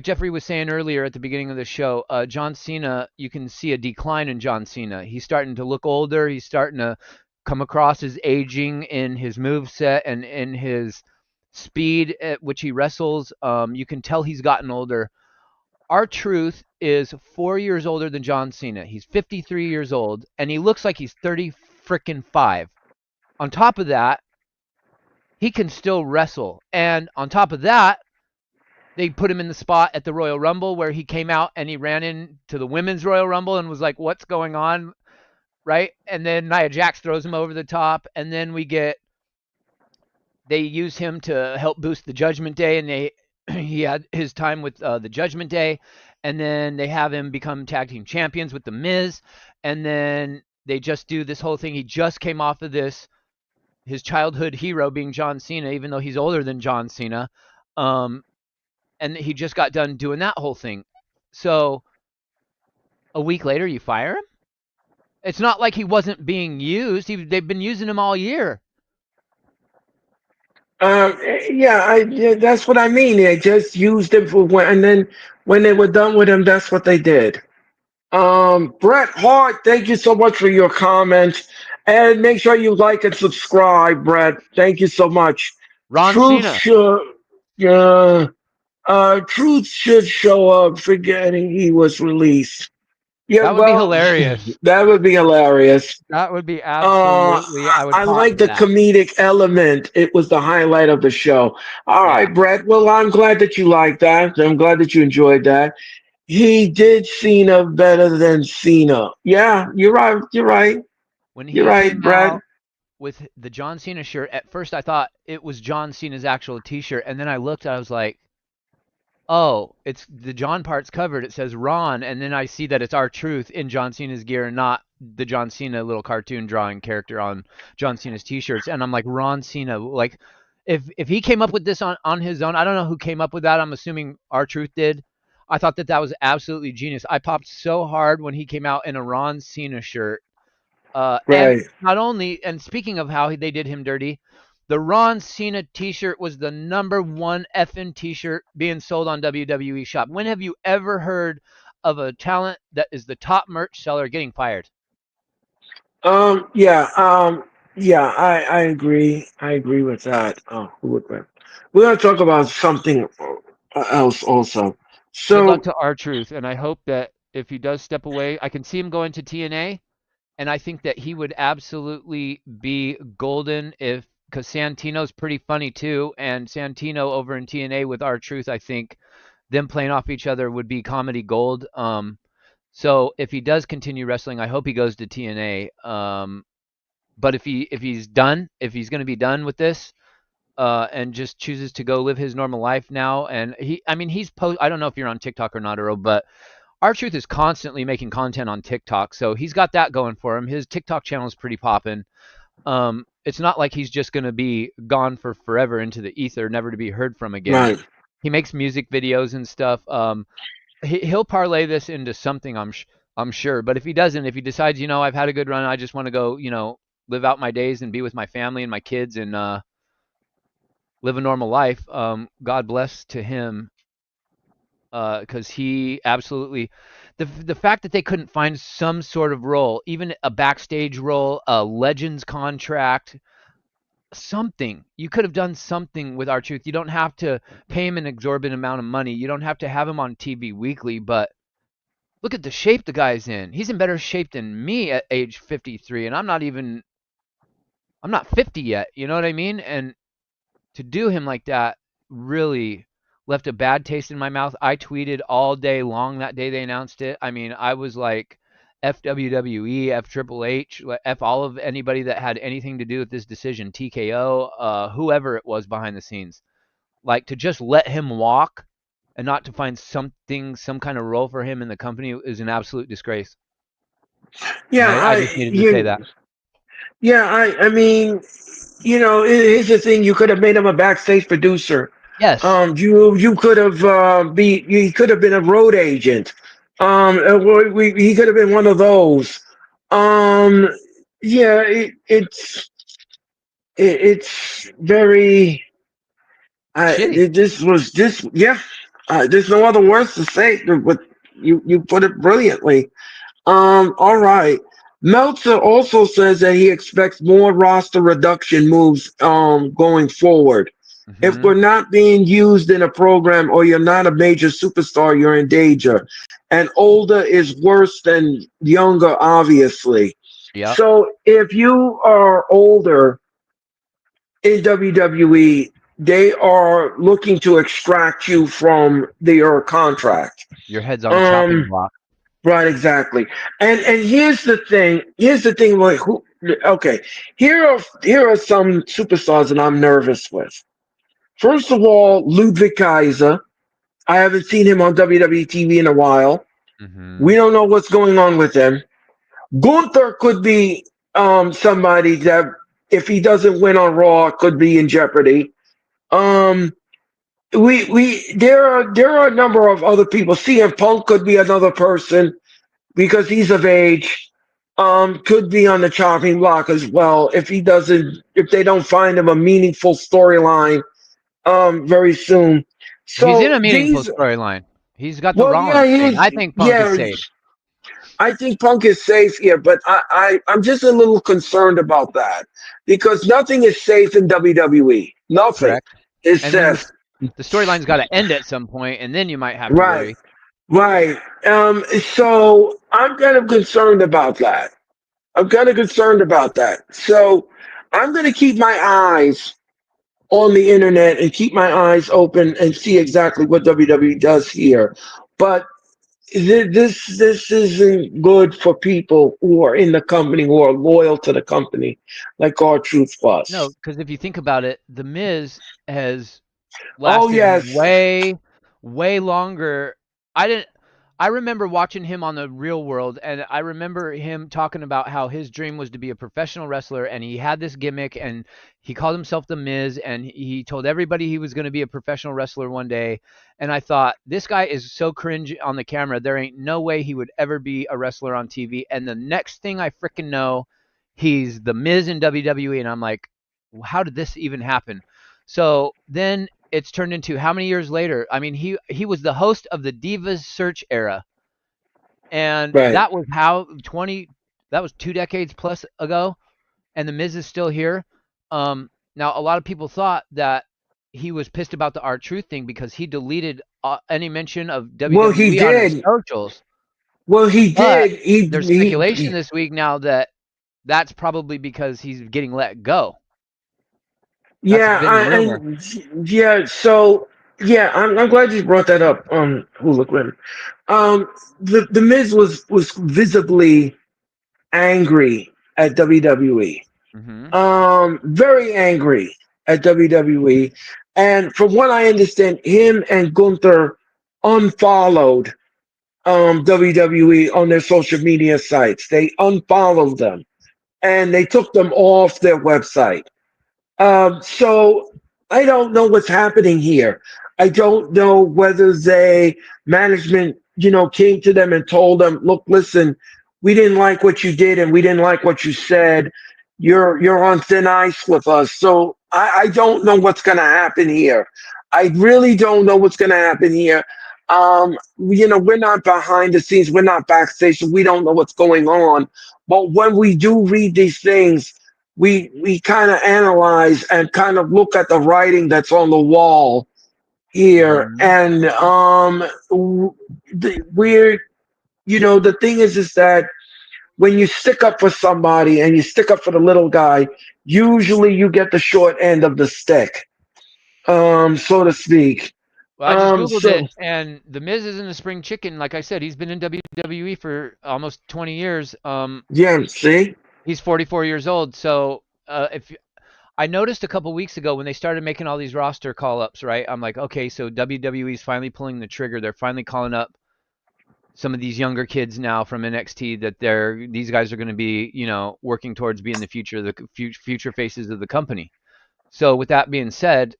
Jeffrey was saying earlier at the beginning of the show, John Cena, you can see a decline in John Cena. He's starting to look older. He's starting to come across as aging in his move set and in his speed at which he wrestles. You can tell he's gotten older. Our Truth is 4 years older than John Cena. He's 53 years old, and he looks like he's 30 freaking 5. On top of that, he can still wrestle. And on top of that, they put him in the spot at the Royal Rumble where he came out and he ran into the women's Royal Rumble and was like, "What's going on?" Right? And then Nia Jax throws him over the top, and then they use him to help boost the Judgment Day, and he had his time with the Judgment Day, and then they have him become tag team champions with the Miz, and then they just do this whole thing. He just came off of this, his childhood hero being John Cena, even though he's older than John Cena. Um, and he just got done doing that whole thing. So a week later, you fire him? It's not like he wasn't being used. They've been using him all year. Yeah, that's what I mean. They just used him for when, and then when they were done with him, that's what they did. Bret Hart, thank you so much for your comment, and make sure you like and subscribe, Bret. Thank you so much. Ron Truth Cena. should, uh, Truth should show up, forgetting he was released. Yeah, That would be well, hilarious. that would be hilarious. That would be Uh, absolutely. I, I would I pop like for the that. comedic element. It was the highlight of the show. All Yeah. right, Brett. Well, I'm glad that you liked that. I'm glad that you enjoyed that. He did Cena better than Cena. Yeah, you're right. You're right. When You're he right, came Brett. out with the John Cena shirt, at first I thought it was John Cena's actual T-shirt, and then I looked, I was like, oh, it's the John part's covered. It says Ron, and then I see that it's R-Truth in John Cena's gear, and not the John Cena little cartoon drawing character on John Cena's t-shirts. And I'm like, Ron Cena, like, if he came up with this on his own, I don't know who came up with that. I'm assuming R-Truth did. I thought that that was absolutely genius. I popped so hard when he came out in a Ron Cena shirt. And Right. not only, and speaking of how they did him dirty, the Ron Cena T-shirt was the number one effing T-shirt being sold on WWE Shop. When have you ever heard of a talent that is the top merch seller getting fired? Yeah. Yeah. I agree. I agree with that. Oh, who would that? We're gonna talk about something else also. Good luck So, to R-Truth, and I hope that if he does step away, I can see him going to TNA, and I think that he would absolutely be golden if, because Santino's pretty funny too, and Santino over in TNA with R-Truth, I think them playing off each other would be comedy gold. So if he does continue wrestling, I hope he goes to TNA. But if he's going to be done with this, and just chooses to go live his normal life now, and I mean, I don't know if you're on TikTok or not, Earl, but our Truth is constantly making content on TikTok, so he's got that going for him. His TikTok channel is pretty popping. It's not like he's just going to be gone for forever into the ether, never to be heard from again. right. He makes music videos and stuff. He'll parlay this into something, I'm sure. But if he doesn't, if he decides, I've had a good run, I just want to go, live out my days and be with my family and my kids and live a normal life. God bless to him, because he absolutely, the fact that they couldn't find some sort of role, even a backstage role, a Legends contract, something. You could have done something with our Truth. You don't have to pay him an exorbitant amount of money. You don't have to have him on TV weekly, but look at the shape the guy's in. He's in better shape than me at age 53, and I'm not 50 yet. You know what I mean? And to do him like that really left a bad taste in my mouth. I tweeted all day long that day they announced it. I mean, I was like, F WWE, F Triple H, F all of anybody that had anything to do with this decision, TKO, whoever it was behind the scenes. Like, to just let him walk and not to find something, some kind of role for him in the company is an absolute disgrace. And Yeah. I just needed to say that. Yeah. I mean, here's the thing. You could have made him a backstage producer. Yes, You could have he could have been a road agent. He could have been one of those. Um, yeah, it's very. shitty. This was this. Yeah, there's no other words to say, but you put it brilliantly. All right. Meltzer also says that he expects more roster reduction moves going forward. If Hmm. we're not being used in a program or you're not a major superstar, you're in danger. And older is worse than younger, obviously. Yep. So if you are older in WWE, they are looking to extract you from your contract. Your head's on the chopping Um, block. Right, exactly. And here's the thing. Here's the thing. Like, who? Okay, here are some superstars that I'm nervous with. First of all, Ludwig Kaiser. I haven't seen him on WWE TV in a while. We Hmm. don't know what's going on with him. Gunther could be somebody that, if he doesn't win on Raw, could be in jeopardy. Um, we there are a number of other people. CM Punk could be another person because he's of age. Could be on the chopping block as well if they don't find him a meaningful storyline very soon. He's in So a meaningful these, storyline. He's got the well, yeah, Rollins thing. I think Punk is yeah. safe. I think Punk is safe here, but I'm just a little concerned about that because nothing is safe in WWE. Nothing Correct. is And then safe. the storyline's got to end at some point, and then you might have to Right, worry. right. So I'm kind of concerned about that. I'm kind of concerned about that. So I'm going to keep my eyes on the internet and keep my eyes open and see exactly what WWE does here. But this isn't good for people who are in the company, who are loyal to the company, like our Truth No, was. because if you think about it, The Miz has Oh lasted yes, way, way longer. I didn't. I remember watching him on the Real World, and I remember him talking about how his dream was to be a professional wrestler, and he had this gimmick, and he called himself the Miz, and he told everybody he was going to be a professional wrestler one day. And I thought, this guy is so cringe on the camera. There ain't no way he would ever be a wrestler on TV. And the next thing I freaking know, he's the Miz in WWE, and I'm like, how did this even happen? So then it's turned into how many years later? I mean, he was the host of the Divas Search era, and Right. that was how 20 that was 2 decades plus ago, and the Miz is still here. Now a lot of people thought that he was pissed about the R Truth thing because he deleted any mention of Well, he WWE on his did. socials. Well, he But did. there's He speculation this week now that that's probably because he's getting let go. That's yeah, been the rumor. yeah. So yeah, I'm glad you brought that up. Hologram. The Miz was visibly angry at WWE. Hmm. Very angry at WWE, and from what I understand, him and Gunther unfollowed WWE on their social media sites. They unfollowed them and they took them off their website. So I don't know what's happening here. I don't know whether they management, came to them and told them, "Look, listen, we didn't like what you did and we didn't like what you said. You're on thin ice with us." So I don't know what's going to happen here. I really don't know what's going to happen here. We're not behind the scenes. We're not backstage, so we don't know what's going on. But when we do read these things, we kind of analyze and kind of look at the writing that's on the wall here, Hmm. and we're the thing is that when you stick up for somebody and you stick up for the little guy, usually you get the short end of the stick, so to speak. Well, I just Googled So it, and The Miz isn't a spring chicken. Like I said, he's been in WWE for almost 20 years. yeah, see, He's 44 years old. So, if I noticed a couple weeks ago when they started making all these roster call ups, right? I'm like, okay, so WWE's finally pulling the trigger. They're finally calling up some of these younger kids now from NXT that these guys are going to be, working towards being the future faces of the company. So, with that being said,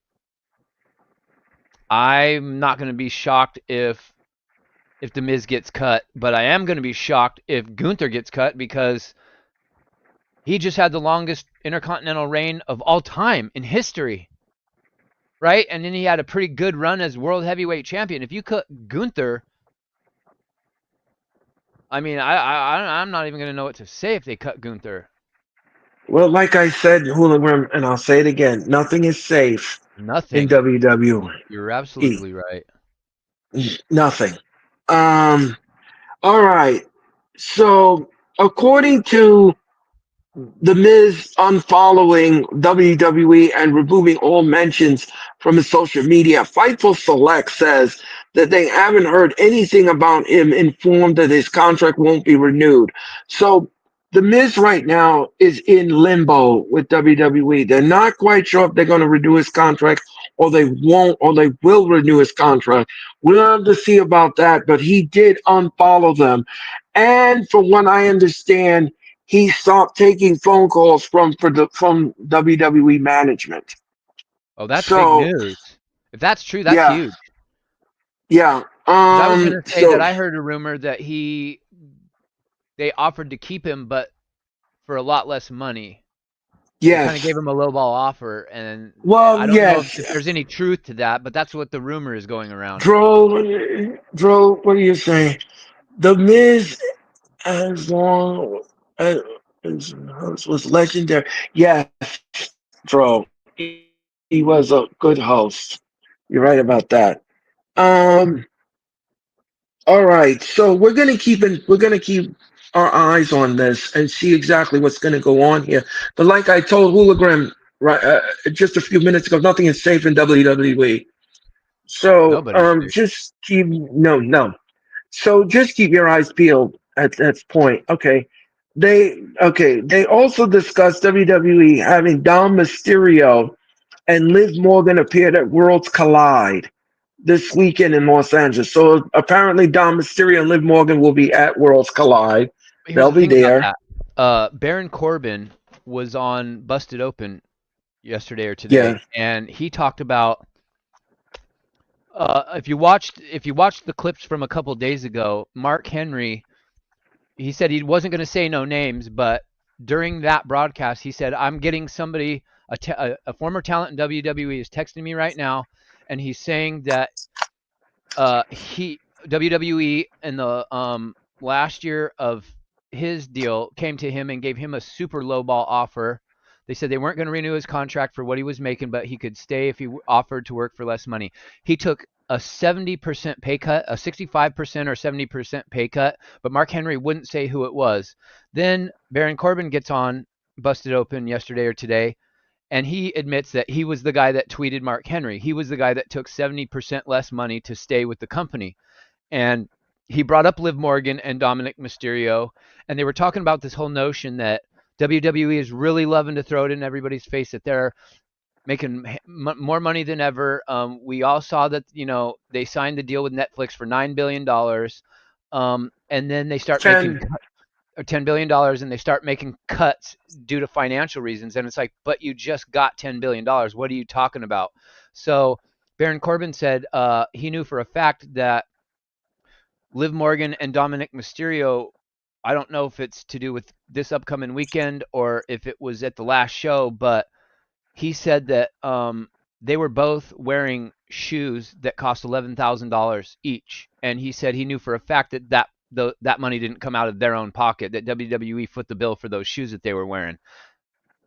I'm not going to be shocked if The Miz gets cut, but I am going to be shocked if Gunther gets cut because he just had the longest intercontinental reign of all time in history, right? And then he had a pretty good run as world heavyweight champion. If you cut Gunther, I mean, I'm not even going to know what to say if they cut Gunther. well, like I said, hologram, and I'll say it again, nothing is safe in Nothing. You're WWE. absolutely right. Nothing. um all right. So, according to The Miz unfollowing WWE and removing all mentions from his social media, Fightful Select says that they haven't heard anything about him, informed that his contract won't be renewed. So, The Miz right now is in limbo with WWE. They're not quite sure if they're going to renew his contract or they won't, or they will renew his contract. We'll have to see about that, but he did unfollow them. And from what I understand, he stopped taking phone calls from WWE management. Oh, that's big So news. If that's true, that's yeah, huge. yeah. Because I was going to say that So I heard a rumor that they offered to keep him, but for a lot less money. They kind of yes. gave him a lowball offer, and I Well, don't know yes. if there's any truth to that, but that's what the rumor is going around. Dro, what are you saying? The Miz, as long as was legendary. Yes, Dro. He was a good host. You're right about that. Um, All right, so we're gonna keep our eyes on this and see exactly what's gonna go on here. But like I told Hologram right just a few minutes ago, nothing is safe in WWE. So Nobody's safe. just keep no. So just keep your eyes peeled at that point. They also discussed WWE having Dom Mysterio and Liv Morgan appeared at Worlds Collide. this weekend in Los Angeles. So apparently, Dom Mysterio and Liv Morgan will be at Worlds Collide. Here's They'll the be thing about there. that. Baron Corbin was on Busted Open yesterday or today, Yeah, and he talked about if you watched the clips from a couple days ago, Mark Henry, he said he wasn't going to say no names, but during that broadcast, he said, "I'm getting somebody a former talent in WWE is texting me right now, and he's saying that he WWE in the last year of his deal came to him and gave him a super low ball offer. They said they weren't going to renew his contract for what he was making, but he could stay if he offered to work for less money. He took a 70% pay cut, a 65% or 70% pay cut, but Mark Henry wouldn't say who it was. Then Baron Corbin gets on Busted Open yesterday or today, and he admits that he was the guy that tweeted Mark Henry. He was the guy that took 70% less money to stay with the company. And he brought up Liv Morgan and Dominic Mysterio, and they were talking about this whole notion that WWE is really loving to throw it in everybody's face that they're making more money than ever. We all saw that they signed the deal with Netflix for $9 billion, and then they start making 10. or $10 billion, and they start making cuts due to financial reasons. And it's like, but you just got $10 billion. What are you talking about? So Baron Corbin said he knew for a fact that Liv Morgan and Dominic Mysterio. I don't know if it's to do with this upcoming weekend or if it was at the last show, but he said that they were both wearing shoes that cost $11,000 each, and he said he knew for a fact that money didn't come out of their own pocket. That WWE foot the bill for those shoes that they were wearing.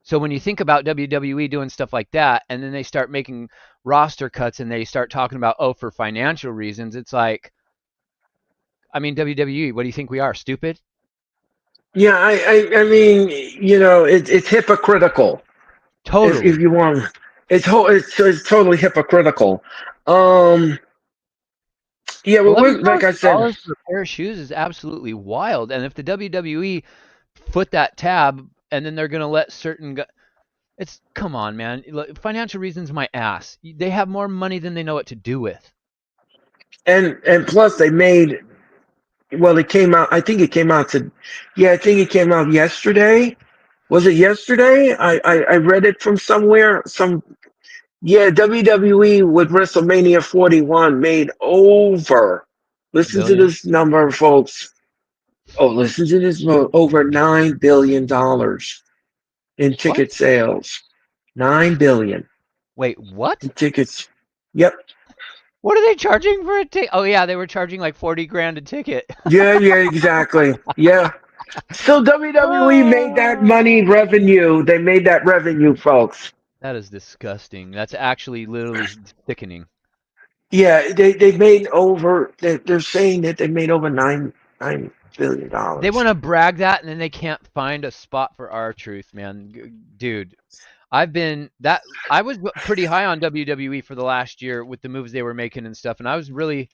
So when you think about WWE doing stuff like that, and then they start making roster cuts and they start talking about for financial reasons, it's like, I mean, WWE, what do you think we are, stupid? yeah. I mean, it's hypocritical. If Totally. you want, it's totally hypocritical. Um, yeah, well, like I said, $11,000 for a pair of shoes is absolutely wild. And if the WWE foot that tab and then they're going to let certain it's come on, man. Financial reasons my ass. They have more money than they know what to do with. and plus they made. Well, it came out. I think it came out to. Yeah, I think it came out yesterday. Was it yesterday? I read it from somewhere. Yeah, WWE with WrestleMania 41 made over. Listen to Billion? this number, folks. Oh, listen to this. Over $9 billion in What? ticket sales. 9 billion Wait, what? in tickets. Yep. What are they charging for a ticket? Oh yeah, they were charging like 40 grand a ticket. Yeah, yeah, exactly. Yeah. So WWE made that money Oh, revenue. They made that revenue, folks. that is disgusting. That's actually literally sickening. Yeah, they made over. They're saying that they made over nine billion They dollars. want to brag that and then they can't find a spot for our truth, man. Dude, I was pretty high on WWE for the last year with the moves they were making and stuff, and I was really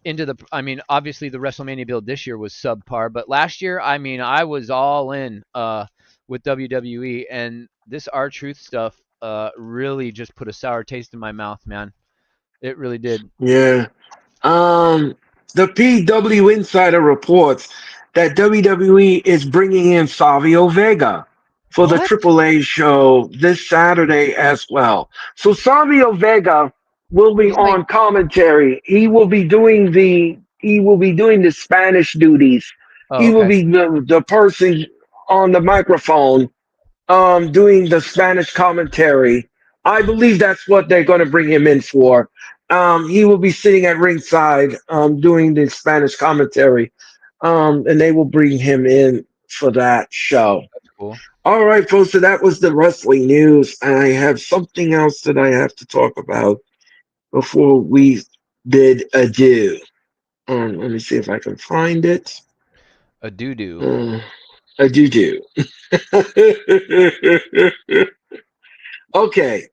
into the. I mean, obviously the WrestleMania build this year was subpar, but last year, I mean, I was all in with WWE, and this R Truth stuff really just put a sour taste in my mouth, man. It really did. Yeah. Um, the PW Insider reports that WWE is bringing in Savio Vega for the What? AAA show this Saturday as well. So Savio Vega will be He's like, on commentary. He will be doing the Spanish duties. oh, He will okay, be the person on the microphone doing the Spanish commentary. I believe that's what they're going to bring him in for. He will be sitting at ringside doing the Spanish commentary, and they will bring him in for that show. that's cool. All right, folks. So that was the wrestling news. I have something else that I have to talk about before we bid adieu. Let me see if I can find it. A doo doo. Uh, adieu. Okay.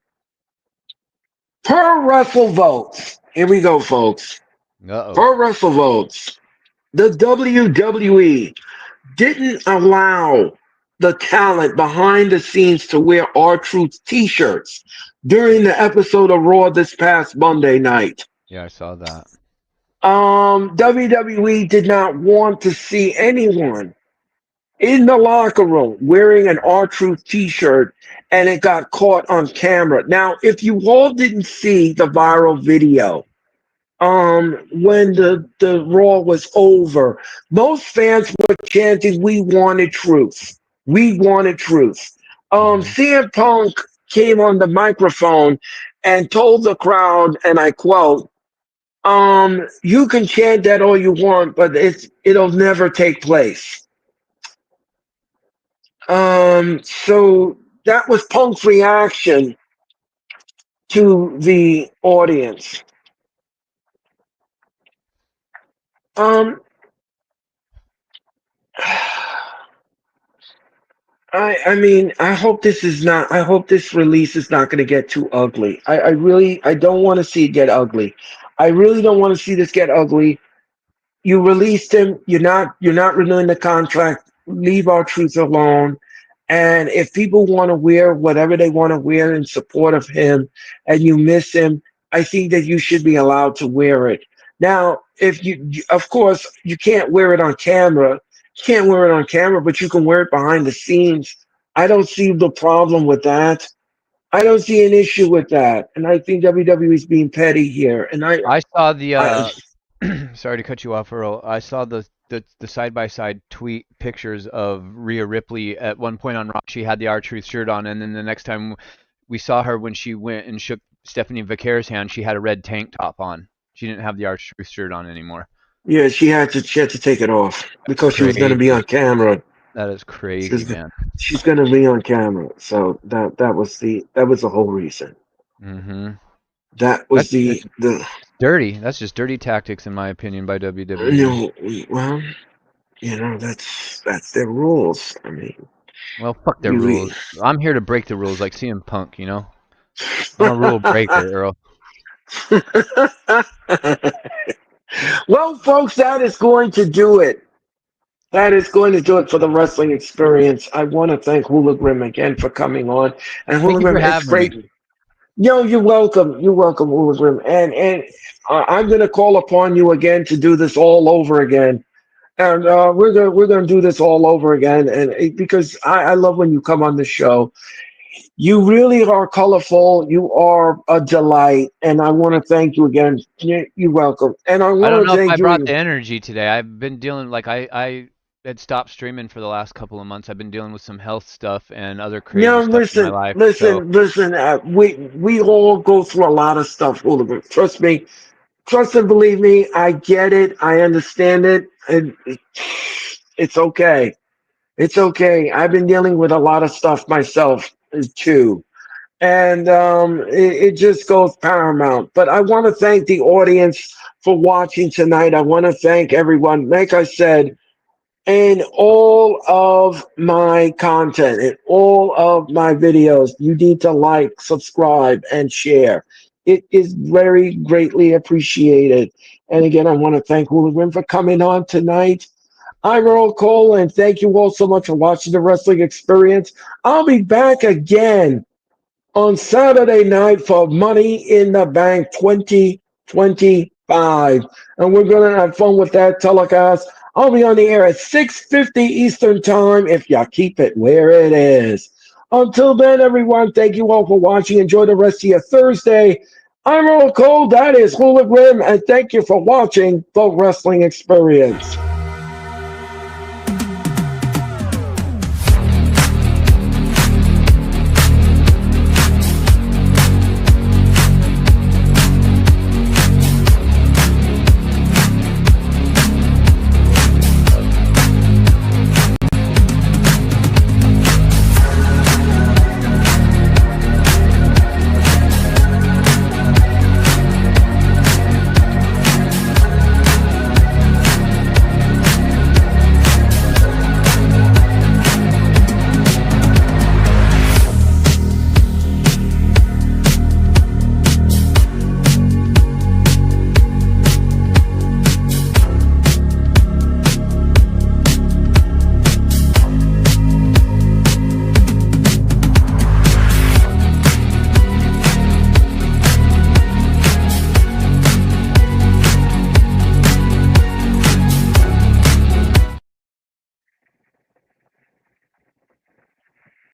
Per Wrestle Votes. Here we go, folks. Uh oh. Per Wrestle Votes. The WWE didn't allow the talent behind the scenes to wear R Truth t shirts during the episode of Raw this past Monday night. Yeah, I saw that. WWE did not want to see anyone in the locker room wearing an R-Truth t-shirt, and it got caught on camera. Now, if you all didn't see the viral video, when the Raw was over, most fans were chanting, "We wanted truth. We wanted truth." Hmm. CM Punk came on the microphone and told the crowd, and I quote, "You can chant that all you want, but it'll never take place." So that was Punk's reaction to the audience. Um, I mean, I hope this is not. I hope this release is not going to get too ugly. I really, I don't want to see it get ugly. I really don't want to see this get ugly. You released him. You're not renewing the contract. Leave our truth alone. And if people want to wear whatever they want to wear in support of him, and you miss him, I think that you should be allowed to wear it. Now, if of course, you can't wear it on camera. You can't wear it on camera, but you can wear it behind the scenes. I don't see the problem with that. I don't see an issue with that. And I think WWE is being petty here. And I saw the I sorry to cut you off, Earl. I saw the side by side tweet pictures of Rhea Ripley at one point on Raw. She had the R Truth shirt on, and then the next time we saw her when she went and shook Stephanie Vaquer's hand, she had a red tank top on. She didn't have the R Truth shirt on anymore. Yeah, she had to take it off That's because she was going to be crazy. on camera. That is She crazy, was, man. she's going to be on camera. So that was the whole reason. Hmm. That was That's the dirty. That's just dirty tactics, in my opinion, by you WWE. know well that's their rules. I mean Well, fuck their we rules. I'm here to break the rules, like CM Punk. I'm a rule breaker, Earl. well, folks, that is going to do it. That is going to do it for the wrestling experience. I want to thank Hula Grim again for coming on. And Thank Hula you Grim, for it's having me. great. No, you're welcome. You're welcome, Hula Grim. And I'm going to call upon you again to do this all over again. And we're gonna do this all over again. And because I love when you come on the show. You really are colorful. You are a delight, and I want to thank you again. You're welcome, and I I don't want to know if I thank brought you. the energy today. I've been dealing I had stopped streaming for the last couple of months. I've been dealing with some health stuff and other crazy No, stuff in my listen, life. So listen, listen. We all go through a lot of stuff, Hooligans. Trust me, trust and believe me. I get it. I understand it, and it's okay. It's okay. I've been dealing with a lot of stuff myself too. And it just goes paramount. But I want to thank the audience for watching tonight. I want to thank everyone. Like I said, in all of my content, in all of my videos, you need to like, subscribe, and share. It is very greatly appreciated. And again, I want to thank Hula for coming on tonight. I'm Earl Cole, and thank you all so much for watching the Wrestling Experience. I'll be back again on Saturday night for Money in the Bank 2025. And we're going to have fun with that telecast. I'll be on the air at 6:50 Eastern Time if you keep it where it is. Until then, everyone, thank you all for watching. Enjoy the rest of your Thursday. I'm Earl Cole, that is Hula Grim, and thank you for watching The Wrestling Experience.